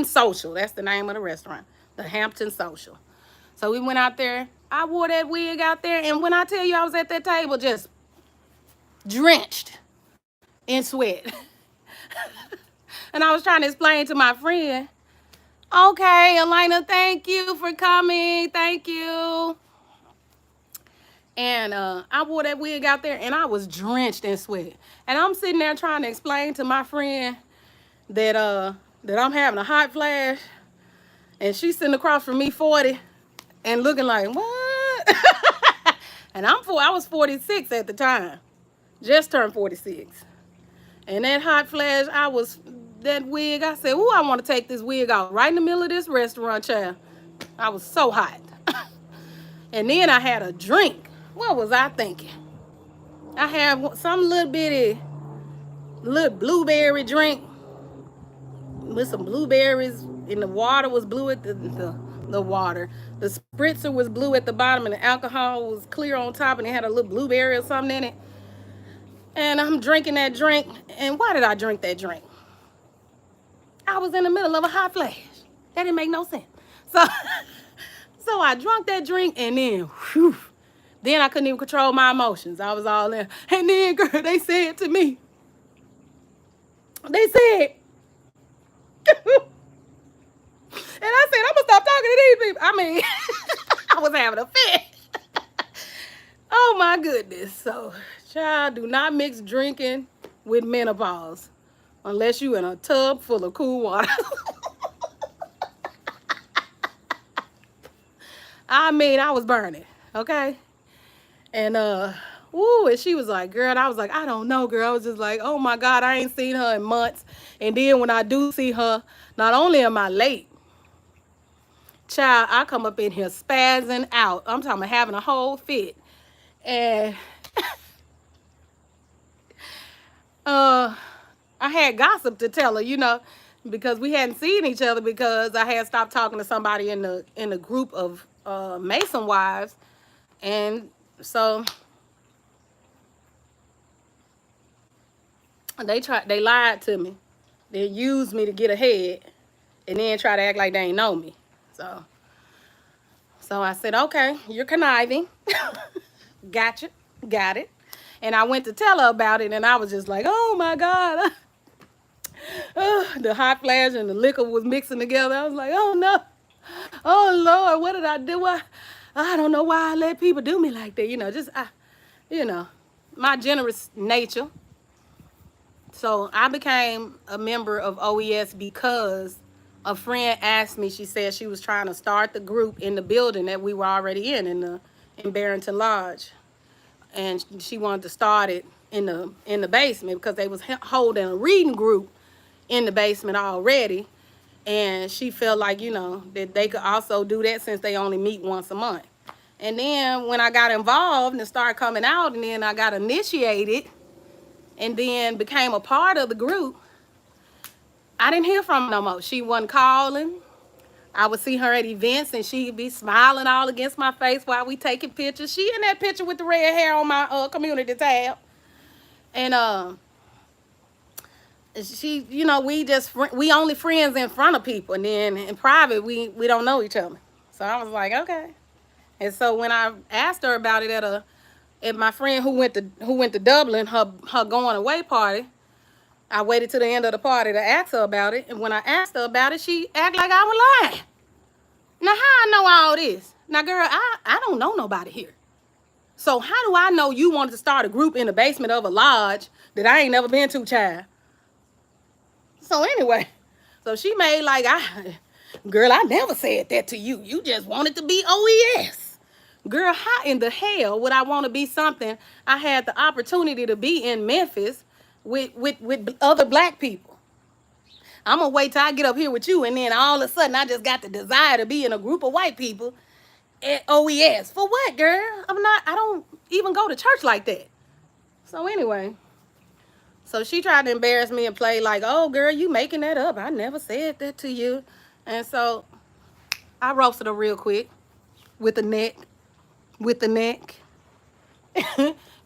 A: Social. That's the name of the restaurant. The Hampton Social. So we went out there. I wore that wig out there, and when I tell you I was at that table just drenched in sweat. And I was trying to explain to my friend, Okay, Elena, thank you for coming. Thank you. And I wore that wig out there and I was drenched in sweat. And I'm sitting there trying to explain to my friend that that I'm having a hot flash and she's sitting across from me 40 and looking like, what? And I was 46 at the time. Just turned 46. And that hot flash, that wig, I said, ooh, I want to take this wig off right in the middle of this restaurant, child. I was so hot. And then I had a drink. What was I thinking? I had some little bitty, little blueberry drink with some blueberries, and the water was blue at the water. The spritzer was blue at the bottom, and the alcohol was clear on top, and it had a little blueberry or something in it. And I'm drinking that drink. And why did I drink that drink? I was in the middle of a hot flash. That didn't make no sense. So, so I drank that drink, and then, whew, then I couldn't even control my emotions. I was all in. And then, girl, they said to me, they said, and I said, I'm gonna stop talking to these people. I mean, I was having a fit. Oh my goodness. So, child, do not mix drinking with menopause unless you in a tub full of cool water. I mean, I was burning, okay? And and she was like, girl, and I was like, I don't know, girl. I was just like, oh my God, I ain't seen her in months. And then when I do see her, not only am I late, child, I come up in here spazzing out. I'm talking about having a whole fit. And I had gossip to tell her, because we hadn't seen each other because I had stopped talking to somebody in the group of Mason wives. And so they lied to me. They used me to get ahead and then try to act like they ain't know me. So I said, okay, you're conniving. Gotcha. Got it. And I went to tell her about it, and I was just like, oh my God. The hot flash and the liquor was mixing together. I was like, oh no. Oh Lord, what did I do? I don't know why I let people do me like that. You know, my generous nature. So I became a member of OES because a friend asked me. She said she was trying to start the group in the building that we were already in Barrington Lodge, and she wanted to start it in the basement because they was holding a reading group in the basement already, and she felt like that they could also do that since they only meet once a month. And then when I got involved and started coming out, and then I got initiated and then became a part of the group, I didn't hear from her no more. She wasn't calling. I would see her at events and she'd be smiling all against my face while we taking pictures. She in that picture with the red hair on my community tab. And she, we only friends in front of people, and then in private we don't know each other. So I was like, okay. And so when I asked her about it at my friend who went to Dublin, her going away party, I waited to the end of the party to ask her about it. And when I asked her about it, she acted like I was lying. Now, how I know all this? Now, girl, I don't know nobody here. So how do I know you wanted to start a group in the basement of a lodge that I ain't never been to, child? So anyway, so she made like, girl, I never said that to you. You just wanted to be OES. Girl, how in the hell would I want to be something I had the opportunity to be in Memphis with other black people? I'm going to wait till I get up here with you, and then all of a sudden I just got the desire to be in a group of white people at OES. For what, girl? I don't even go to church like that. So anyway, so she tried to embarrass me and play like, oh, girl, you making that up. I never said that to you. And so I roasted her real quick with the neck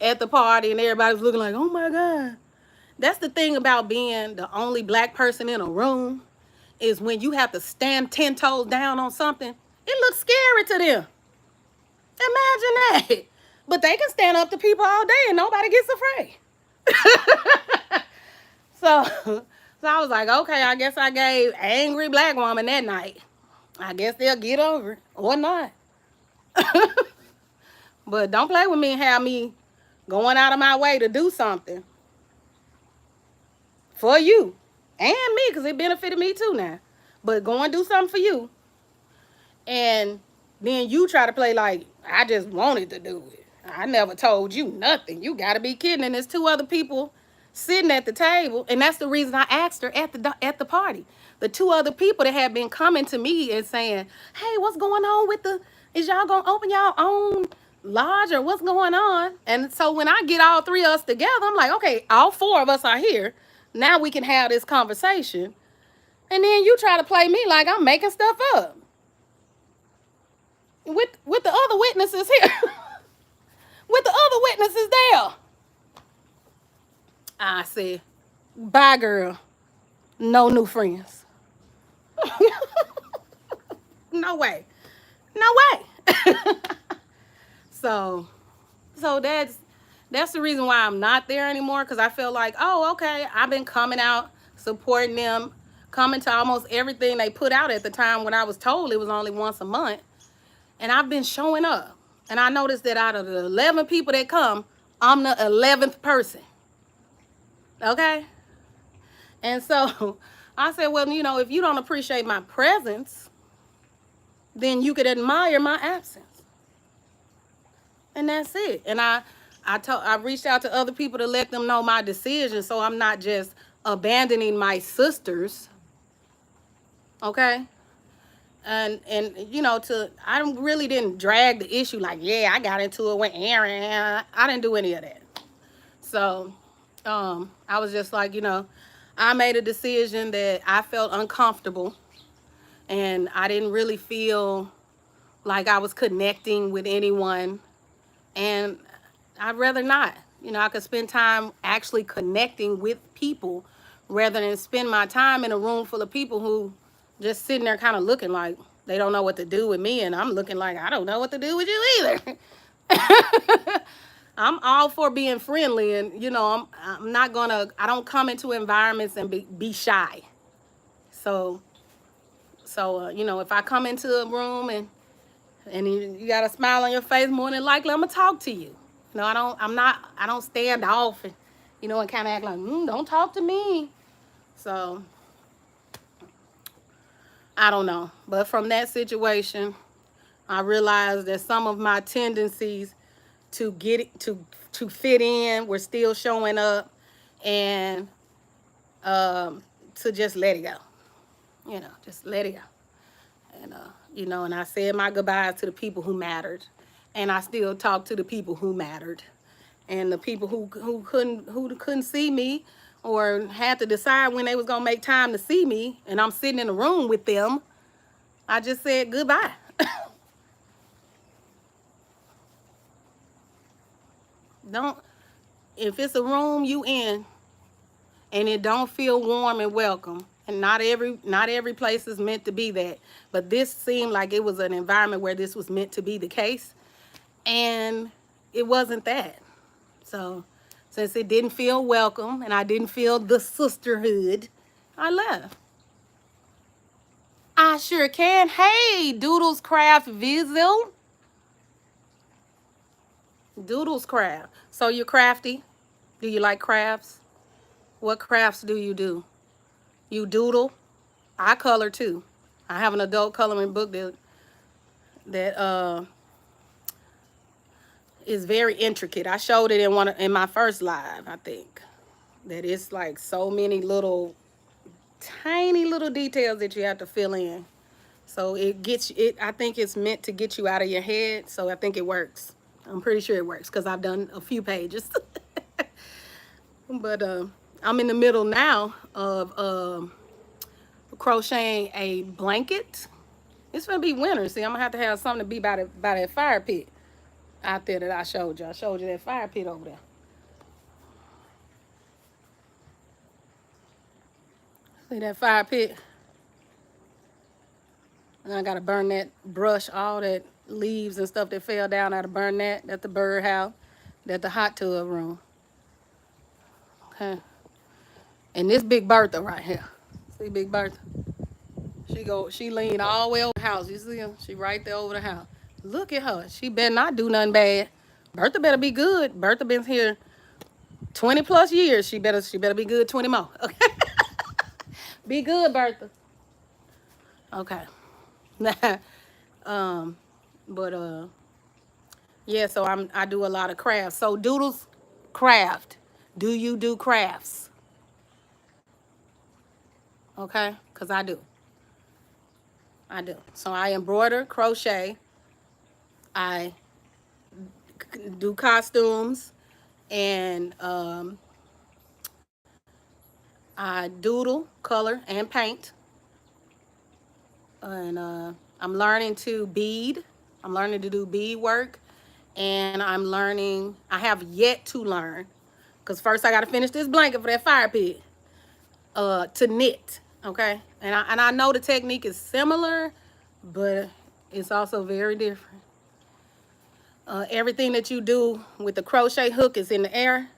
A: at the party, and everybody was looking like, oh my God. That's the thing about being the only black person in a room, is when you have to stand 10 toes down on something, it looks scary to them. Imagine that. But they can stand up to people all day and nobody gets afraid. So So I was like, okay, I guess I gave angry black woman that night. I guess they'll get over it or not. But don't play with me and have me going out of my way to do something for you and me, because it benefited me too now. But go and do something for you, and then you try to play like I just wanted to do it. I never told you nothing. You got to be kidding. And there's two other people sitting at the table, and that's the reason I asked her at the party. The two other people that had been coming to me and saying, "Hey, what's going on with the? Is y'all gonna open y'all own lodge or what's going on?" And so when I get all three of us together, I'm like, okay, all four of us are here. Now we can have this conversation. And then you try to play me like I'm making stuff up with the other witnesses here. With the other witnesses there. I said, bye, girl. No new friends. No way. No way. so that's the reason why I'm not there anymore, because I feel like, oh, okay, I've been coming out, supporting them, coming to almost everything they put out at the time when I was told it was only once a month. And I've been showing up. And I noticed that out of the 11 people that come, I'm the 11th person. Okay? And so I said, well, you know, if you don't appreciate my presence, then you could admire my absence. And that's it. And I reached out to other people to let them know my decision, so I'm not just abandoning my sisters. Okay? And you know, I really didn't drag the issue like, yeah, I got into it with Aaron. I didn't do any of that. So I was just like, you know, I made a decision that I felt uncomfortable, and I didn't really feel like I was connecting with anyone, and I'd rather not. You know, I could spend time actually connecting with people rather than spend my time in a room full of people who just sitting there kind of looking like they don't know what to do with me, and I'm looking like I don't know what to do with you either. I'm all for being friendly, and you know, I'm not gonna. I don't come into environments and be shy. So you know, if I come into a room and you got a smile on your face, more than likely I'm gonna talk to you. You know, I don't stand off and, you know, and kind of act like, don't talk to me. So I don't know, but from that situation, I realized that some of my tendencies to get it to fit in were still showing up, and to just let it go. You know, just let it go. And you know, and I said my goodbyes to the people who mattered, and I still talk to the people who mattered, and the people who couldn't see me or had to decide when they was gonna make time to see me, and I'm sitting in a room with them. I just said goodbye. Don't, if it's a room you in and it don't feel warm and welcome, and not every place is meant to be that, but this seemed like it was an environment where this was meant to be the case, and it wasn't that. So since it didn't feel welcome and I didn't feel the sisterhood, I left. I sure can. Hey, Doodles Craft Visual. Doodles Craft. So you're crafty? Do you like crafts? What crafts do you do? You doodle? I color too. I have an adult coloring book that is very intricate. I showed it in my first live, I think. That it's like so many little tiny little details that you have to fill in. So it gets it. I think it's meant to get you out of your head. So I think it works. I'm pretty sure it works because I've done a few pages. But I'm in the middle now of crocheting a blanket. It's gonna be winter. See, I'm gonna have something to be by that fire pit out there that I showed you. I showed you that fire pit over there. See that fire pit? And I gotta burn that brush, all that leaves and stuff that fell down. I gotta burn that. That's the birdhouse. That's the hot tub room. Okay. And this Big Bertha right here. See Big Bertha? She lean all the way over the house. You see her? She right there over the house. Look at her. She better not do nothing bad. Bertha better be good. Bertha been here 20 plus years. She better be good 20 more. Okay. Be good, Bertha. Okay. um, but yeah, so I do a lot of crafts. So Doodles craft. Do you do crafts? Okay? Cause I do. I do. So I embroider, crochet, I do costumes, and I doodle, color, and paint. And I'm learning to bead. I'm learning to do bead work. And I have yet to learn, because first I got to finish this blanket for that fire pit, to knit. Okay? And I know the technique is similar, but it's also very different. Everything that you do with the crochet hook is in the air,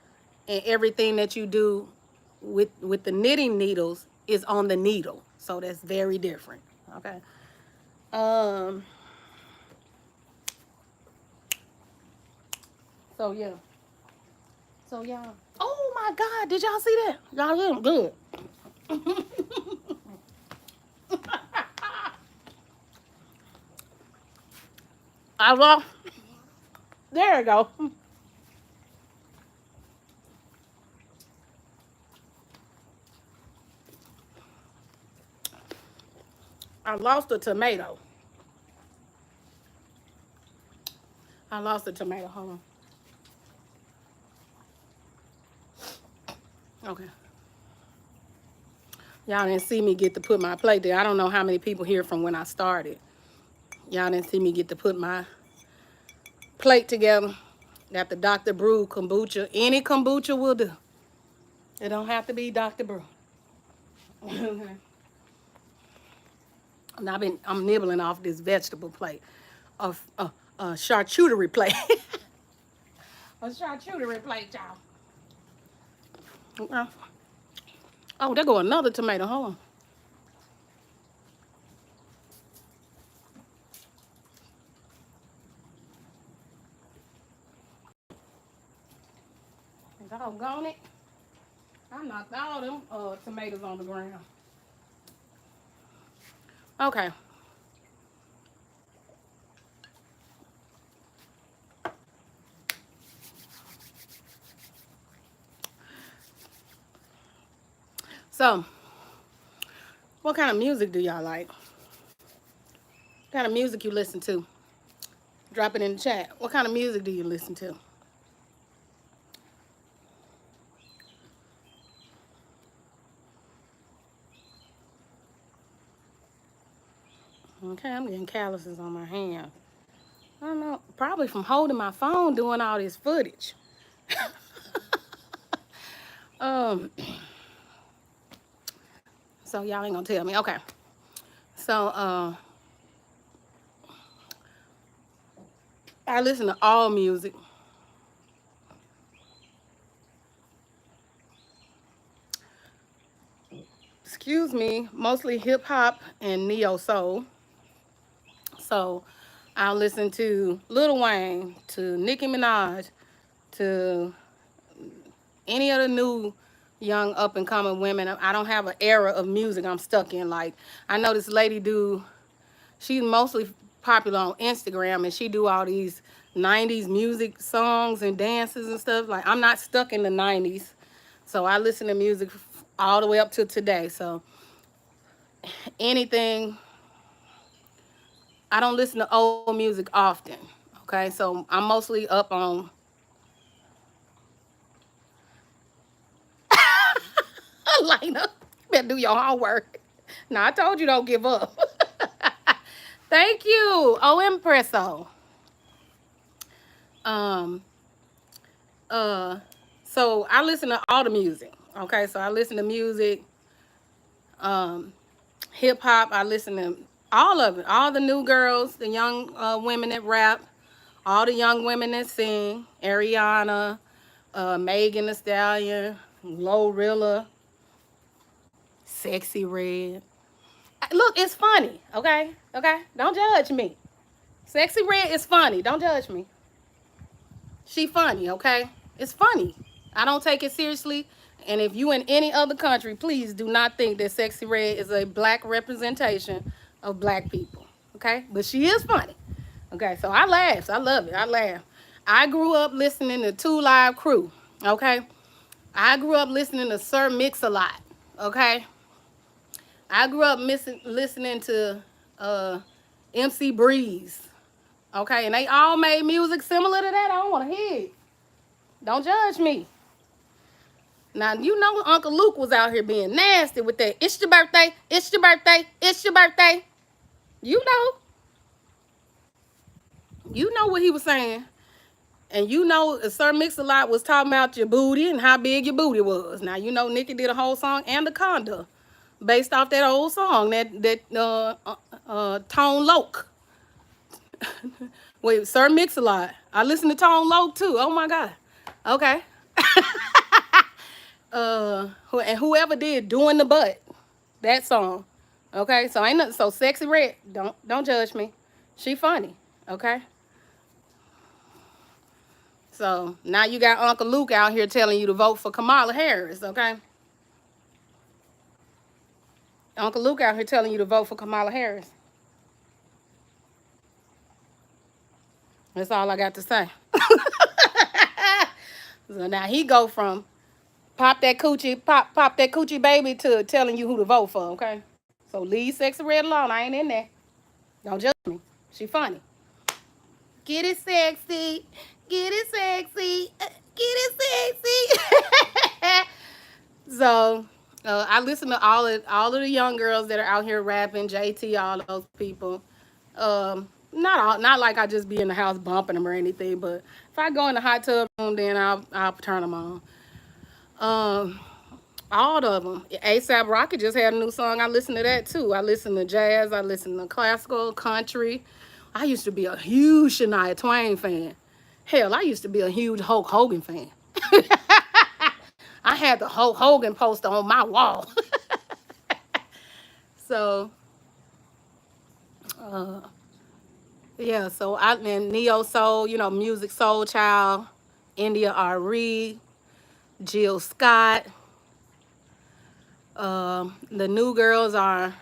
A: and everything that you do with the knitting needles is on the needle. So that's very different. Okay. Um. So yeah. So yeah. Oh my God! Did y'all see that? Y'all look good. I lost. There you go. I lost a tomato. I lost a tomato. Hold on. Okay. Y'all didn't see me get to put my plate there. I don't know how many people here from when I started. Y'all didn't see me get to put my plate together. Got the Dr. Brew kombucha. Any kombucha will do. It don't have to be Dr. Brew. And I'm nibbling off this vegetable plate, a charcuterie plate, a charcuterie plate, y'all. Oh, there go another tomato. Hold on. Doggone it. I knocked all them tomatoes on the ground. Okay. So, what kind of music do y'all like? What kind of music you listen to? Drop it in the chat. What kind of music do you listen to? Okay, I'm getting calluses on my hand. I don't know. Probably from holding my phone doing all this footage. um, so y'all ain't gonna tell me. Okay. So I listen to all music. Excuse me, mostly hip hop and neo soul. So I'll listen to Lil Wayne, to Nicki Minaj, to any of the new young up and coming women. I don't have an era of music I'm stuck in. Like, I know this lady she's mostly popular on Instagram, and she do all these 90s music songs and dances and stuff. Like, I'm not stuck in the 90s. So I listen to music all the way up to today. So anything, I don't listen to old music often. Okay, so I'm mostly up on Elena. Better do your homework. Now I told you don't give up. Thank you. Oh, impresso. Um, uh, so I listen to all the music. Okay, so I listen to music, um, hip hop. I listen to all of it. All the new girls, the young women that rap, all the young women that sing. Ariana, Megan Thee Stallion, Glorilla, Sexy Red. Look, it's funny, okay? Okay? Don't judge me. Sexy Red is funny. Don't judge me. She funny, okay? It's funny. I don't take it seriously. And if you in any other country, please do not think that Sexy Red is a black representation of black people. Okay? But she is funny. Okay, so I laugh. I love it. I laugh. I grew up listening to Two Live Crew. Okay? I grew up listening to Sir Mix-a-Lot. Okay? I grew up listening to MC Breeze. Okay, and they all made music similar to that. I don't want to hear it. Don't judge me. Now, you know Uncle Luke was out here being nasty with that. It's your birthday. It's your birthday. It's your birthday. You know. You know what he was saying. And you know Sir Mix-a-Lot was talking about your booty and how big your booty was. Now, you know Nikki did a whole song, Anaconda, based off that old song, that Tone Loc. Wait, Sir Mix-a-Lot. I listen to Tone Loc too. Oh my God. Okay. And whoever did Doing the Butt, that song. Okay, so ain't nothing so Sexy Red. Don't judge me. She funny. Okay. So now you got Uncle Luke out here telling you to vote for Kamala Harris. Okay. Uncle Luke out here telling you to vote for Kamala Harris. That's all I got to say. So now he go from pop that coochie baby to telling you who to vote for, okay? So leave Sexy Red alone. I ain't in there. Don't judge me. She funny. Get it sexy. Get it sexy. Get it sexy. So I listen to all of the young girls that are out here rapping, JT, all those people. Not like I just be in the house bumping them or anything, but if I go in the hot tub room, then I'll turn them on. All of them. ASAP Rocky just had a new song. I listen to that too. I listen to jazz. I listen to classical, country. I used to be a huge Shania Twain fan. Hell, I used to be a huge Hulk Hogan fan. I had the Hulk Hogan poster on my wall. So, yeah, so and Neo Soul, you know, Music Soul Child, India R. Reed, Jill Scott. The new girls are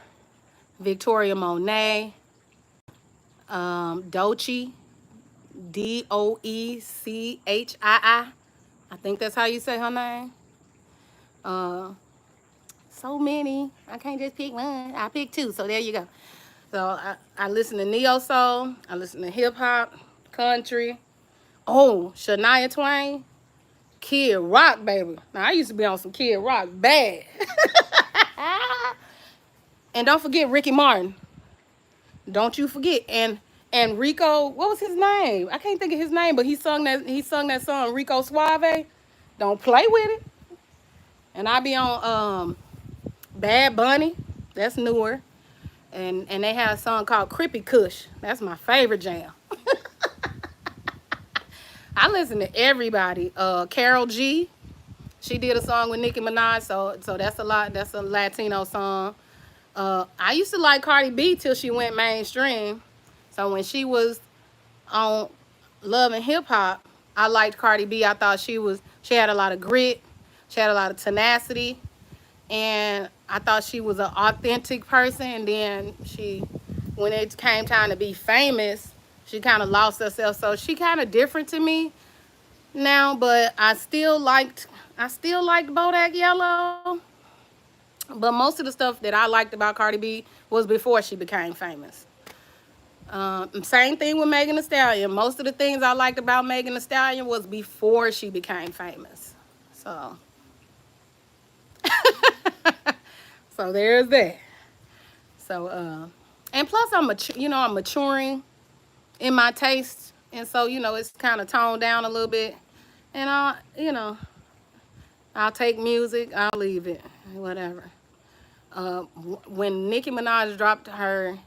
A: Victoria Monet, Doechii, Doechii. I think that's how you say her name. So many. I can't just pick one. I pick two. So there you go. So I listen to neo soul. I listen to hip hop, country. Oh, Shania Twain, Kid Rock, baby. Now I used to be on some Kid Rock bad. And don't forget Ricky Martin. Don't you forget. And Rico, what was his name? I can't think of his name, but he sung that song Rico Suave. Don't play with it. And I be on Bad Bunny. That's newer. And they have a song called Crippy Kush. That's my favorite jam. I listen to everybody. Carol G. She did a song with Nicki Minaj, so that's a lot. That's a Latino song. I used to like Cardi B till she went mainstream. So when she was on Love and Hip Hop, I liked Cardi B. I thought she had a lot of grit. She had a lot of tenacity. And I thought she was an authentic person. And then when it came time to be famous, she kind of lost herself. So she kind of different to me now, but I still liked Bodak Yellow. But most of the stuff that I liked about Cardi B was before she became famous. Same thing with Megan Thee Stallion. Most of the things I liked about Megan Thee Stallion was before she became famous. So, so there's that. So, and plus I'm maturing in my taste, and so it's kind of toned down a little bit. And I'll take music, I'll leave it, whatever. When Nicki Minaj dropped her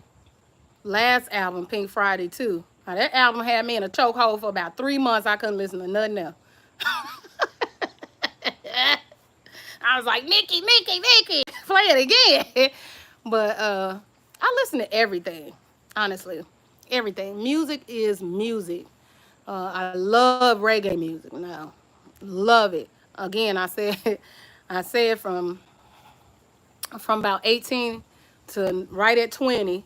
A: last album, Pink Friday 2, now that album had me in a chokehold for about 3 months. I couldn't listen to nothing else. I was like, Nicki. Play it again. But I listen to everything, honestly. Everything. Music is music. I love reggae music now. Love it. Again, I said I said from about 18 to right at 20,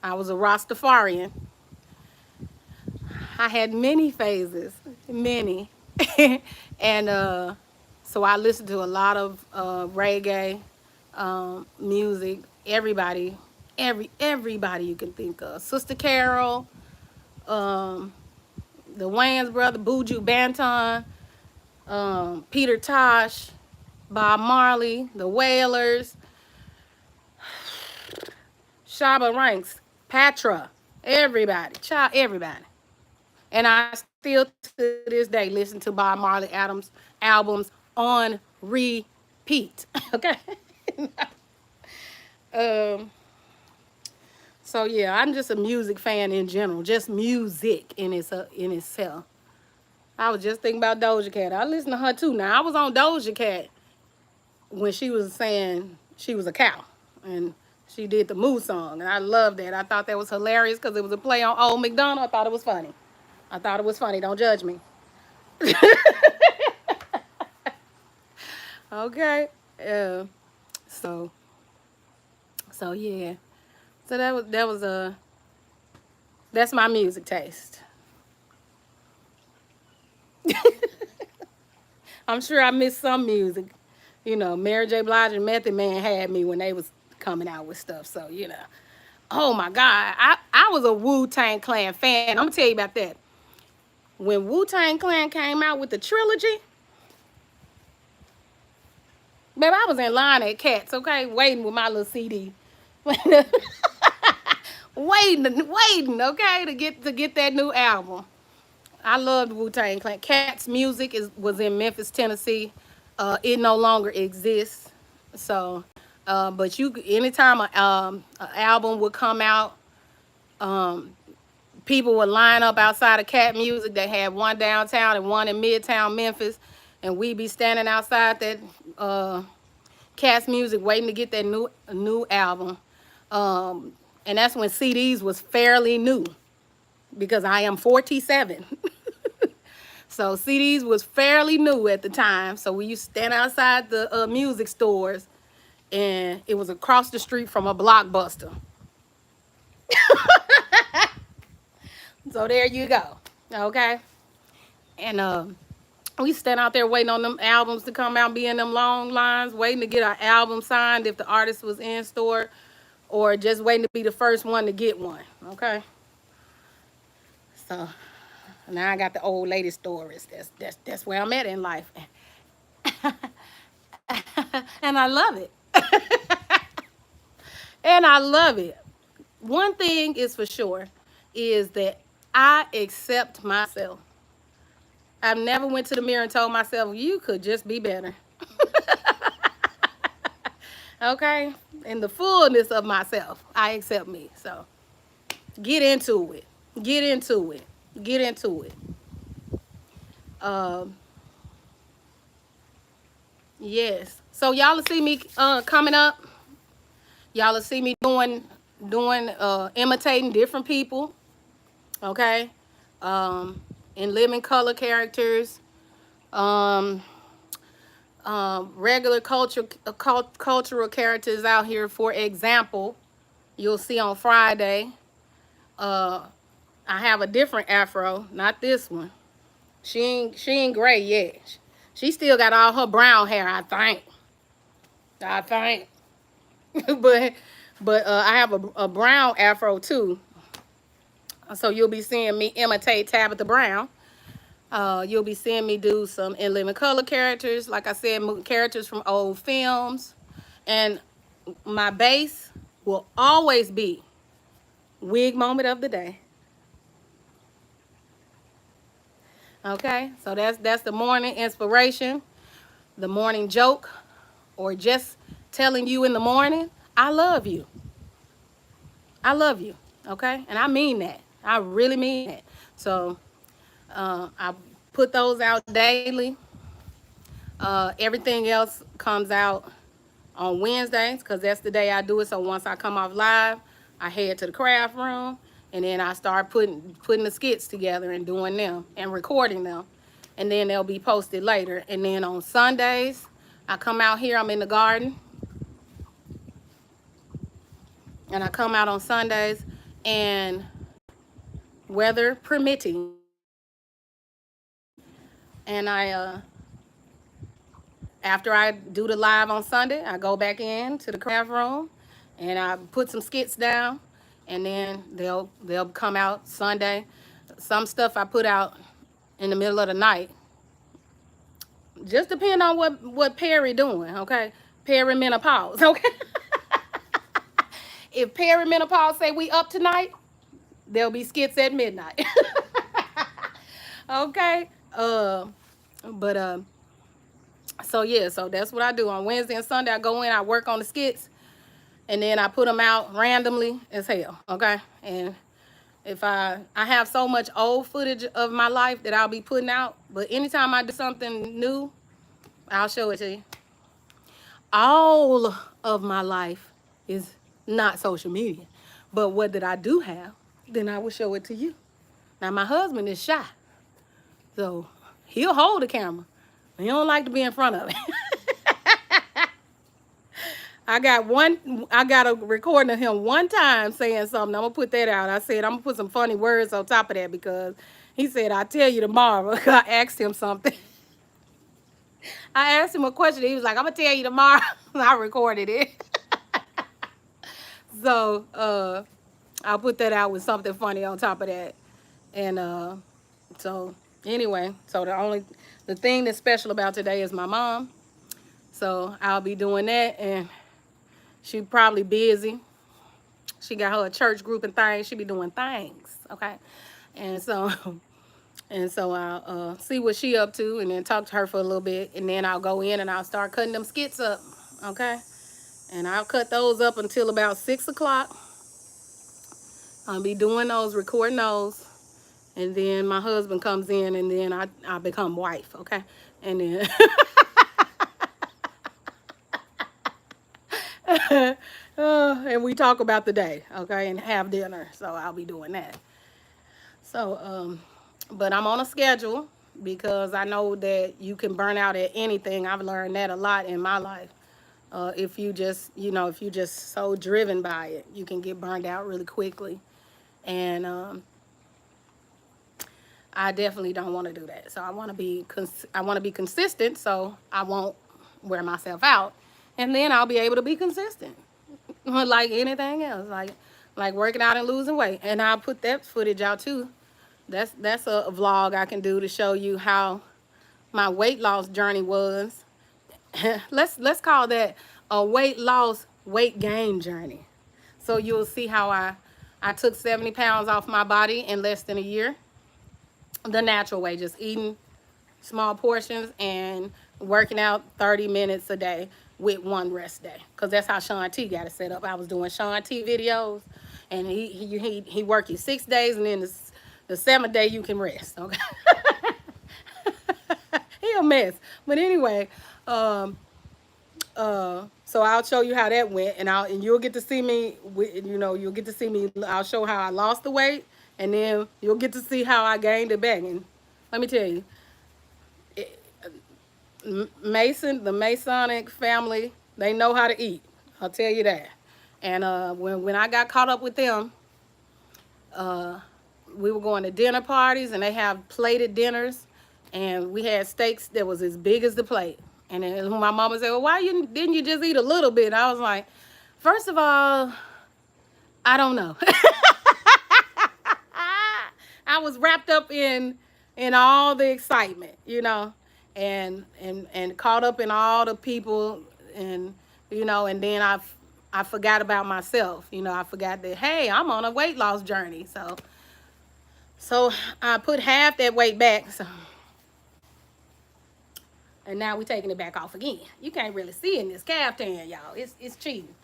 A: I was a Rastafarian. I had many phases, many. And so I listened to a lot of reggae music. Everybody you can think of. Sister Carol, um, the Wayans brother, Buju Banton, Peter Tosh, Bob Marley, the Wailers, Shaba Ranks, Patra, everybody, child, everybody. And I still to this day listen to Bob Marley albums on repeat. Okay. um, so yeah, I'm just a music fan in general, just music in itself. I was just thinking about Doja Cat. I listen to her too. Now I was on Doja Cat when she was saying she was a cow, and she did the Moo song, and I loved that. I thought that was hilarious because it was a play on Old McDonald. I thought it was funny. I thought it was funny. Don't judge me. Okay. Uh, so so yeah. So that was a that's my music taste. I'm sure I missed some music. Mary J. Blige and Method Man had me when they was coming out with stuff. So oh my God, I was a Wu-Tang Clan fan. I'm gonna tell you about that. When Wu-Tang Clan came out with the trilogy, baby, I was in line at Cats, okay, waiting with my little CD, waiting, okay, to get that new album. I loved Wu-Tang Clan. Cats music was in Memphis, Tennessee. It no longer exists. So, but anytime an album would come out, um, people would line up outside of Cat Music. They had one downtown and one in Midtown Memphis, and we'd be standing outside that Cat's Music waiting to get that new album. And that's when CDs was fairly new because I am 47. So CDs was fairly new at the time. So we used to stand outside the music stores, and it was across the street from a Blockbuster. So there you go. Okay. And we stand out there waiting on them albums to come out, be in them long lines, waiting to get our album signed if the artist was in store, or just waiting to be the first one to get one. Okay. So now I got the old lady stories. That's where I'm at in life. And I love it. And I love it. One thing is for sure is that I accept myself. I've never went to the mirror and told myself, you could just be better. Okay? In the fullness of myself, I accept me. So get into it. Get into it. Get into it. Um, yes. So y'all will see me coming up. Y'all will see me doing imitating different people. Okay? In living color characters. Um, regular cultural characters out here. For example, you'll see on Friday, uh, I have a different afro, not this one. She ain't gray yet. She still got all her brown hair, I think. I think. but I have a brown afro too. So you'll be seeing me imitate Tabitha Brown. You'll be seeing me do some in living color characters, like I said, characters from old films. And my base will always be wig moment of the day. Okay, so that's the morning inspiration, the morning joke, or just telling you in the morning, I love you. I love you. Okay, and I mean that. I really mean that. So I put those out daily. Everything else comes out on Wednesdays, because that's the day I do it. So once I come off live, I head to the craft room, and then I start putting the skits together and doing them and recording them, and then they'll be posted later. And then on Sundays, I come out here. I'm in the garden, and I come out on Sundays, and weather permitting, and after I do the live on Sunday, I go back in to the craft room, and I put some skits down, and then they'll come out Sunday. Some stuff I put out in the middle of the night. Just depend on what Perry doing, okay? Perry Menopause, okay? If Perry Menopause say we up tonight, there'll be skits at midnight. Okay? But so yeah, so that's what I do. On Wednesday and Sunday, I go in, I work on the skits, and then I put them out randomly as hell, okay? And if I have so much old footage of my life that I'll be putting out, but anytime I do something new, I'll show it to you. All of my life is not social media, but what did I do have, then I will show it to you. Now, my husband is shy, so he'll hold the camera. He don't like to be in front of it. I got a recording of him one time saying something. I'm gonna put that out. I said I'm gonna put some funny words on top of that because he said, I'll tell you tomorrow. I asked him something. I asked him a question. He was like, I'm gonna tell you tomorrow. I recorded it. So I'll put that out with something funny on top of that. And so anyway, so the thing that's special about today is my mom. So I'll be doing that, and she probably busy. She got her a church group and things. She be doing things, okay? And so I'll see what she up to, and then talk to her for a little bit, and then I'll go in and I'll start cutting them skits up, okay? And I'll cut those up until about 6 o'clock. I'll be doing those, recording those, and then my husband comes in, and then I become wife, okay? And then and we talk about the day, okay, and have dinner. So I'll be doing that. So, but I'm on a schedule because I know that you can burn out at anything. I've learned that a lot in my life. If you just, if you just so driven by it, you can get burned out really quickly. And I definitely don't want to do that. So I want to be consistent, so I won't wear myself out, and then I'll be able to be consistent, like anything else, like working out and losing weight. And I'll put that footage out too. That's a vlog I can do to show you how my weight loss journey was. let's call that a weight loss, weight gain journey. So you'll see how I took 70 pounds off my body in less than a year. The natural way, just eating small portions and working out 30 minutes a day with one rest day, because that's how Sean T got it set up. I was doing Sean T videos, and he worked you 6 days, and then the 7th day you can rest, okay? He a mess, but anyway, so I'll show you how that went, and you'll get to see me. You'll get to see me. I'll show how I lost the weight, and then you'll get to see how I gained it back. And let me tell you, the Masonic family, they know how to eat. I'll tell you that. And when I got caught up with them, we were going to dinner parties, and they have plated dinners, and we had steaks that was as big as the plate. And then my mama said, well, why didn't you just eat a little bit? I was like, first of all, I don't know. I was wrapped up in all the excitement, and caught up in all the people, and and then I forgot about myself. I forgot that, hey, I'm on a weight loss journey. So I put half that weight back. And now we're taking it back off again. You can't really see in this caftan, y'all. It's cheating.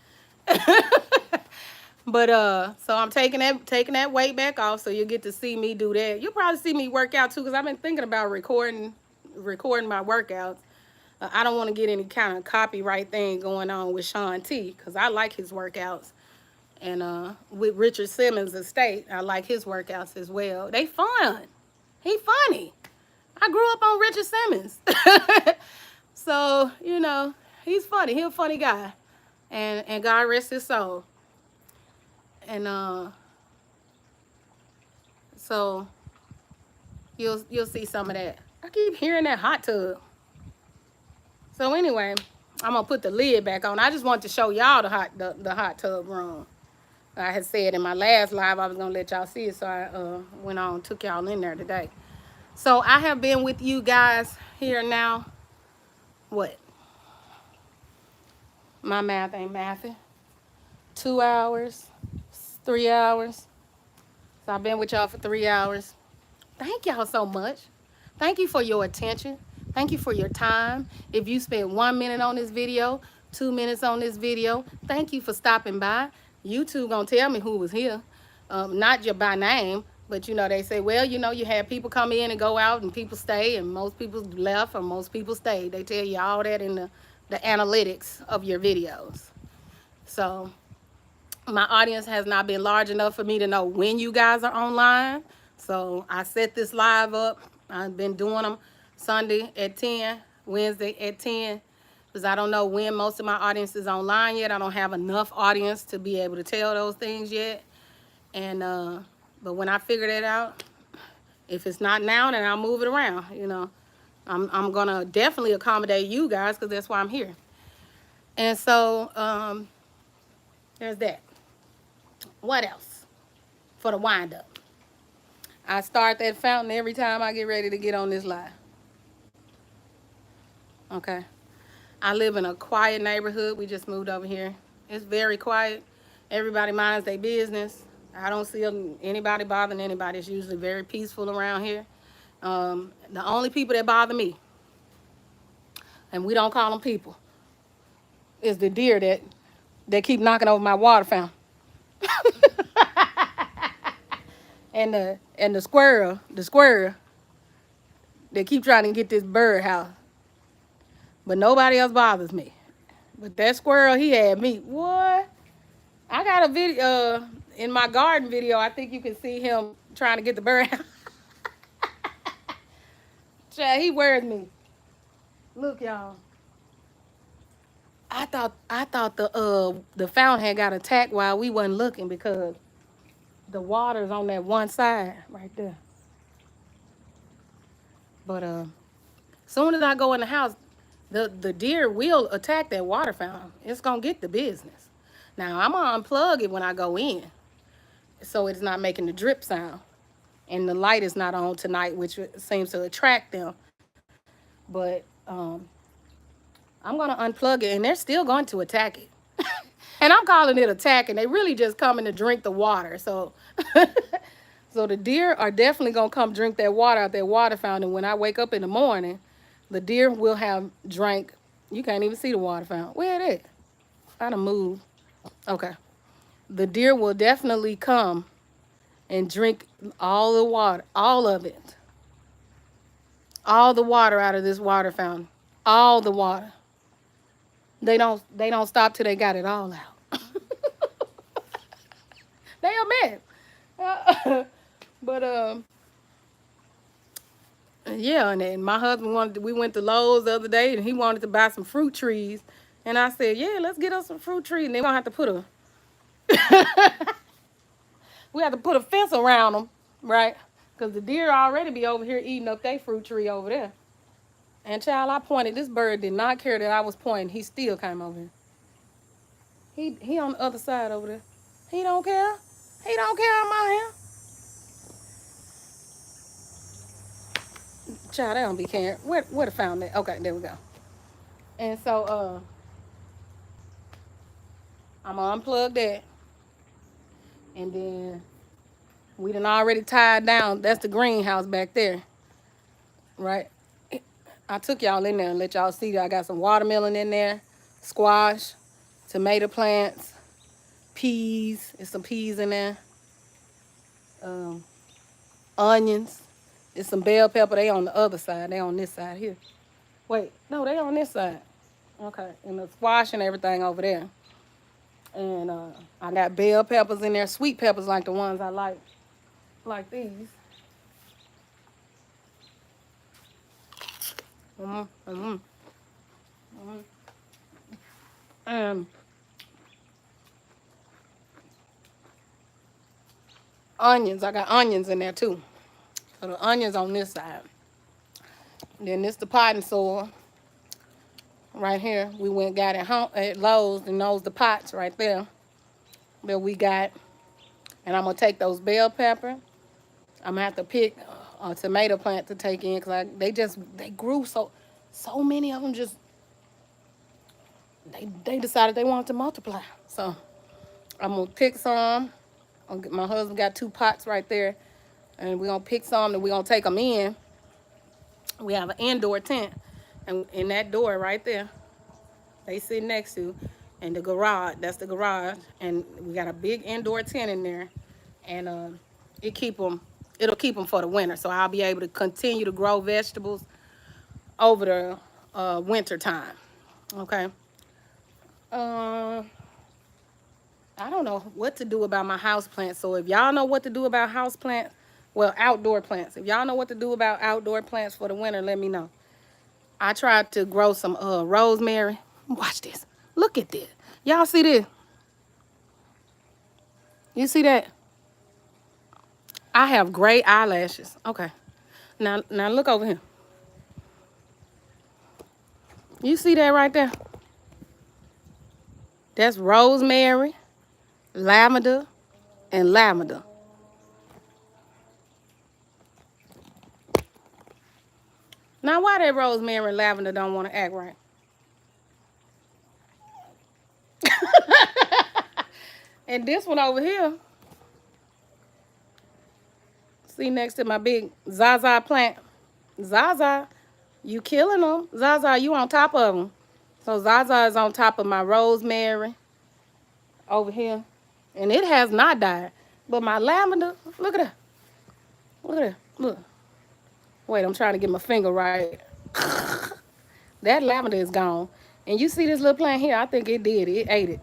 A: But so I'm taking that weight back off, so you'll get to see me do that. You'll probably see me work out too, because I've been thinking about recording my workouts. I don't want to get any kind of copyright thing going on with Sean T, because I like his workouts. And with Richard Simmons' estate, I like his workouts as well. They fun. He funny. I grew up on Richard Simmons. So, you know, he's funny. He's a funny guy. And God rest his soul. And so you'll see some of that. I keep hearing that hot tub. So anyway, I'm gonna put the lid back on. I just want to show y'all the hot tub room. I had said in my last live I was gonna let y'all see it, so I went on and took y'all in there today. So I have been with you guys here now. What? My math ain't mathing. 2 hours, 3 hours. So I've been with y'all for 3 hours. Thank y'all so much. Thank you for your attention. Thank you for your time. If you spent 1 minute on this video, 2 minutes on this video, thank you for stopping by. YouTube gonna tell me who was here. Not your by name, but you know, they say, well, you know, you had people come in and go out and people stay, and most people left or most people stayed. They tell you all that in the analytics of your videos. So my audience has not been large enough for me to know when you guys are online. So I set this live up. I've been doing them Sunday at 10, Wednesday at 10, because I don't know when most of my audience is online yet. I don't have enough audience to be able to tell those things yet. And but when I figure that out, if it's not now, then I'll move it around. You know, I'm gonna definitely accommodate you guys, because that's why I'm here. And so there's that. What else for the wind up? I start that fountain every time I get ready to get on this live. Okay. I live in a quiet neighborhood. We just moved over here. It's very quiet. Everybody minds their business. I don't see anybody bothering anybody. It's usually very peaceful around here. The only people that bother me, and we don't call them people, is the deer that keep knocking over my water fountain. and the squirrel that keep trying to get this bird house. But nobody else bothers me. But that squirrel, he had me. What? I got a video in my garden video. I think you can see him trying to get the bird house. Chad, he wears me. Look, y'all. I thought the fountain had got attacked while we wasn't looking, because the water's on that one side right there. But soon as I go in the house, the deer will attack that water fountain. It's gonna get the business. Now I'm gonna unplug it when I go in, so it's not making the drip sound, and the light is not on tonight, which seems to attract them. But I'm gonna unplug it, and they're still going to attack it. And I'm calling it attacking. They really just coming to drink the water. So, so the deer are definitely gonna come drink that water out that water fountain. When I wake up in the morning, the deer will have drank. You can't even see the water fountain. Where it is? I done moved. Okay. The deer will definitely come and drink all the water, all of it. All the water out of this water fountain. All the water. They don't stop till they got it all out. They are mad. But yeah, and then my husband we went to Lowe's the other day, and he wanted to buy some fruit trees. And I said, yeah, let's get us some fruit trees. And they're gonna have to put we have to put a fence around them, right? Because the deer already be over here eating up their fruit tree over there. And child, I pointed. This bird did not care that I was pointing. He still came over here. He on the other side over there. He don't care. He don't care about him. Child, they don't be caring. Where the fountain at? Okay, there we go. And so I'm gonna unplug that. And then we done already tied down. That's the greenhouse back there. Right? I took y'all in there and let y'all see that I got some watermelon in there, squash, tomato plants, peas. There's some peas in there. Onions. There's some bell pepper. They on the other side. They on this side here. Wait, no, they on this side. Okay, and the squash and everything over there. And I got bell peppers in there, sweet peppers like the ones I like these. Mm-hmm, mm-hmm, mm-hmm. And onions, I got onions in there too. So the onions on this side. Then this the pot and soil right here. We went and got at Lowe's, and those the pots right there that we got. And I'm gonna take those bell pepper. I'm gonna have to pick a tomato plant to take in because they grew so many of them just they decided they wanted to multiply. So I'm gonna pick some. My husband got 2 pots right there, and we're gonna pick some and we're gonna take them in. We have an indoor tent, and in that door right there, they sit next to, and the garage. That's the garage, and we got a big indoor tent in there, and it keep them. It'll keep them for the winter, so I'll be able to continue to grow vegetables over the winter time. Okay. Uh, I don't know what to do about my house plants. So if y'all know what to do about house plants, well, outdoor plants. If y'all know what to do about outdoor plants for the winter, let me know. I tried to grow some rosemary. Watch this. Look at this. Y'all see this? You see that? I have gray eyelashes. Okay. Now look over here. You see that right there? That's rosemary, lavender, and lavender. Now, why that rosemary and lavender don't want to act right? And this one over here, see next to my big Zaza plant. Zaza, you killing them. Zaza, you on top of them. So Zaza is on top of my rosemary over here. And it has not died. But my lavender, look at that. Look at that. Look. Wait, I'm trying to get my finger right. That lavender is gone. And you see this little plant here? I think it did. It ate it.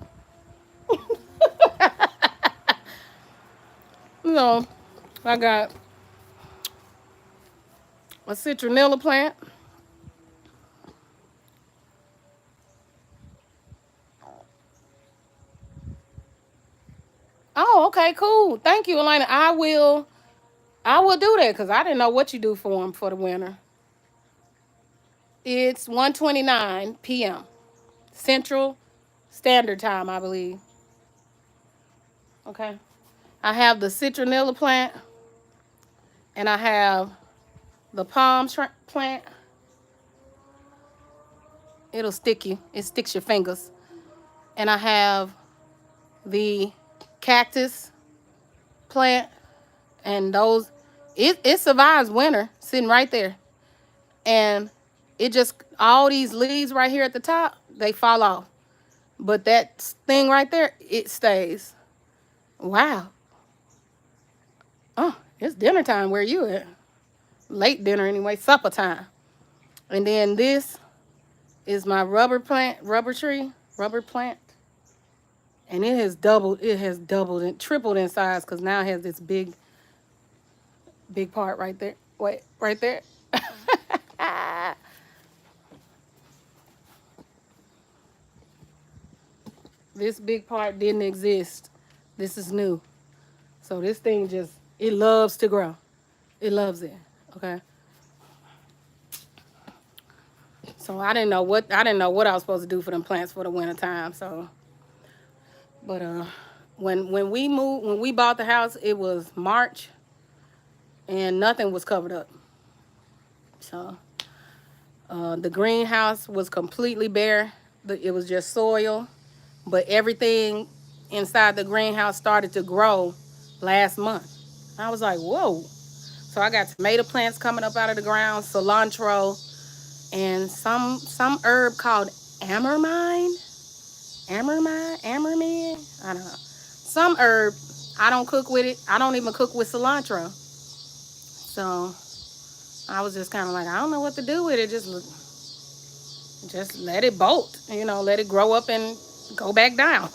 A: You know, I got a citronella plant. Oh, okay, cool. Thank you, Elena. I will do that because I didn't know what you do for them for the winter. It's 1:29 p.m. Central Standard Time, I believe. Okay. I have the citronella plant, and I have the plant. It'll stick you. It sticks your fingers. And I have the cactus plant, and those it survives winter sitting right there. And it just all these leaves right here at the top, they fall off. But that thing right there, it stays. Wow. Oh, it's dinner time where you at. Late dinner anyway, supper time. And then this is my rubber plant. And it has doubled and tripled in size because now it has this big part right there. Wait, right there. This big part didn't exist. This is new. So this thing it loves to grow. It loves it. Okay. So I didn't know what I was supposed to do for them plants for the winter time. So, but when we bought the house, it was March, and nothing was covered up. So the greenhouse was completely bare. It was just soil, but everything inside the greenhouse started to grow last month. I was like, whoa. So I got tomato plants coming up out of the ground, cilantro, and some herb called ammermine. Ammerman. I don't know. Some herb. I don't cook with it. I don't even cook with cilantro. So I was just kind of like, I don't know what to do with it. just let it bolt, you know, let it grow up and go back down.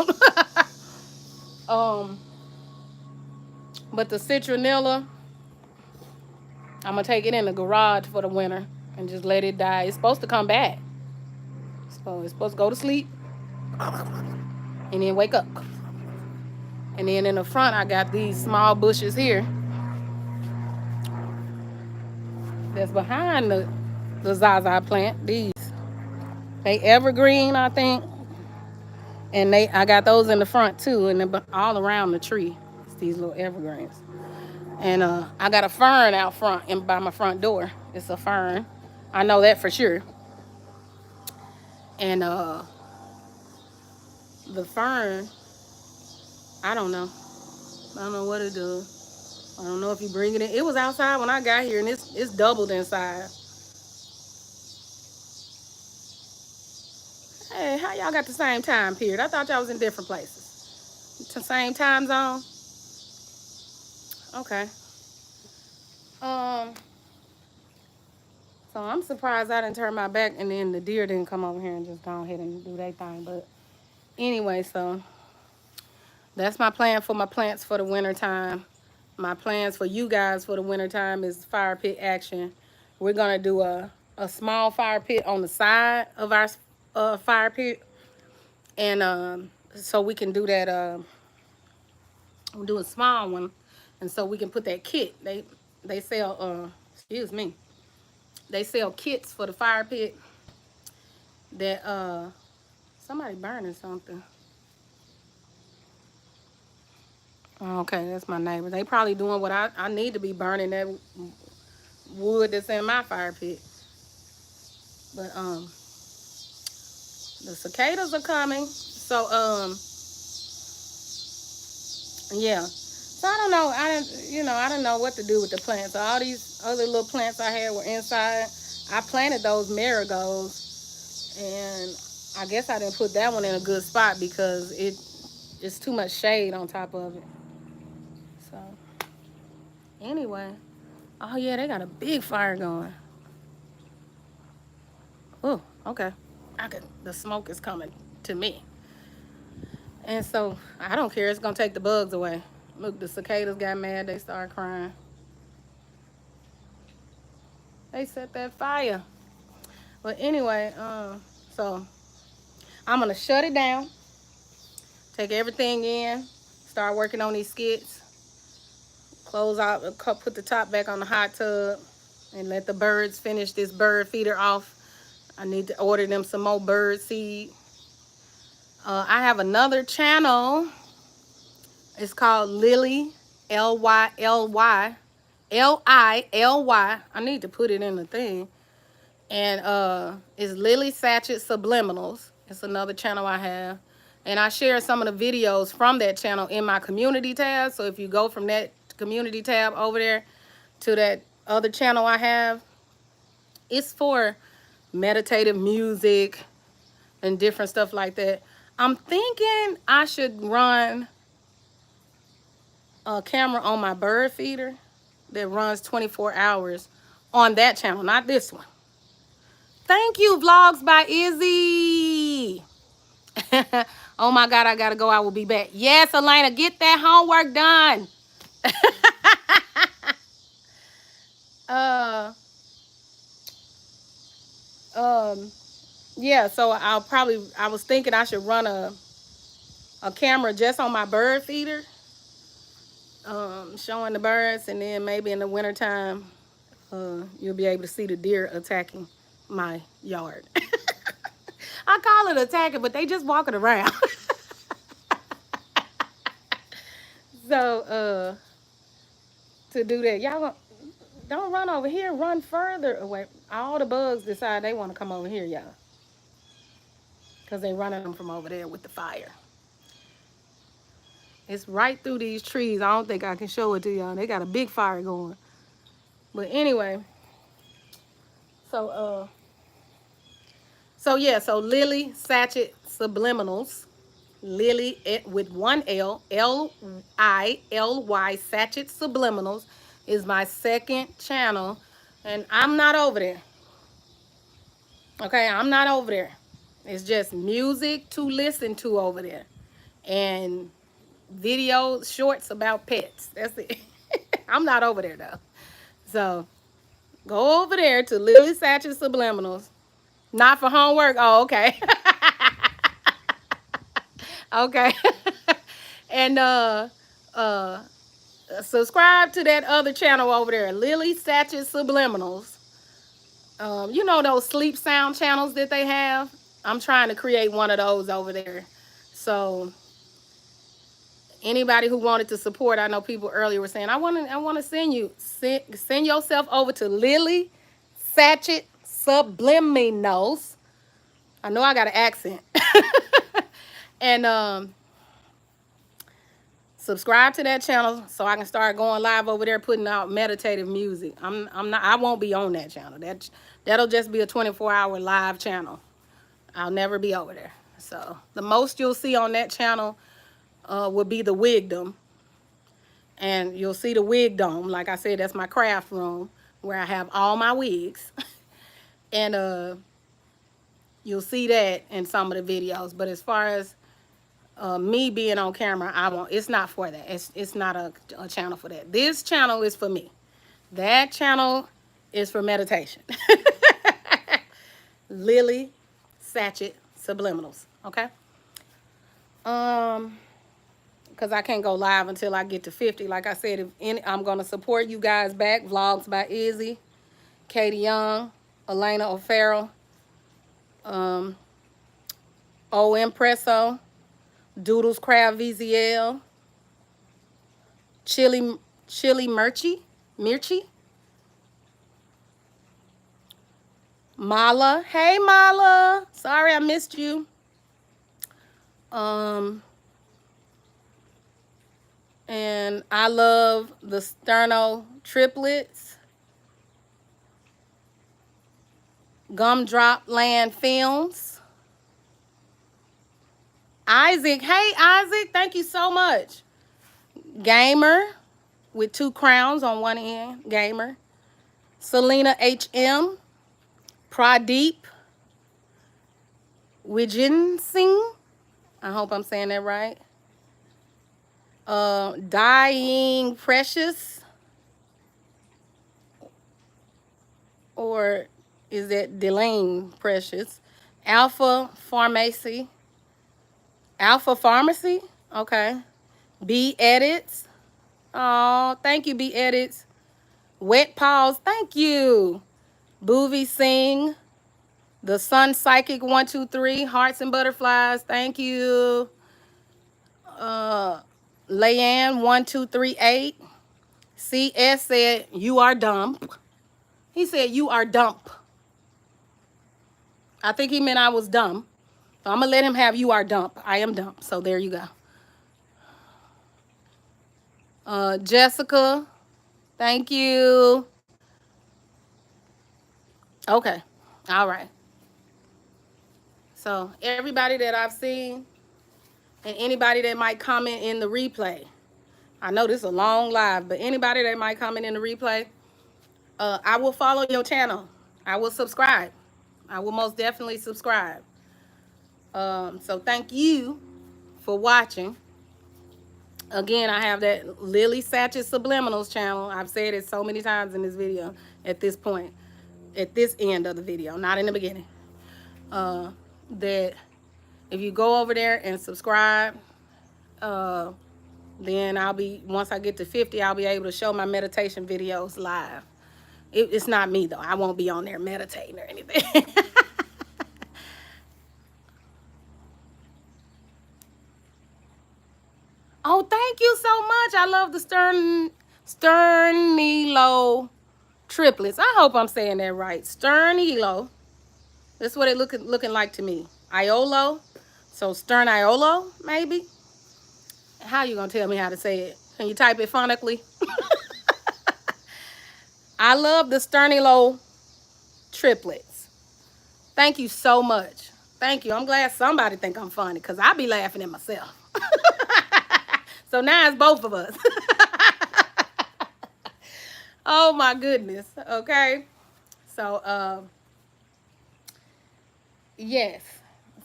A: um, but the citronella, I'm gonna take it in the garage for the winter and just let it die. It's supposed to come back, so it's supposed to go to sleep and then wake up. And then in the front, I got these small bushes here that's behind the Zaza plant. These, they evergreen, I think, and I got those in the front too, and they're all around the tree. It's these little evergreens. And I got a fern out front and by my front door. It's a fern. I know that for sure. And the fern, I don't know. I don't know what it does. I don't know if you bring it in. It was outside when I got here, and it's doubled in size. Hey, how y'all got the same time period? I thought y'all was in different places. The same time zone? Okay. Um, so I'm surprised I didn't turn my back and then the deer didn't come over here and just go ahead and do their thing. But anyway, so that's my plan for my plants for the winter time. My plans for you guys for the winter time is fire pit action. We're gonna do a small fire pit on the side of our fire pit, and so we can do that. We'll do a small one, and so we can put that kit. They sell excuse me. They sell kits for the fire pit that somebody burning something. Okay, that's my neighbor. They probably doing what I need to be burning, that wood that's in my fire pit. But the cicadas are coming. So yeah. So I don't know. I didn't know what to do with the plants. So all these other little plants I had were inside. I planted those marigolds, and I guess I didn't put that one in a good spot because it's too much shade on top of it. So anyway, oh yeah, they got a big fire going. Oh, okay. The smoke is coming to me. And so I don't care. It's gonna take the bugs away. Look, the cicadas got mad. They started crying. They set that fire. But anyway, so I'm gonna shut it down. Take everything in. Start working on these skits. Close out. Put the top back on the hot tub, and let the birds finish this bird feeder off. I need to order them some more bird seed. I have another channel. It's called Lily, Lily, Lily. I need to put it in the thing. And it's Lily Sachet Subliminals. It's another channel I have. And I share some of the videos from that channel in my community tab. So if you go from that community tab over there to that other channel I have, it's for meditative music and different stuff like that. I'm thinking I should run a camera on my bird feeder that runs 24 hours on that channel, not this one. Thank you, Vlogs by Izzy. Oh my God, I gotta go. I will be back. Yes, Elena, get that homework done. uh, um, yeah. So I was thinking I should run a camera just on my bird feeder, showing the birds, and then maybe in the wintertime, you'll be able to see the deer attacking my yard. I call it attacking, but they just walking around. So, to do that, y'all don't run over here. Run further away. All the bugs decide they want to come over here, y'all, because they running them from over there with the fire. It's right through these trees. I don't think I can show it to y'all. They got a big fire going. But anyway, so yeah, so Lily Sachet Subliminals. Lily with one L, Lily Sachet Subliminals is my second channel, and I'm not over there. Okay, I'm not over there. It's just music to listen to over there. And video shorts about pets. That's it. I'm not over there though. So go over there to Lily Satchel Subliminals. Not for homework. Oh, okay. Okay. And uh subscribe to that other channel over there, Lily Satchel Subliminals. You know those sleep sound channels that they have? I'm trying to create one of those over there. So anybody who wanted to support, I know people earlier were saying, I want to send yourself over to Lily Satchel Subliminals. I know I got an accent. And subscribe to that channel so I can start going live over there putting out meditative music. I won't be on that channel. That'll just be a 24-hour live channel. I'll never be over there. So the most you'll see on that channel will be the wigdom. And you'll see the wig dome. Like I said, that's my craft room where I have all my wigs. And you'll see that in some of the videos. But as far as me being on camera, I won't. It's not for that. It's not a channel for that. This channel is for me. That channel is for meditation. Lily Satchel Subliminals. Okay. Because I can't go live until I get to 50. Like I said, I'm gonna support you guys back. Vlogs by Izzy, Katie Young, Elena O'Farrell, O Impresso, Doodles Craft VZL, Chili Mirchi, Mala. Hey Mala, sorry I missed you. And I love the Sterno triplets, Gumdrop Land Films. Isaac, hey Isaac, thank you so much. Gamer with 2 crowns on one end, Gamer. Selena HM, Pradeep, Wijin Singh. I hope I'm saying that right. Dying Precious, or is that Delane Precious? Alpha Pharmacy. Okay. B Edits. Oh, thank you, B Edits. Wet Paws, thank you. Boovie Sing. The Sun Psychic 123. Hearts and Butterflies, thank you. Layanne 1238. CS said, you are dumb. He said, you are dumb. I think he meant I was dumb. So I'm going to let him have you are dumb. I am dumb. So there you go. Jessica, thank you. Okay. All right. So everybody that I've seen and anybody that might comment in the replay. I know this is a long live, but anybody that might comment in the replay, I will follow your channel. I will subscribe. I will most definitely subscribe. So thank you for watching. Again, I have that Lily Satchel Subliminals channel. I've said it so many times in this video at this point, at this end of the video, not in the beginning. That if you go over there and subscribe, then once I get to 50, I'll be able to show my meditation videos live. It's not me, though. I won't be on there meditating or anything. Oh, thank you so much. I love the Sternilo triplets. I hope I'm saying that right. Sternilo. That's what it looking like to me. Iolo. So Sterniolo, maybe. How you gonna tell me how to say it? Can you type it phonetically? I love the Sternilo triplets. Thank you so much. Thank you. I'm glad somebody think I'm funny because I be laughing at myself. So now it's both of us. Oh my goodness. Okay. So Yes.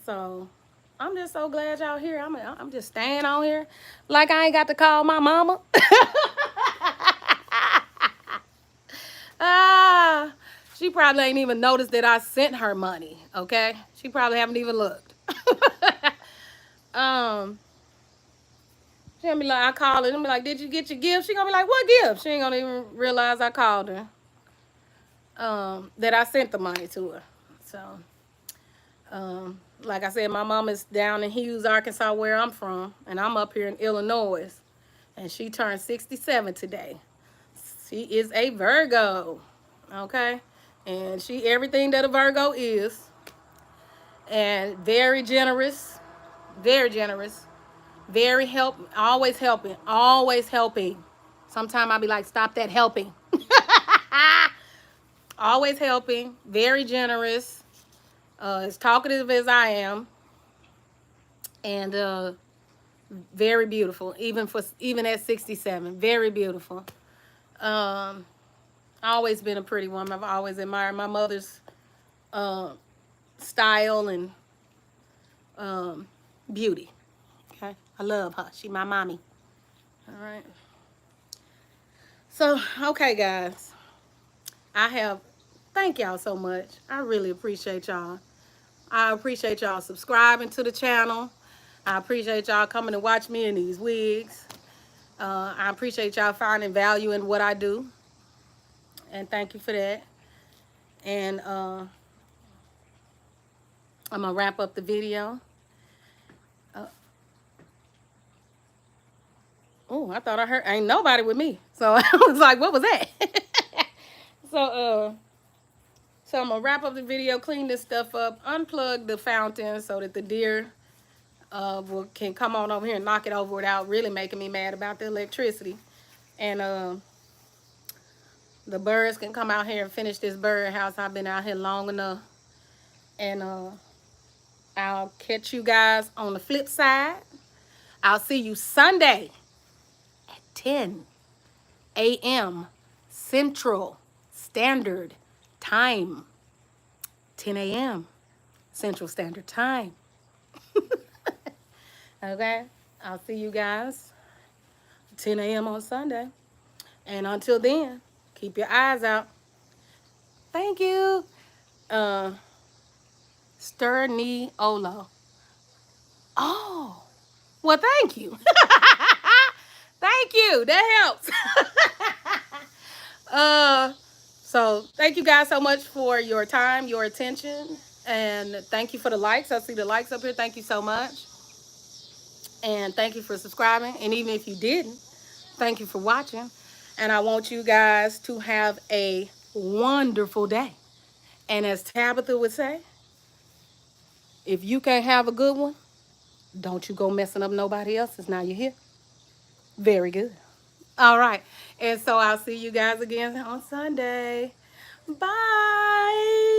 A: So I'm just so glad y'all here. I'm just staying on here like I ain't got to call my mama. Ah, she probably ain't even noticed that I sent her money. Okay, she probably haven't even looked. um, she gonna be like, I call her and be like, did you get your gift? She gonna be like, what gift? She ain't gonna even realize I called her. That I sent the money to her. So, like I said, my mom is down in Hughes, Arkansas, where I'm from, and I'm up here in Illinois. And she turned 67 today. She is a Virgo, okay? And she everything that a Virgo is, and very generous, very generous, very always helping. Sometimes I'll be like, stop that helping. Always helping, very generous, as talkative as I am, and very beautiful, even at 67, very beautiful. Um, always been a pretty woman. I've always admired my mother's uh, style and um, beauty. Okay, I love her. She my mommy. All right. So, okay, guys, I have. Thank y'all so much. I really appreciate y'all. I appreciate y'all subscribing to the channel. I appreciate y'all coming to watch me in these wigs. I appreciate y'all finding value in what I do. And thank you for that. And I'm going to wrap up the video. Oh, I thought I heard, ain't nobody with me. So I was like, what was that? so, so I'm going to wrap up the video, clean this stuff up, unplug the fountain so that the deer can come on over here and knock it over without really making me mad about the electricity. And the birds can come out here and finish this bird house. I've been out here long enough. And I'll catch you guys on the flip side. I'll see you Sunday at 10 a.m. Central Standard Time. 10 a.m. Central Standard Time. Okay? I'll see you guys 10 a.m. on Sunday. And until then, keep your eyes out. Thank you. Sterniolo. Oh, well, thank you. Thank you. That helps. So thank you guys so much for your time, your attention, and thank you for the likes. I see the likes up here. Thank you so much. And thank you for subscribing. And even if you didn't, thank you for watching. And I want you guys to have a wonderful day. And as Tabitha would say, if you can't have a good one, don't you go messing up nobody else's. Now you're here. Very good. All right. And so I'll see you guys again on Sunday. Bye.